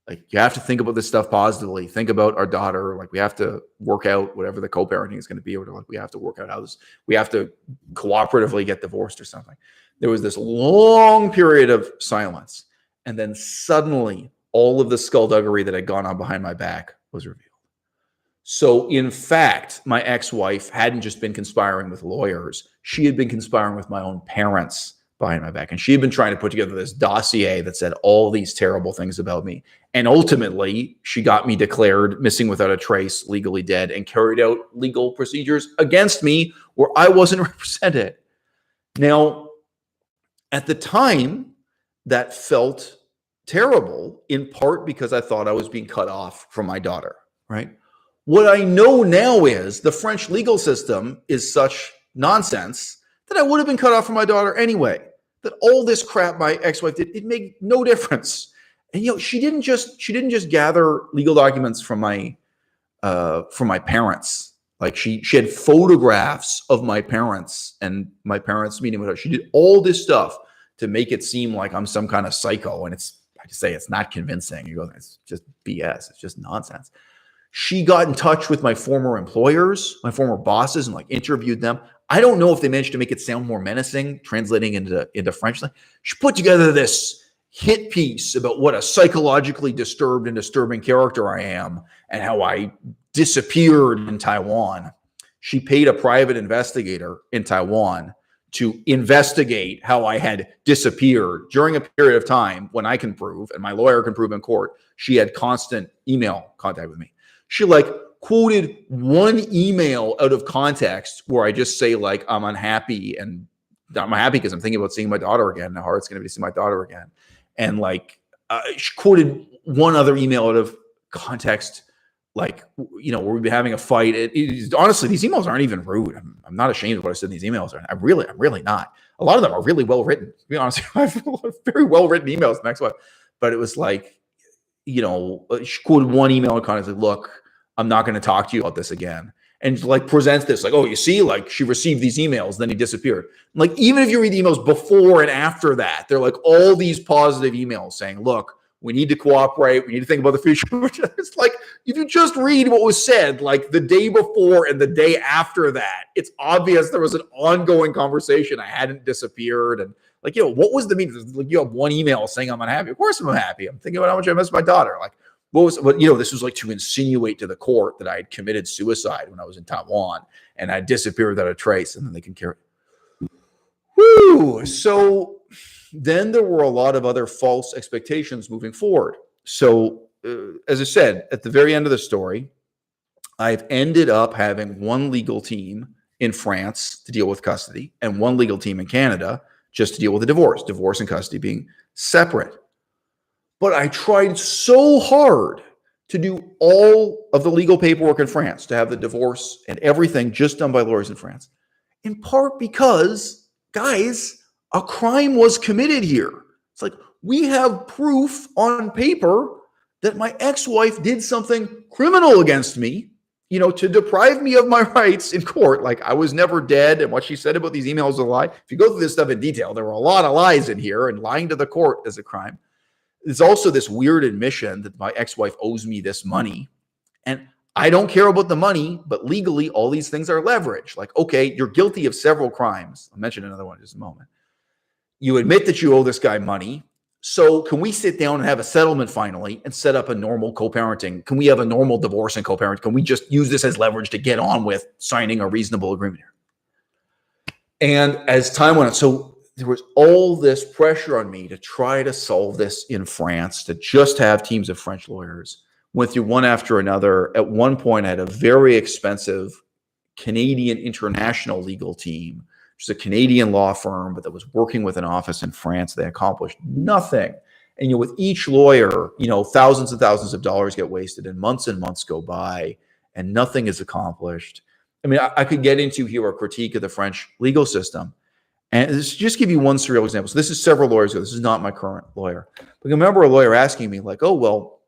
Like, you have to think about this stuff positively. Think about our daughter. Like, we have to work out whatever the co-parenting is going to be. Or like, we have to work out we have to cooperatively get divorced or something. There was this long period of silence. And then suddenly all of the skullduggery that had gone on behind my back was revealed. So in fact, my ex-wife hadn't just been conspiring with lawyers. She had been conspiring with my own parents behind my back. And she had been trying to put together this dossier that said all these terrible things about me. And ultimately, she got me declared missing without a trace, legally dead, and carried out legal procedures against me where I wasn't represented. Now, at the time, that felt terrible, in part because I thought I was being cut off from my daughter, right? What I know now is the French legal system is such nonsense that I would have been cut off from my daughter anyway. That all this crap my ex-wife did, it made no difference. And she didn't just gather legal documents from my parents. Like, she had photographs of my parents and my parents meeting with her. She did all this stuff to make it seem like I'm some kind of psycho. And I just say it's not convincing. You go, it's just BS. It's just nonsense. She got in touch with my former employers, my former bosses, and like interviewed them. I don't know if they managed to make it sound more menacing, translating into French. She put together this hit piece about what a psychologically disturbed and disturbing character I am and how I disappeared in Taiwan. She paid a private investigator in Taiwan to investigate how I had disappeared during a period of time when I can prove, and my lawyer can prove in court, she had constant email contact with me. She like quoted one email out of context where I just say like, I'm unhappy and I'm happy because I'm thinking about seeing my daughter again. My heart's going to be to see my daughter again. And like, she quoted one other email out of context, like, you know, where we've been having a fight. Honestly, these emails aren't even rude. I'm not ashamed of what I said in these emails. I'm really not. A lot of them are really well written. To be honest, I have very well written emails. Next one, but it was like, you know, she quoted one email in context, like, look, I'm not going to talk to you about this again. And like presents this like, oh, you see, like she received these emails, then he disappeared. Like, even if you read the emails before and after that, they're like all these positive emails saying, look, we need to cooperate. We need to think about the future. It's like, if you just read what was said, like the day before and the day after that, it's obvious there was an ongoing conversation. I hadn't disappeared. And like, you know, what was the meaning? Like, you have one email saying I'm unhappy. Of course I'm happy. I'm thinking about how much I miss my daughter. Like, but you know, this was like to insinuate to the court that I had committed suicide when I was in Taiwan and I disappeared without a trace, and then they can carry. Woo! So then there were a lot of other false expectations moving forward. So as I said, at the very end of the story, I've ended up having one legal team in France to deal with custody and one legal team in Canada just to deal with the divorce and custody being separate. But I tried so hard to do all of the legal paperwork in France, to have the divorce and everything just done by lawyers in France, in part because, guys, a crime was committed here. It's like, we have proof on paper that my ex-wife did something criminal against me, you know, to deprive me of my rights in court. Like, I was never dead, and what she said about these emails is a lie. If you go through this stuff in detail, there were a lot of lies in here, and lying to the court is a crime. There's also this weird admission that my ex-wife owes me this money, and I don't care about the money, but legally, all these things are leverage. Like, okay, you're guilty of several crimes. I'll mention another one in just a moment. You admit that you owe this guy money. So can we sit down and have a settlement finally and set up a normal co-parenting? Can we have a normal divorce and co-parent? Can we just use this as leverage to get on with signing a reasonable agreement here? And as time went on, so there was all this pressure on me to try to solve this in France, to just have teams of French lawyers. Went through one after another. At one point, I had a very expensive Canadian international legal team, which is a Canadian law firm, but that was working with an office in France. They accomplished nothing. And, you know, with each lawyer, you know, thousands and thousands of dollars get wasted and months go by and nothing is accomplished. I mean, I could get into here a critique of the French legal system. And this, just give you one surreal example. So this is several lawyers ago. This is not my current lawyer. But I remember a lawyer asking me like, oh, well,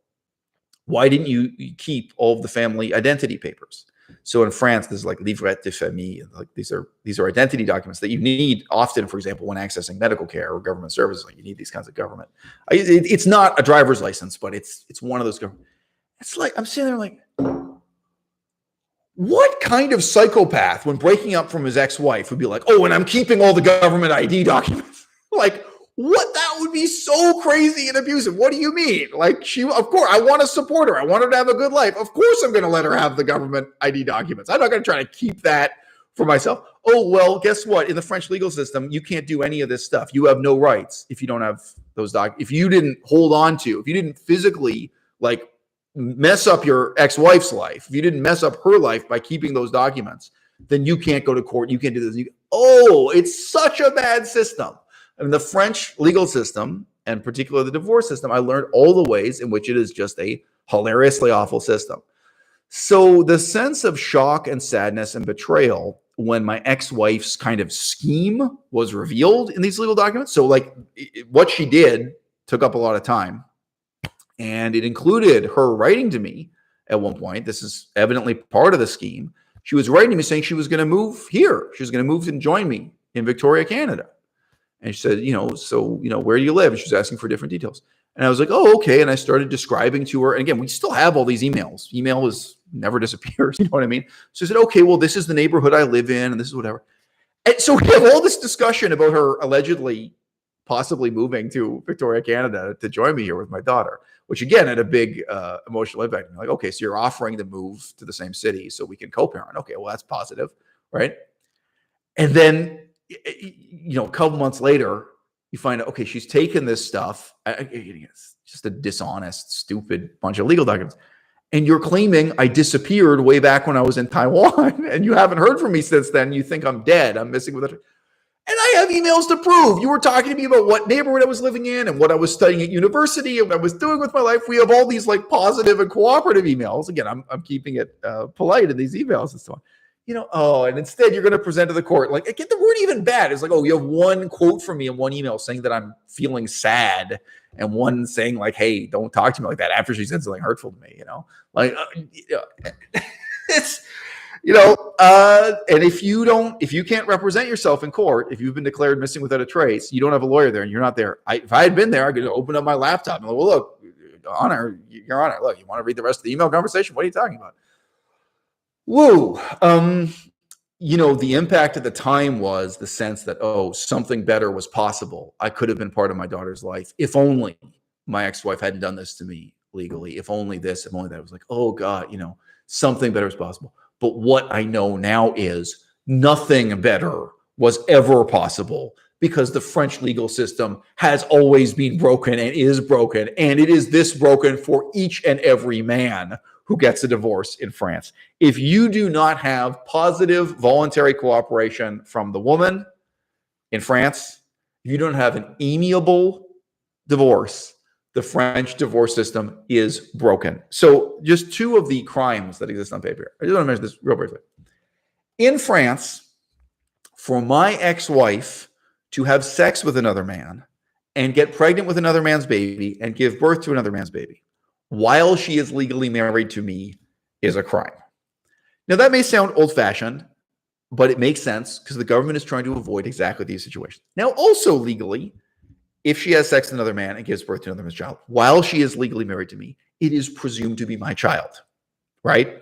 why didn't you keep all of the family identity papers? So in France, there's like livret de famille. Like these are identity documents that you need often, for example, when accessing medical care or government services. Like you need these kinds of government. It's not a driver's license, but it's one of those government. It's like, I'm sitting there like, what kind of psychopath, when breaking up from his ex-wife, would be like, oh, and I'm keeping all the government ID documents? Like, what? That would be so crazy and abusive. What do you mean? Like, of course, I want to support her. I want her to have a good life. Of course, I'm going to let her have the government ID documents. I'm not going to try to keep that for myself. Oh, well, guess what? In the French legal system, you can't do any of this stuff. You have no rights if you don't have those documents. If you didn't hold on to, if you didn't physically, like, mess up your ex-wife's life, if you didn't mess up her life by keeping those documents, then you can't go to court. You can't do this. It's such a bad system. I mean, the French legal system, and particularly the divorce system, I learned all the ways in which it is just a hilariously awful system. So the sense of shock and sadness and betrayal when my ex-wife's kind of scheme was revealed in these legal documents. So like what she did took up a lot of time. And it included her writing to me at one point. This is evidently part of the scheme. She was writing to me saying she was going to move here. She was going to move and join me in Victoria, Canada. And she said, where do you live? And she was asking for different details. And I was like, oh, okay. And I started describing to her. And again, we still have all these emails. Email never disappears. You know what I mean? So I said, okay, well, this is the neighborhood I live in, and this is whatever. And so we have all this discussion about her allegedly possibly moving to Victoria, Canada to join me here with my daughter, which again had a big emotional impact. I'm like, okay, so you're offering to move to the same city so we can co-parent. Okay, well, that's positive, right? And then, a couple months later, you find out, okay, she's taken this stuff. It's just a dishonest, stupid bunch of legal documents. And you're claiming I disappeared way back when I was in Taiwan, and you haven't heard from me since then. You think I'm dead. I'm missing with it. And I have emails to prove. You were talking to me about what neighborhood I was living in and what I was studying at university and what I was doing with my life. We have all these like positive and cooperative emails. Again, I'm keeping it polite in these emails and so on. And instead you're going to present to the court. Like, again, the word even bad. It's like, oh, you have one quote from me in one email saying that I'm feeling sad, and one saying like, hey, don't talk to me like that after she said something hurtful to me, like, it's, and if you can't represent yourself in court, if you've been declared missing without a trace, you don't have a lawyer there and you're not there. If I had been there, I could open up my laptop and like, well, look, Your Honor, look, you want to read the rest of the email conversation? What are you talking about? Whoa. The impact at the time was the sense that, oh, something better was possible. I could have been part of my daughter's life. If only my ex-wife hadn't done this to me legally. If only this, if only that. I was like, oh God, something better is possible. But what I know now is nothing better was ever possible, because the French legal system has always been broken and is broken. And it is this broken for each and every man who gets a divorce in France. If you do not have positive voluntary cooperation from the woman in France, if you don't have an amiable divorce, the French divorce system is broken. So just two of the crimes that exist on paper. I just want to mention this real briefly. In France, for my ex-wife to have sex with another man and get pregnant with another man's baby and give birth to another man's baby while she is legally married to me is a crime. Now, that may sound old-fashioned, but it makes sense because the government is trying to avoid exactly these situations. Now, also legally, if she has sex with another man and gives birth to another man's child while she is legally married to me, it is presumed to be my child, right?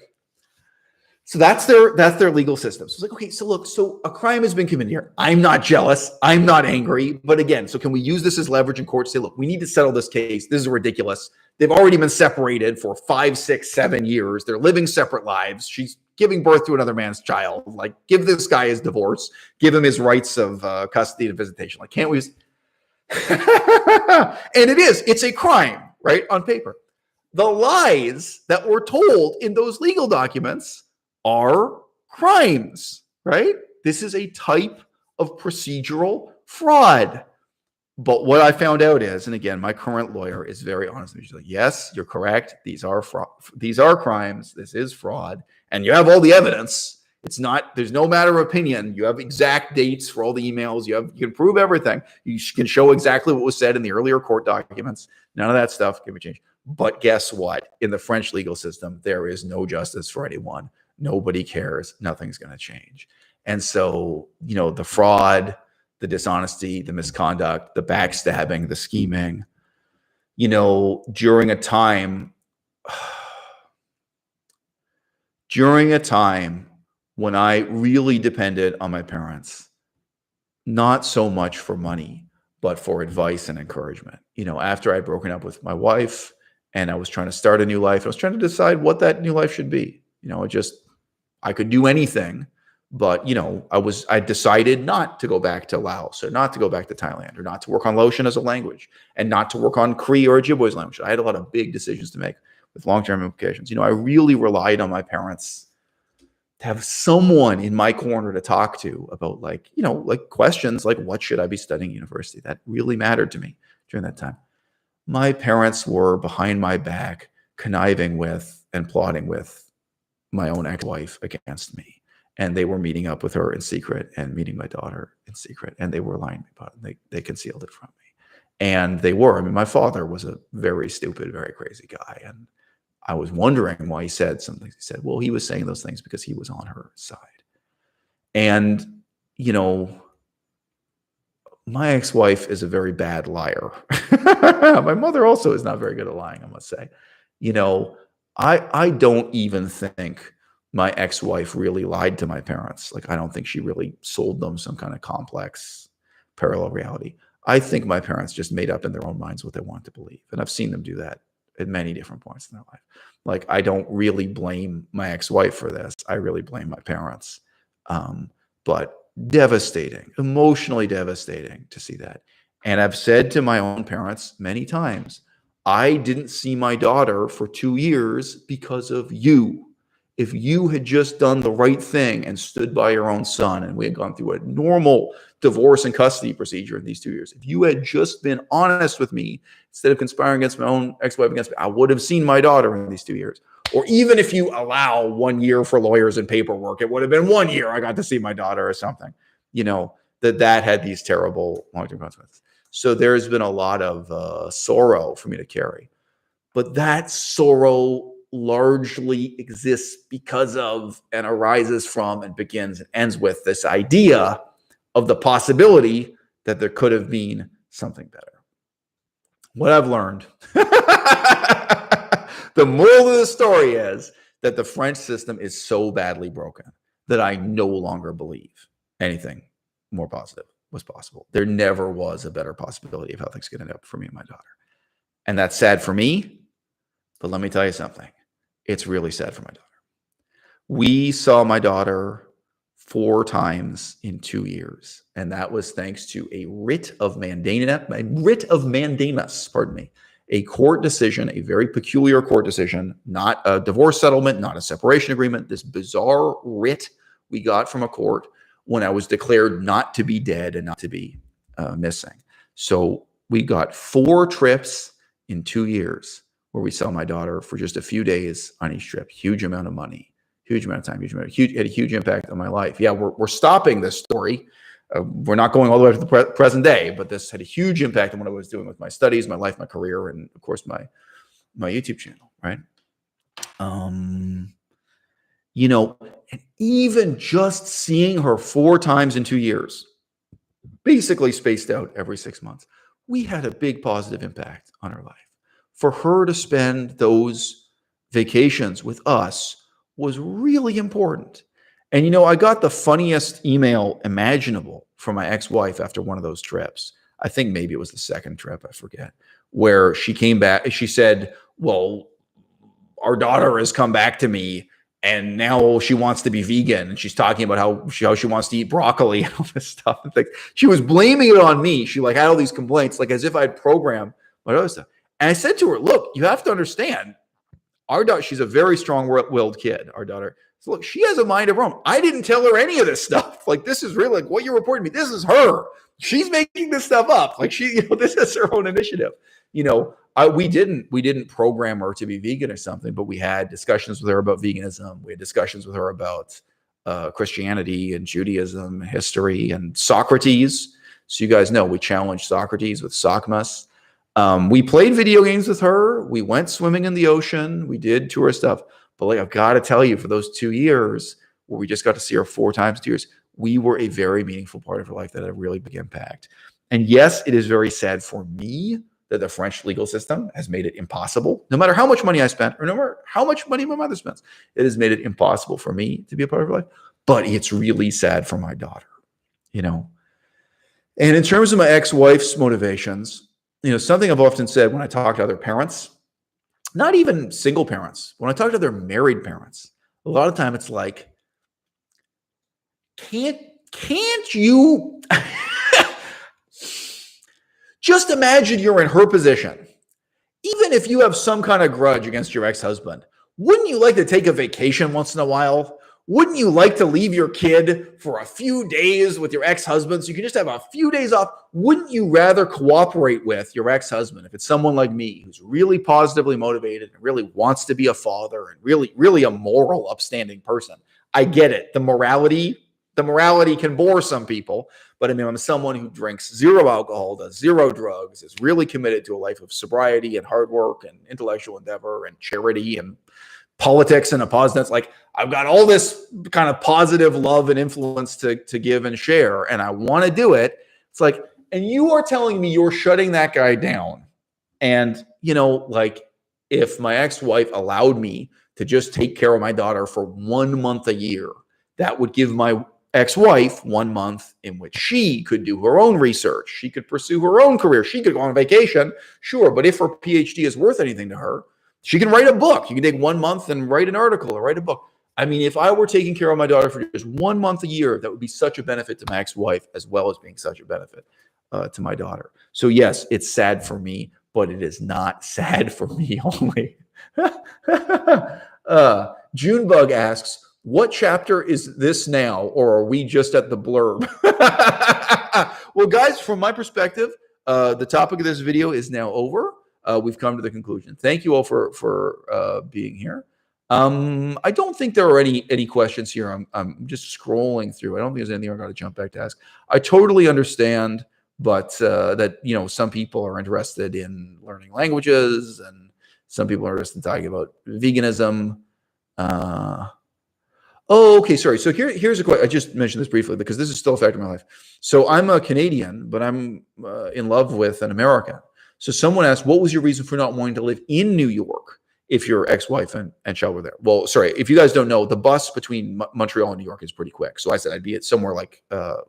So that's their legal system. So it's like, okay, so look, so a crime has been committed here. I'm not jealous. I'm not angry. But again, so can we use this as leverage in court to say, look, we need to settle this case. This is ridiculous. They've already been separated for 5, 6, 7 years. They're living separate lives. She's giving birth to another man's child. Like, give this guy his divorce. Give him his rights of custody and visitation. Like, can't we? And it's a crime, right, on paper. The lies that were told in those legal documents are crimes, right? This is a type of procedural fraud. But what I found out is, and again, my current lawyer is very honest. She's like, yes, you're correct. These are crimes. This is fraud. And you have all the evidence. There's no matter of opinion. You have exact dates for all the emails. You can prove everything. You can show exactly what was said in the earlier court documents. None of that stuff can be changed. But guess what? In the French legal system, there is no justice for anyone. Nobody cares. Nothing's going to change. And so, the fraud, the dishonesty, the misconduct, the backstabbing, the scheming, during a time when I really depended on my parents, not so much for money, but for advice and encouragement. After I'd broken up with my wife and I was trying to start a new life, I was trying to decide what that new life should be. I could do anything, but I decided not to go back to Laos, or not to go back to Thailand, or not to work on Laotian as a language, and not to work on Cree or Ojibwe's language. I had a lot of big decisions to make with long-term implications. I really relied on my parents to have someone in my corner to talk to about like questions like, what should I be studying at university? That really mattered to me during that time. My parents were behind my back, conniving with and plotting with my own ex-wife against me. And they were meeting up with her in secret and meeting my daughter in secret. And they were lying about it. They concealed it from me. And they were. My father was a very stupid, very crazy guy. And I was wondering why he said some things. He said, well, he was saying those things because he was on her side. And, my ex-wife is a very bad liar. My mother also is not very good at lying, I must say. I don't even think my ex-wife really lied to my parents. Like, I don't think she really sold them some kind of complex parallel reality. I think my parents just made up in their own minds what they wanted to believe. And I've seen them do that at many different points in their life. Like, I don't really blame my ex-wife for this. I really blame my parents. But devastating, emotionally devastating to see that. And I've said to my own parents many times, I didn't see my daughter for 2 years because of you. If you had just done the right thing and stood by your own son, and we had gone through a normal divorce and custody procedure in these 2 years, if you had just been honest with me instead of conspiring against my own ex-wife against me, I would have seen my daughter in these 2 years. Or even if you allow 1 year for lawyers and paperwork, it would have been 1 year I got to see my daughter or something, that had these terrible long-term consequences. So there's been a lot of sorrow for me to carry. But that sorrow largely exists because of and arises from and begins and ends with this idea of the possibility that there could have been something better. What I've learned, the moral of the story is that the French system is so badly broken that I no longer believe anything more positive was possible. There never was a better possibility of how things could end up for me and my daughter. And that's sad for me, but let me tell you something. It's really sad for my daughter. We saw my daughter 4 times in 2 years, and that was thanks to a writ of mandamus, a court decision, a very peculiar court decision, not a divorce settlement, not a separation agreement, this bizarre writ we got from a court when I was declared not to be dead and not to be missing. So we got 4 trips in 2 years where we saw my daughter for just a few days on each trip. Huge amount of money, huge amount of time, had a huge impact on my life. Yeah, we're stopping this story. We're not going all the way to the present day, but this had a huge impact on what I was doing with my studies, my life, my career, and of course my YouTube channel, right? And even just seeing her 4 times in 2 years, basically spaced out every 6 months, we had a big positive impact on her life. For her to spend those vacations with us was really important. And, I got the funniest email imaginable from my ex-wife after one of those trips. I think maybe it was the second trip, I forget, where she came back. She said, well, our daughter has come back to me and now she wants to be vegan. And she's talking about how she wants to eat broccoli and all this stuff. She was blaming it on me. She had all these complaints, as if I'd programmed my other stuff. And I said to her, look, you have to understand, our daughter, she's a very strong-willed kid, our daughter. So look, she has a mind of her own. I didn't tell her any of this stuff. This is really what you're reporting to me. This is her. She's making this stuff up. This is her own initiative. We didn't program her to be vegan or something, but we had discussions with her about veganism. We had discussions with her about Christianity and Judaism, history, and Socrates. So you guys know we challenged Socrates with Socmas. We played video games with her. We went swimming in the ocean. We did tourist stuff. But I've got to tell you, for those 2 years where we just got to see her 4 times in 2 years, we were a very meaningful part of her life that had a really big impact. And yes, it is very sad for me that the French legal system has made it impossible, no matter how much money I spent or no matter how much money my mother spends, it has made it impossible for me to be a part of her life. But it's really sad for my daughter, And in terms of my ex-wife's motivations, something I've often said when I talk to other parents, not even single parents, when I talk to other married parents, a lot of time it's like, can't you just imagine you're in her position. Even if you have some kind of grudge against your ex-husband, wouldn't you like to take a vacation once in a while? Wouldn't you like to leave your kid for a few days with your ex-husband so you can just have a few days off? Wouldn't you rather cooperate with your ex-husband if it's someone like me who's really positively motivated and really wants to be a father and really a moral, upstanding person? I get it. The morality can bore some people, but I'm someone who drinks 0 alcohol, does 0 drugs, is really committed to a life of sobriety and hard work and intellectual endeavor and charity and politics and a positive. I've got all this kind of positive love and influence to give and share, and I want to do it. It's and you are telling me you're shutting that guy down. And, if my ex-wife allowed me to just take care of my daughter for 1 month a year, that would give my ex-wife 1 month in which she could do her own research. She could pursue her own career. She could go on vacation, sure. But if her PhD is worth anything to her, she can write a book. You can take 1 month and write an article or write a book. I mean, if I were taking care of my daughter for just 1 month a year, that would be such a benefit to my ex-wife as well as being such a benefit to my daughter. So yes, it's sad for me, but it is not sad for me only. Junebug asks, what chapter is this now, or are we just at the blurb? Well, guys, from my perspective, the topic of this video is now over. We've come to the conclusion. Thank you all for being here. I don't think there are any questions here. I'm just scrolling through. I don't think there's anything I've got to jump back to ask. I totally understand, but that some people are interested in learning languages, and some people are interested in talking about veganism. Oh, okay, sorry. So here's a question. I just mentioned this briefly because this is still a factor in my life. So I'm a Canadian, but I'm in love with an American. So someone asked, what was your reason for not wanting to live in New York if your ex-wife and child were there? Well, sorry, if you guys don't know, the bus between Montreal and New York is pretty quick. So I said I'd be at somewhere like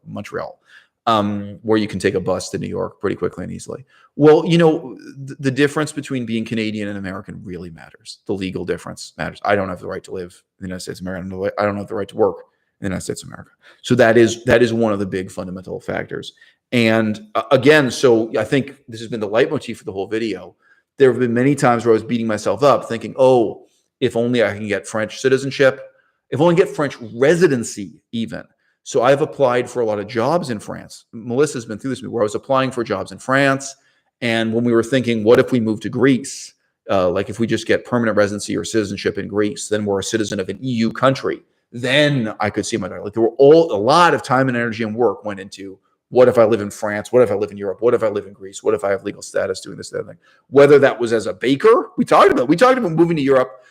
Montreal, where you can take a bus to New York pretty quickly and easily. Well, the difference between being Canadian and American really matters. The legal difference matters. I don't have the right to live in the United States of America. I don't have the right to work in the United States of America. So that is one of the big fundamental factors. And again, so I think this has been the leitmotif for the whole video. There have been many times where I was beating myself up thinking, oh, if only I can get French citizenship, if only I get French residency even. So I've applied for a lot of jobs in France. Melissa's been through this where I was applying for jobs in France. And when we were thinking, what if we move to Greece? Like if we just get permanent residency or citizenship in Greece, then we're a citizen of an EU country. Then I could see my daughter. Like there were a lot of time and energy and work went into, what if I live in France? What if I live in Europe? What if I live in Greece? What if I have legal status doing this, that thing? Whether that was as a baker, we talked about moving to Europe.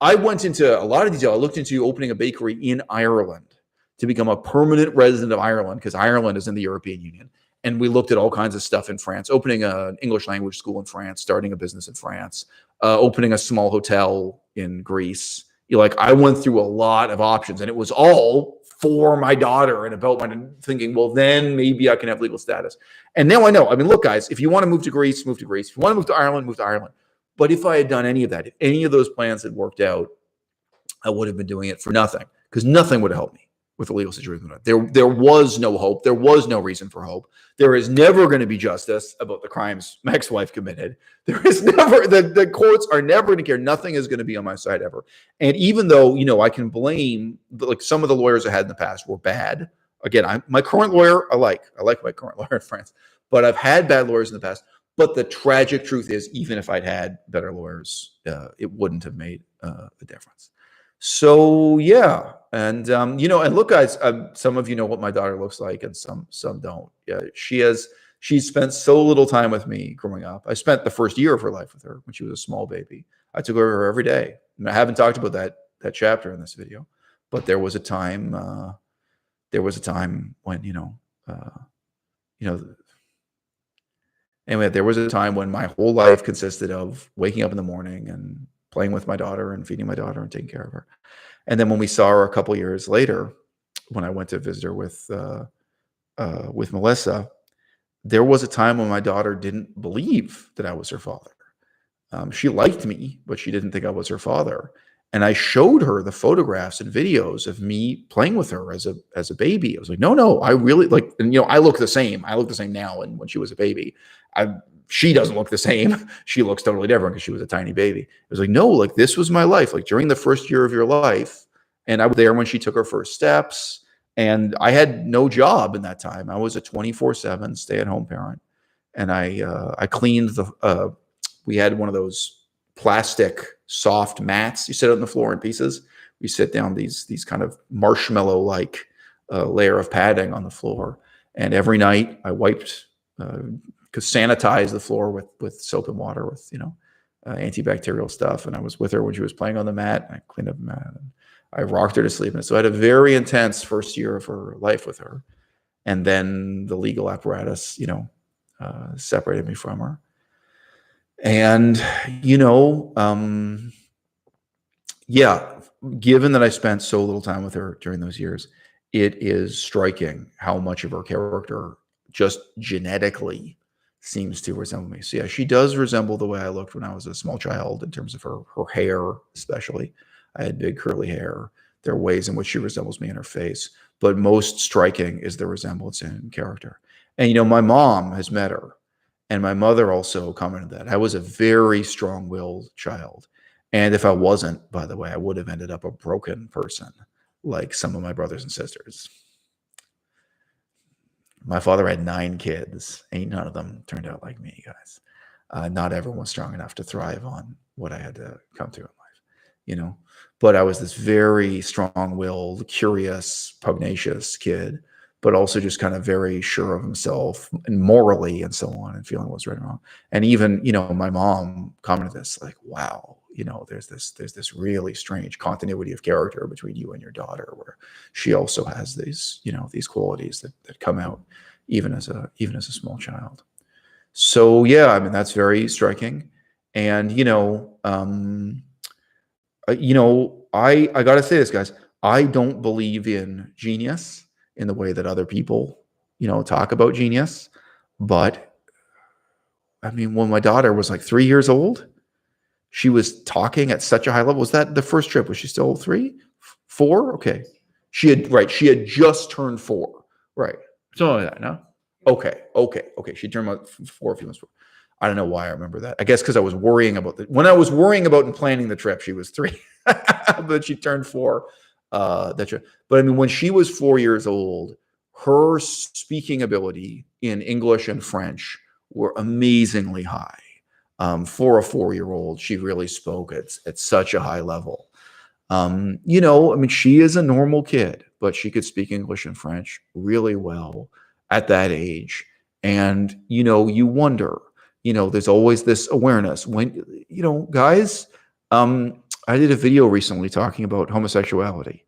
I went into a lot of detail. I looked into opening a bakery in Ireland to become a permanent resident of Ireland, because Ireland is in the European Union. And we looked at all kinds of stuff in France, opening an English language school in France, starting a business in France, opening a small hotel in Greece. I went through a lot of options, and it was all for my daughter and about my thinking, well, then maybe I can have legal status. And now I know. I mean, look, guys, if you want to move to Greece, move to Greece. If you want to move to Ireland, move to Ireland. But if I had done any of that, if any of those plans had worked out, I would have been doing it for nothing, because nothing would have helped me with the legal situation. There was no hope. There was no reason for hope. There is never going to be justice about the crimes my ex-wife committed. There is never, the courts are never going to care. Nothing is going to be on my side ever. And even though, I can blame, like some of the lawyers I had in the past were bad. Again, my current lawyer, I like my current lawyer in France, but I've had bad lawyers in the past. But the tragic truth is, even if I'd had better lawyers, it wouldn't have made a difference. So yeah, and and look, guys, some of you know what my daughter looks like, and some don't. Yeah, she's spent so little time with me growing up. I spent the first year of her life with her when she was a small baby. I took her every day, and I haven't talked about that chapter in this video, but there was a time when anyway, there was a time when my whole life consisted of waking up in the morning and playing with my daughter and feeding my daughter and taking care of her. And then when we saw her a couple years later, when I went to visit her with Melissa, there was a time when my daughter didn't believe that I was her father. She liked me, but she didn't think I was her father. And I showed her the photographs and videos of me playing with her as a baby. I was like, no, I really like, and I look the same. I look the same now and when she was a baby. She doesn't look the same. She looks totally different because she was a tiny baby. It was like, no, like this was my life. Like during the first year of your life. And I was there when she took her first steps. And I had no job in that time. I was a 24/7 stay-at-home parent. And I cleaned we had one of those plastic soft mats. You sit on the floor in pieces. We sit down these kind of marshmallow-like layer of padding on the floor. And every night I wiped, sanitize the floor with soap and water with, antibacterial stuff. And I was with her when she was playing on the mat. And I cleaned up the mat. And I rocked her to sleep. And so I had a very intense first year of her life with her. And then the legal apparatus, separated me from her. And, yeah, given that I spent so little time with her during those years, it is striking how much of her character just genetically seems to resemble me. So yeah, she does resemble the way I looked when I was a small child in terms of her hair, especially. I had big curly hair. There are ways in which she resembles me in her face, but most striking is the resemblance in character. And you know, my mom has met her, and my mother also commented that I was a very strong-willed child. And if I wasn't, by the way, I would have ended up a broken person like some of my brothers and sisters. My father had 9 kids. Ain't none of them turned out like me, guys. Not everyone was strong enough to thrive on what I had to come to in life, you know. But I was this very strong-willed, curious, pugnacious kid, but also just kind of very sure of himself and morally and so on, and feeling what's right and wrong. And even, you know, my mom commented this, like, wow, you know, there's this really strange continuity of character between you and your daughter, where she also has these, you know, these qualities that come out even as a small child. So yeah, I mean, that's very striking. And I got to say this, guys. I don't believe in genius in the way that other people, you know, talk about genius. But I mean, when my daughter was like 3 years old, she was talking at such a high level. Was that the first trip? Was she still 3, 4? Okay. She had just turned 4. Right. Something like that, no? Okay. She turned about 4 a few months before. I don't know why I remember that. I guess because I was worrying about when I was worrying about and planning the trip, she was 3, but she turned 4. That trip. But I mean, when she was 4 years old, her speaking ability in English and French were amazingly high. For a 4-year-old, she really spoke at such a high level. You know, I mean, she is a normal kid, but she could speak English and French really well at that age. And, you know, you wonder, you know, there's always this awareness when, you know, guys, I did a video recently talking about homosexuality.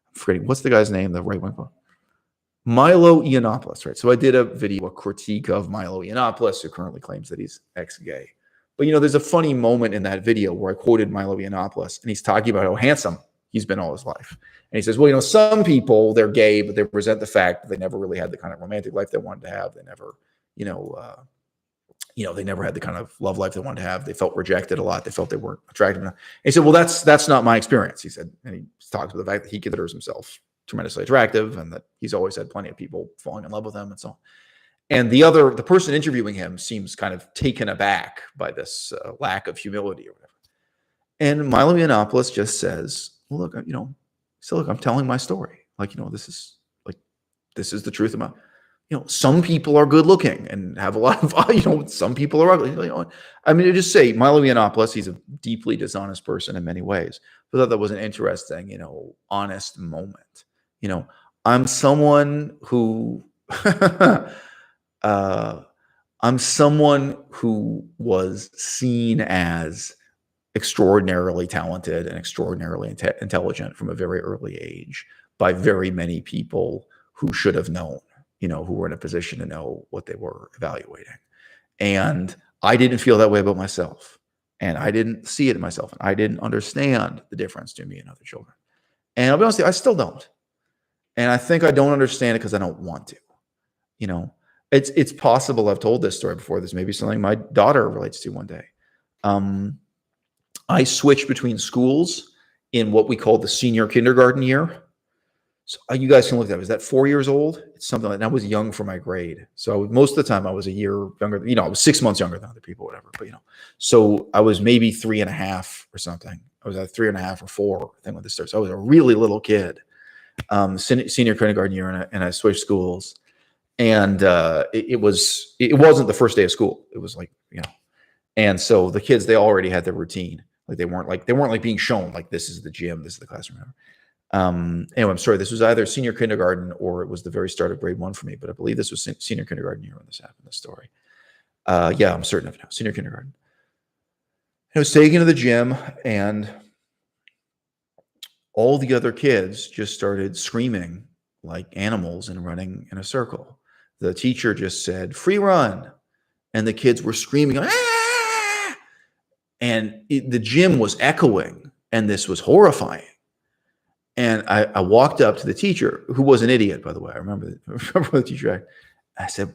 I'm forgetting, what's the guy's name, the right-wing one? Milo Yiannopoulos, right? So I did a video, a critique of Milo Yiannopoulos, who currently claims that he's ex-gay. But, you know, there's a funny moment in that video where I quoted Milo Yiannopoulos, and he's talking about how handsome he's been all his life. And he says, well, you know, some people, they're gay, but they resent the fact that they never really had the kind of romantic life they wanted to have. They never, they never had the kind of love life they wanted to have. They felt rejected a lot. They felt they weren't attractive enough. And he said, well, that's not my experience. He said, and he talks about the fact that he considers himself tremendously attractive and that he's always had plenty of people falling in love with him and so on. And the person interviewing him seems kind of taken aback by this lack of humility or whatever. And Milo Yiannopoulos just says, well, look, you know, look, I'm telling my story. Like, you know, this is the truth about, you know, some people are good looking and have a lot of, you know, some people are ugly. You know, I mean, to just say Milo Yiannopoulos, he's a deeply dishonest person in many ways. But I thought that was an interesting, you know, honest moment. You know, I'm someone who I'm someone who was seen as extraordinarily talented and extraordinarily intelligent from a very early age by very many people who should have known, you know, who were in a position to know what they were evaluating. And I didn't feel that way about myself. And I didn't see it in myself. And I didn't understand the difference between me and other children. And I'll be honest with you, I still don't. And I think I don't understand it because I don't want to. You know, it's possible I've told this story before. This may be something my daughter relates to one day. I switched between schools in what we call the senior kindergarten year. So you guys can look at that. Is that 4 years old? It's something like that. I was young for my grade. So most of the time I was a year younger. You know, I was 6 months younger than other people, whatever. But, you know, so I was maybe 3.5 or something. I was at 3.5 or 4, I think, when this started. So I was a really little kid, senior kindergarten year, and I switched schools. And it wasn't the first day of school. It was like, you know, and so the kids, they already had their routine. Like they weren't being shown like, this is the gym, this is the classroom. Anyway, I'm sorry. This was either senior kindergarten or it was the very start of grade 1 for me. But I believe this was senior kindergarten year when this happened. This story. Yeah, I'm certain of it now. Senior kindergarten. I was taken to the gym, and all the other kids just started screaming like animals and running in a circle. The teacher just said, "Free run," and the kids were screaming, "Ah!" And the gym was echoing, and this was horrifying. And I walked up to the teacher, who was an idiot, by the way. I remember the teacher. I said,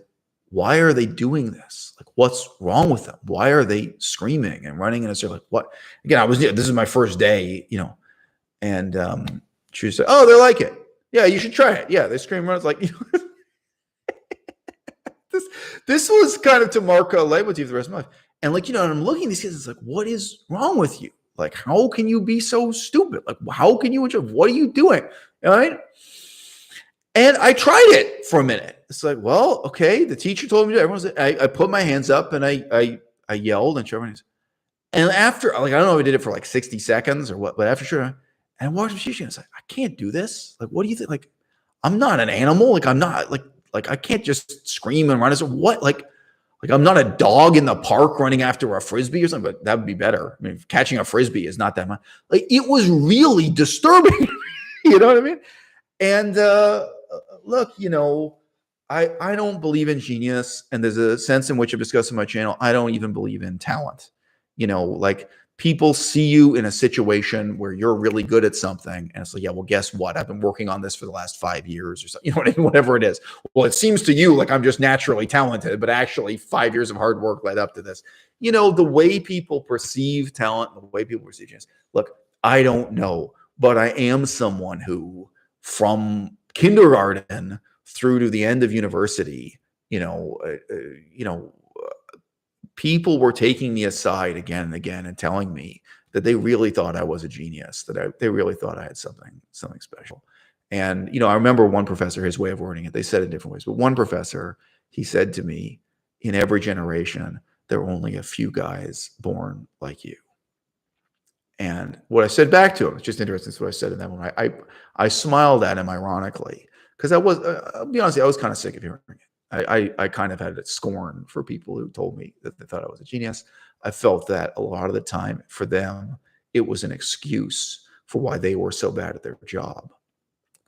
why are they doing this? Like, what's wrong with them? Why are they screaming and running in a circle? Like, what? Again, this is my first day, and she said, oh, they like it. Yeah, you should try it. Yeah, they scream and run. It's like, this was kind of to mark a leitmotif for the rest of my life. And like, and I'm looking at these kids, it's like, what is wrong with you? Like, how can you be so stupid? Like, how can you enjoy? What are you doing? All right. And I tried it for a minute. It's like, well, okay. The teacher told me to. I put my hands up and I yelled and showed my hands. And after, like, I don't know if I did it for like 60 seconds or what, but after sure, and I walked up to the teacher and I was like, I can't do this. Like, what do you think? Like, I'm not an animal. Like, I'm not like I can't just scream and run. I said, what? Like I'm not a dog in the park running after a Frisbee or something, but that would be better. I mean, catching a Frisbee is not that much. Like, it was really disturbing. You know what I mean? And look, I don't believe in genius. And there's a sense in which I've discussed on my channel, I don't even believe in talent. Like, people see you in a situation where you're really good at something. And it's like, yeah, well, guess what? I've been working on this for the last 5 years or something, what I mean? Whatever it is. Well, it seems to you like I'm just naturally talented, but actually 5 years of hard work led up to this. The way people perceive talent, the way people perceive genius. Look, I don't know, but I am someone who, from kindergarten through to the end of university, people were taking me aside again and again and telling me that they really thought I was a genius, that they really thought I had something special. And, I remember one professor, his way of wording it, they said it different ways, but one professor, he said to me, in every generation, there are only a few guys born like you. And what I said back to him, it's just interesting, it's what I said in that one. I smiled at him ironically, because I'll be honest, I was kind of sick of hearing it. I kind of had a scorn for people who told me that they thought I was a genius. I felt that a lot of the time for them, it was an excuse for why they were so bad at their job.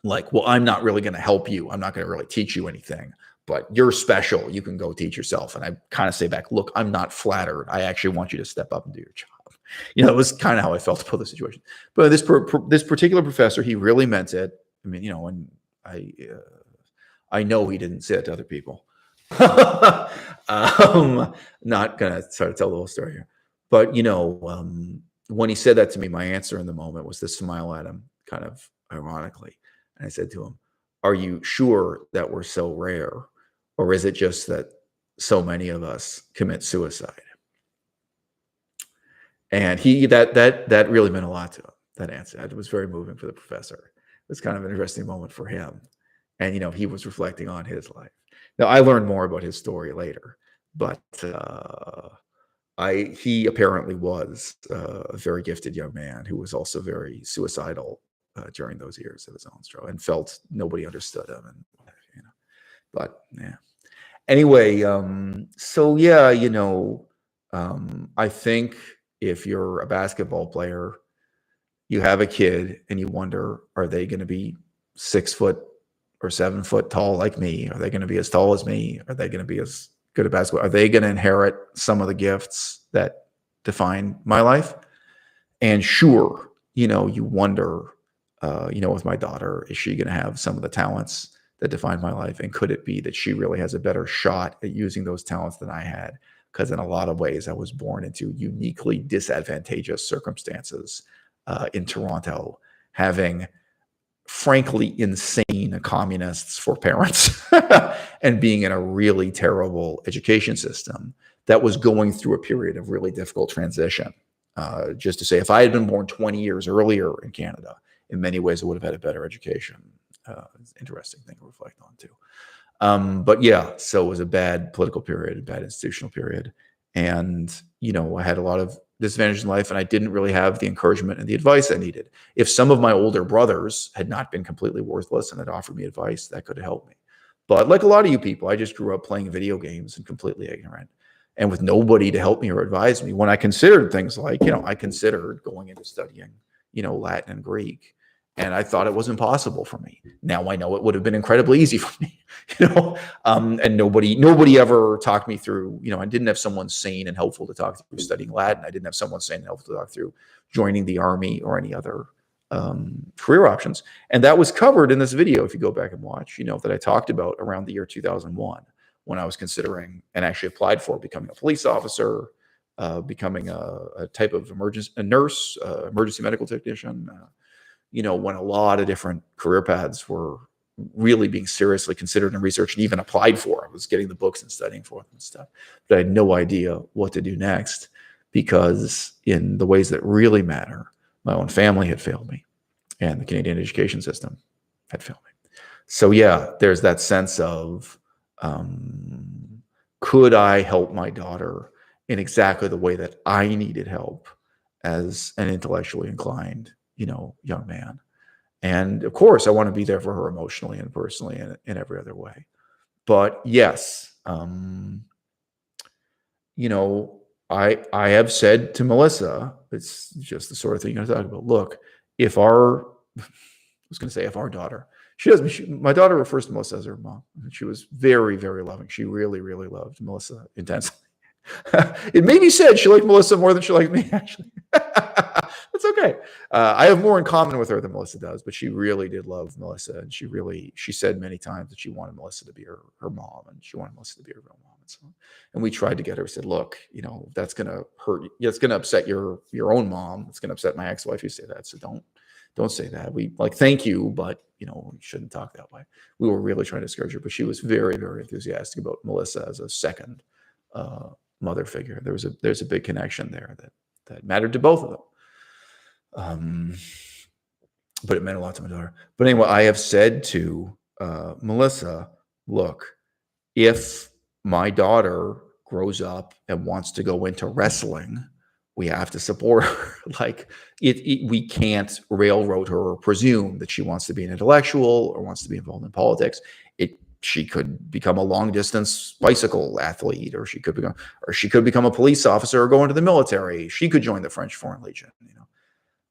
Like, well, I'm not really going to help you. I'm not going to really teach you anything, but you're special. You can go teach yourself. And I kind of say back, look, I'm not flattered. I actually want you to step up and do your job. It was kind of how I felt about the situation. But this particular professor, he really meant it. I mean, and I know he didn't say it to other people. Not gonna try to tell the whole story here, but when he said that to me, my answer in the moment was to smile at him, kind of ironically, and I said to him, "Are you sure that we're so rare, or is it just that so many of us commit suicide?" And that really meant a lot to him. That answer, it was very moving for the professor. It was kind of an interesting moment for him. And, he was reflecting on his life. Now, I learned more about his story later, but he apparently was a very gifted young man who was also very suicidal during those years of his own struggle and felt nobody understood him. And, but yeah. Anyway, so yeah, I think if you're a basketball player, you have a kid and you wonder, are they going to be 6 foot or 7 foot tall like me? Are they going to be as tall as me? Are they going to be as good at basketball? Are they going to inherit some of the gifts that define my life? And sure, you wonder, with my daughter, is she going to have some of the talents that define my life? And could it be that she really has a better shot at using those talents than I had? Because in a lot of ways, I was born into uniquely disadvantageous circumstances in Toronto, having frankly insane communists for parents and being in a really terrible education system that was going through a period of really difficult transition. Just to say, if I had been born 20 years earlier in Canada, in many ways, I would have had a better education. It's an interesting thing to reflect on too. But yeah, so it was a bad political period, a bad institutional period. And, I had a lot of disadvantages in life, and I didn't really have the encouragement and the advice I needed. If some of my older brothers had not been completely worthless and had offered me advice, that could have helped me. But like a lot of you people, I just grew up playing video games and completely ignorant and with nobody to help me or advise me. When I considered things like, I considered going into studying, Latin and Greek. And I thought it was impossible for me. Now I know it would have been incredibly easy for me, and nobody ever talked me through, I didn't have someone sane and helpful to talk through studying Latin. I didn't have someone sane and helpful to talk through joining the army or any other career options. And that was covered in this video. If you go back and watch, that I talked about around the year 2001, when I was considering and actually applied for becoming a police officer, becoming a type of nurse, emergency medical technician, when a lot of different career paths were really being seriously considered and researched and even applied for. I was getting the books and studying for them and stuff, but I had no idea what to do next, because in the ways that really matter, my own family had failed me and the Canadian education system had failed me. So yeah, there's that sense of, could I help my daughter in exactly the way that I needed help as an intellectually inclined, young man? And of course, I want to be there for her emotionally and personally and in every other way. But yes, I have said to Melissa, it's just the sort of thing you're going to talk about. Look, if our daughter, my daughter refers to Melissa as her mom. She was very, very loving. She really, really loved Melissa intensely. It may be said she liked Melissa more than she liked me, actually. That's okay. I have more in common with her than Melissa does, but she really did love Melissa. And she said many times that she wanted Melissa to be her mom, and she wanted Melissa to be her real mom. And we tried to get her, said, look, that's going to hurt you. It's going to upset your own mom. It's going to upset my ex-wife. You say that. So don't say that. We thank you, but you shouldn't talk that way. We were really trying to discourage her, but she was very, very enthusiastic about Melissa as a second mother figure. There's a big connection there that mattered to both of them. But it meant a lot to my daughter. But anyway, I have said to Melissa, look, if my daughter grows up and wants to go into wrestling, we have to support her. We can't railroad her or presume that she wants to be an intellectual or wants to be involved in politics. She could become a long distance bicycle athlete, or she could become a police officer or go into the military. She could join the French Foreign Legion.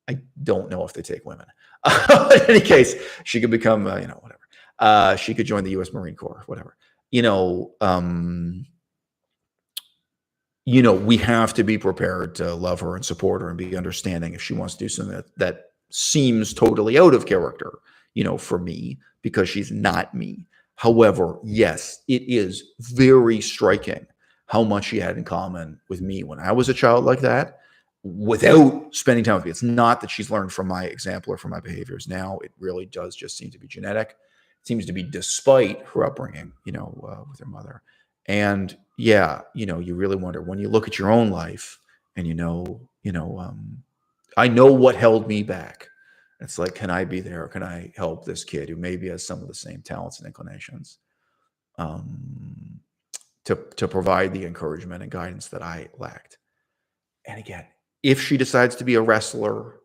I don't know if they take women. In any case, she could become, whatever. She could join the U.S. Marine Corps, whatever. We have to be prepared to love her and support her and be understanding if she wants to do something that seems totally out of character, for me, because she's not me. However, yes, it is very striking how much she had in common with me when I was a child like that, without spending time with me. It's not that she's learned from my example or from my behaviors now. It really does just seem to be genetic. It seems to be despite her upbringing, with her mother. And yeah, you really wonder when you look at your own life and I know what held me back. It's like, can I be there? Can I help this kid who maybe has some of the same talents and inclinations, to provide the encouragement and guidance that I lacked? And again, if she decides to be a wrestler,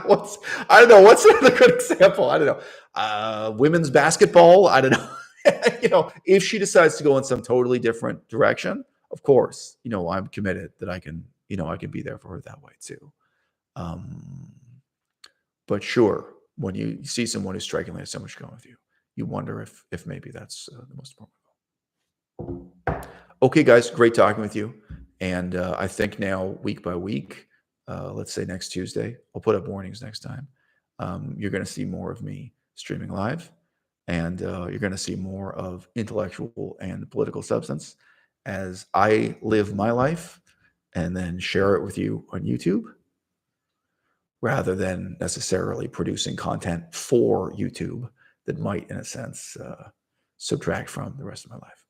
what's another good example? I don't know. Women's basketball. I don't know. If she decides to go in some totally different direction, of course, I'm committed that I can be there for her that way too. But sure, when you see someone who strikingly has so much going with you, you wonder if maybe that's the most important. Okay, guys, great talking with you. And I think now week by week, let's say next Tuesday, I'll put up warnings next time. You're going to see more of me streaming live, and you're going to see more of intellectual and political substance as I live my life and then share it with you on YouTube, rather than necessarily producing content for YouTube that might, in a sense, subtract from the rest of my life.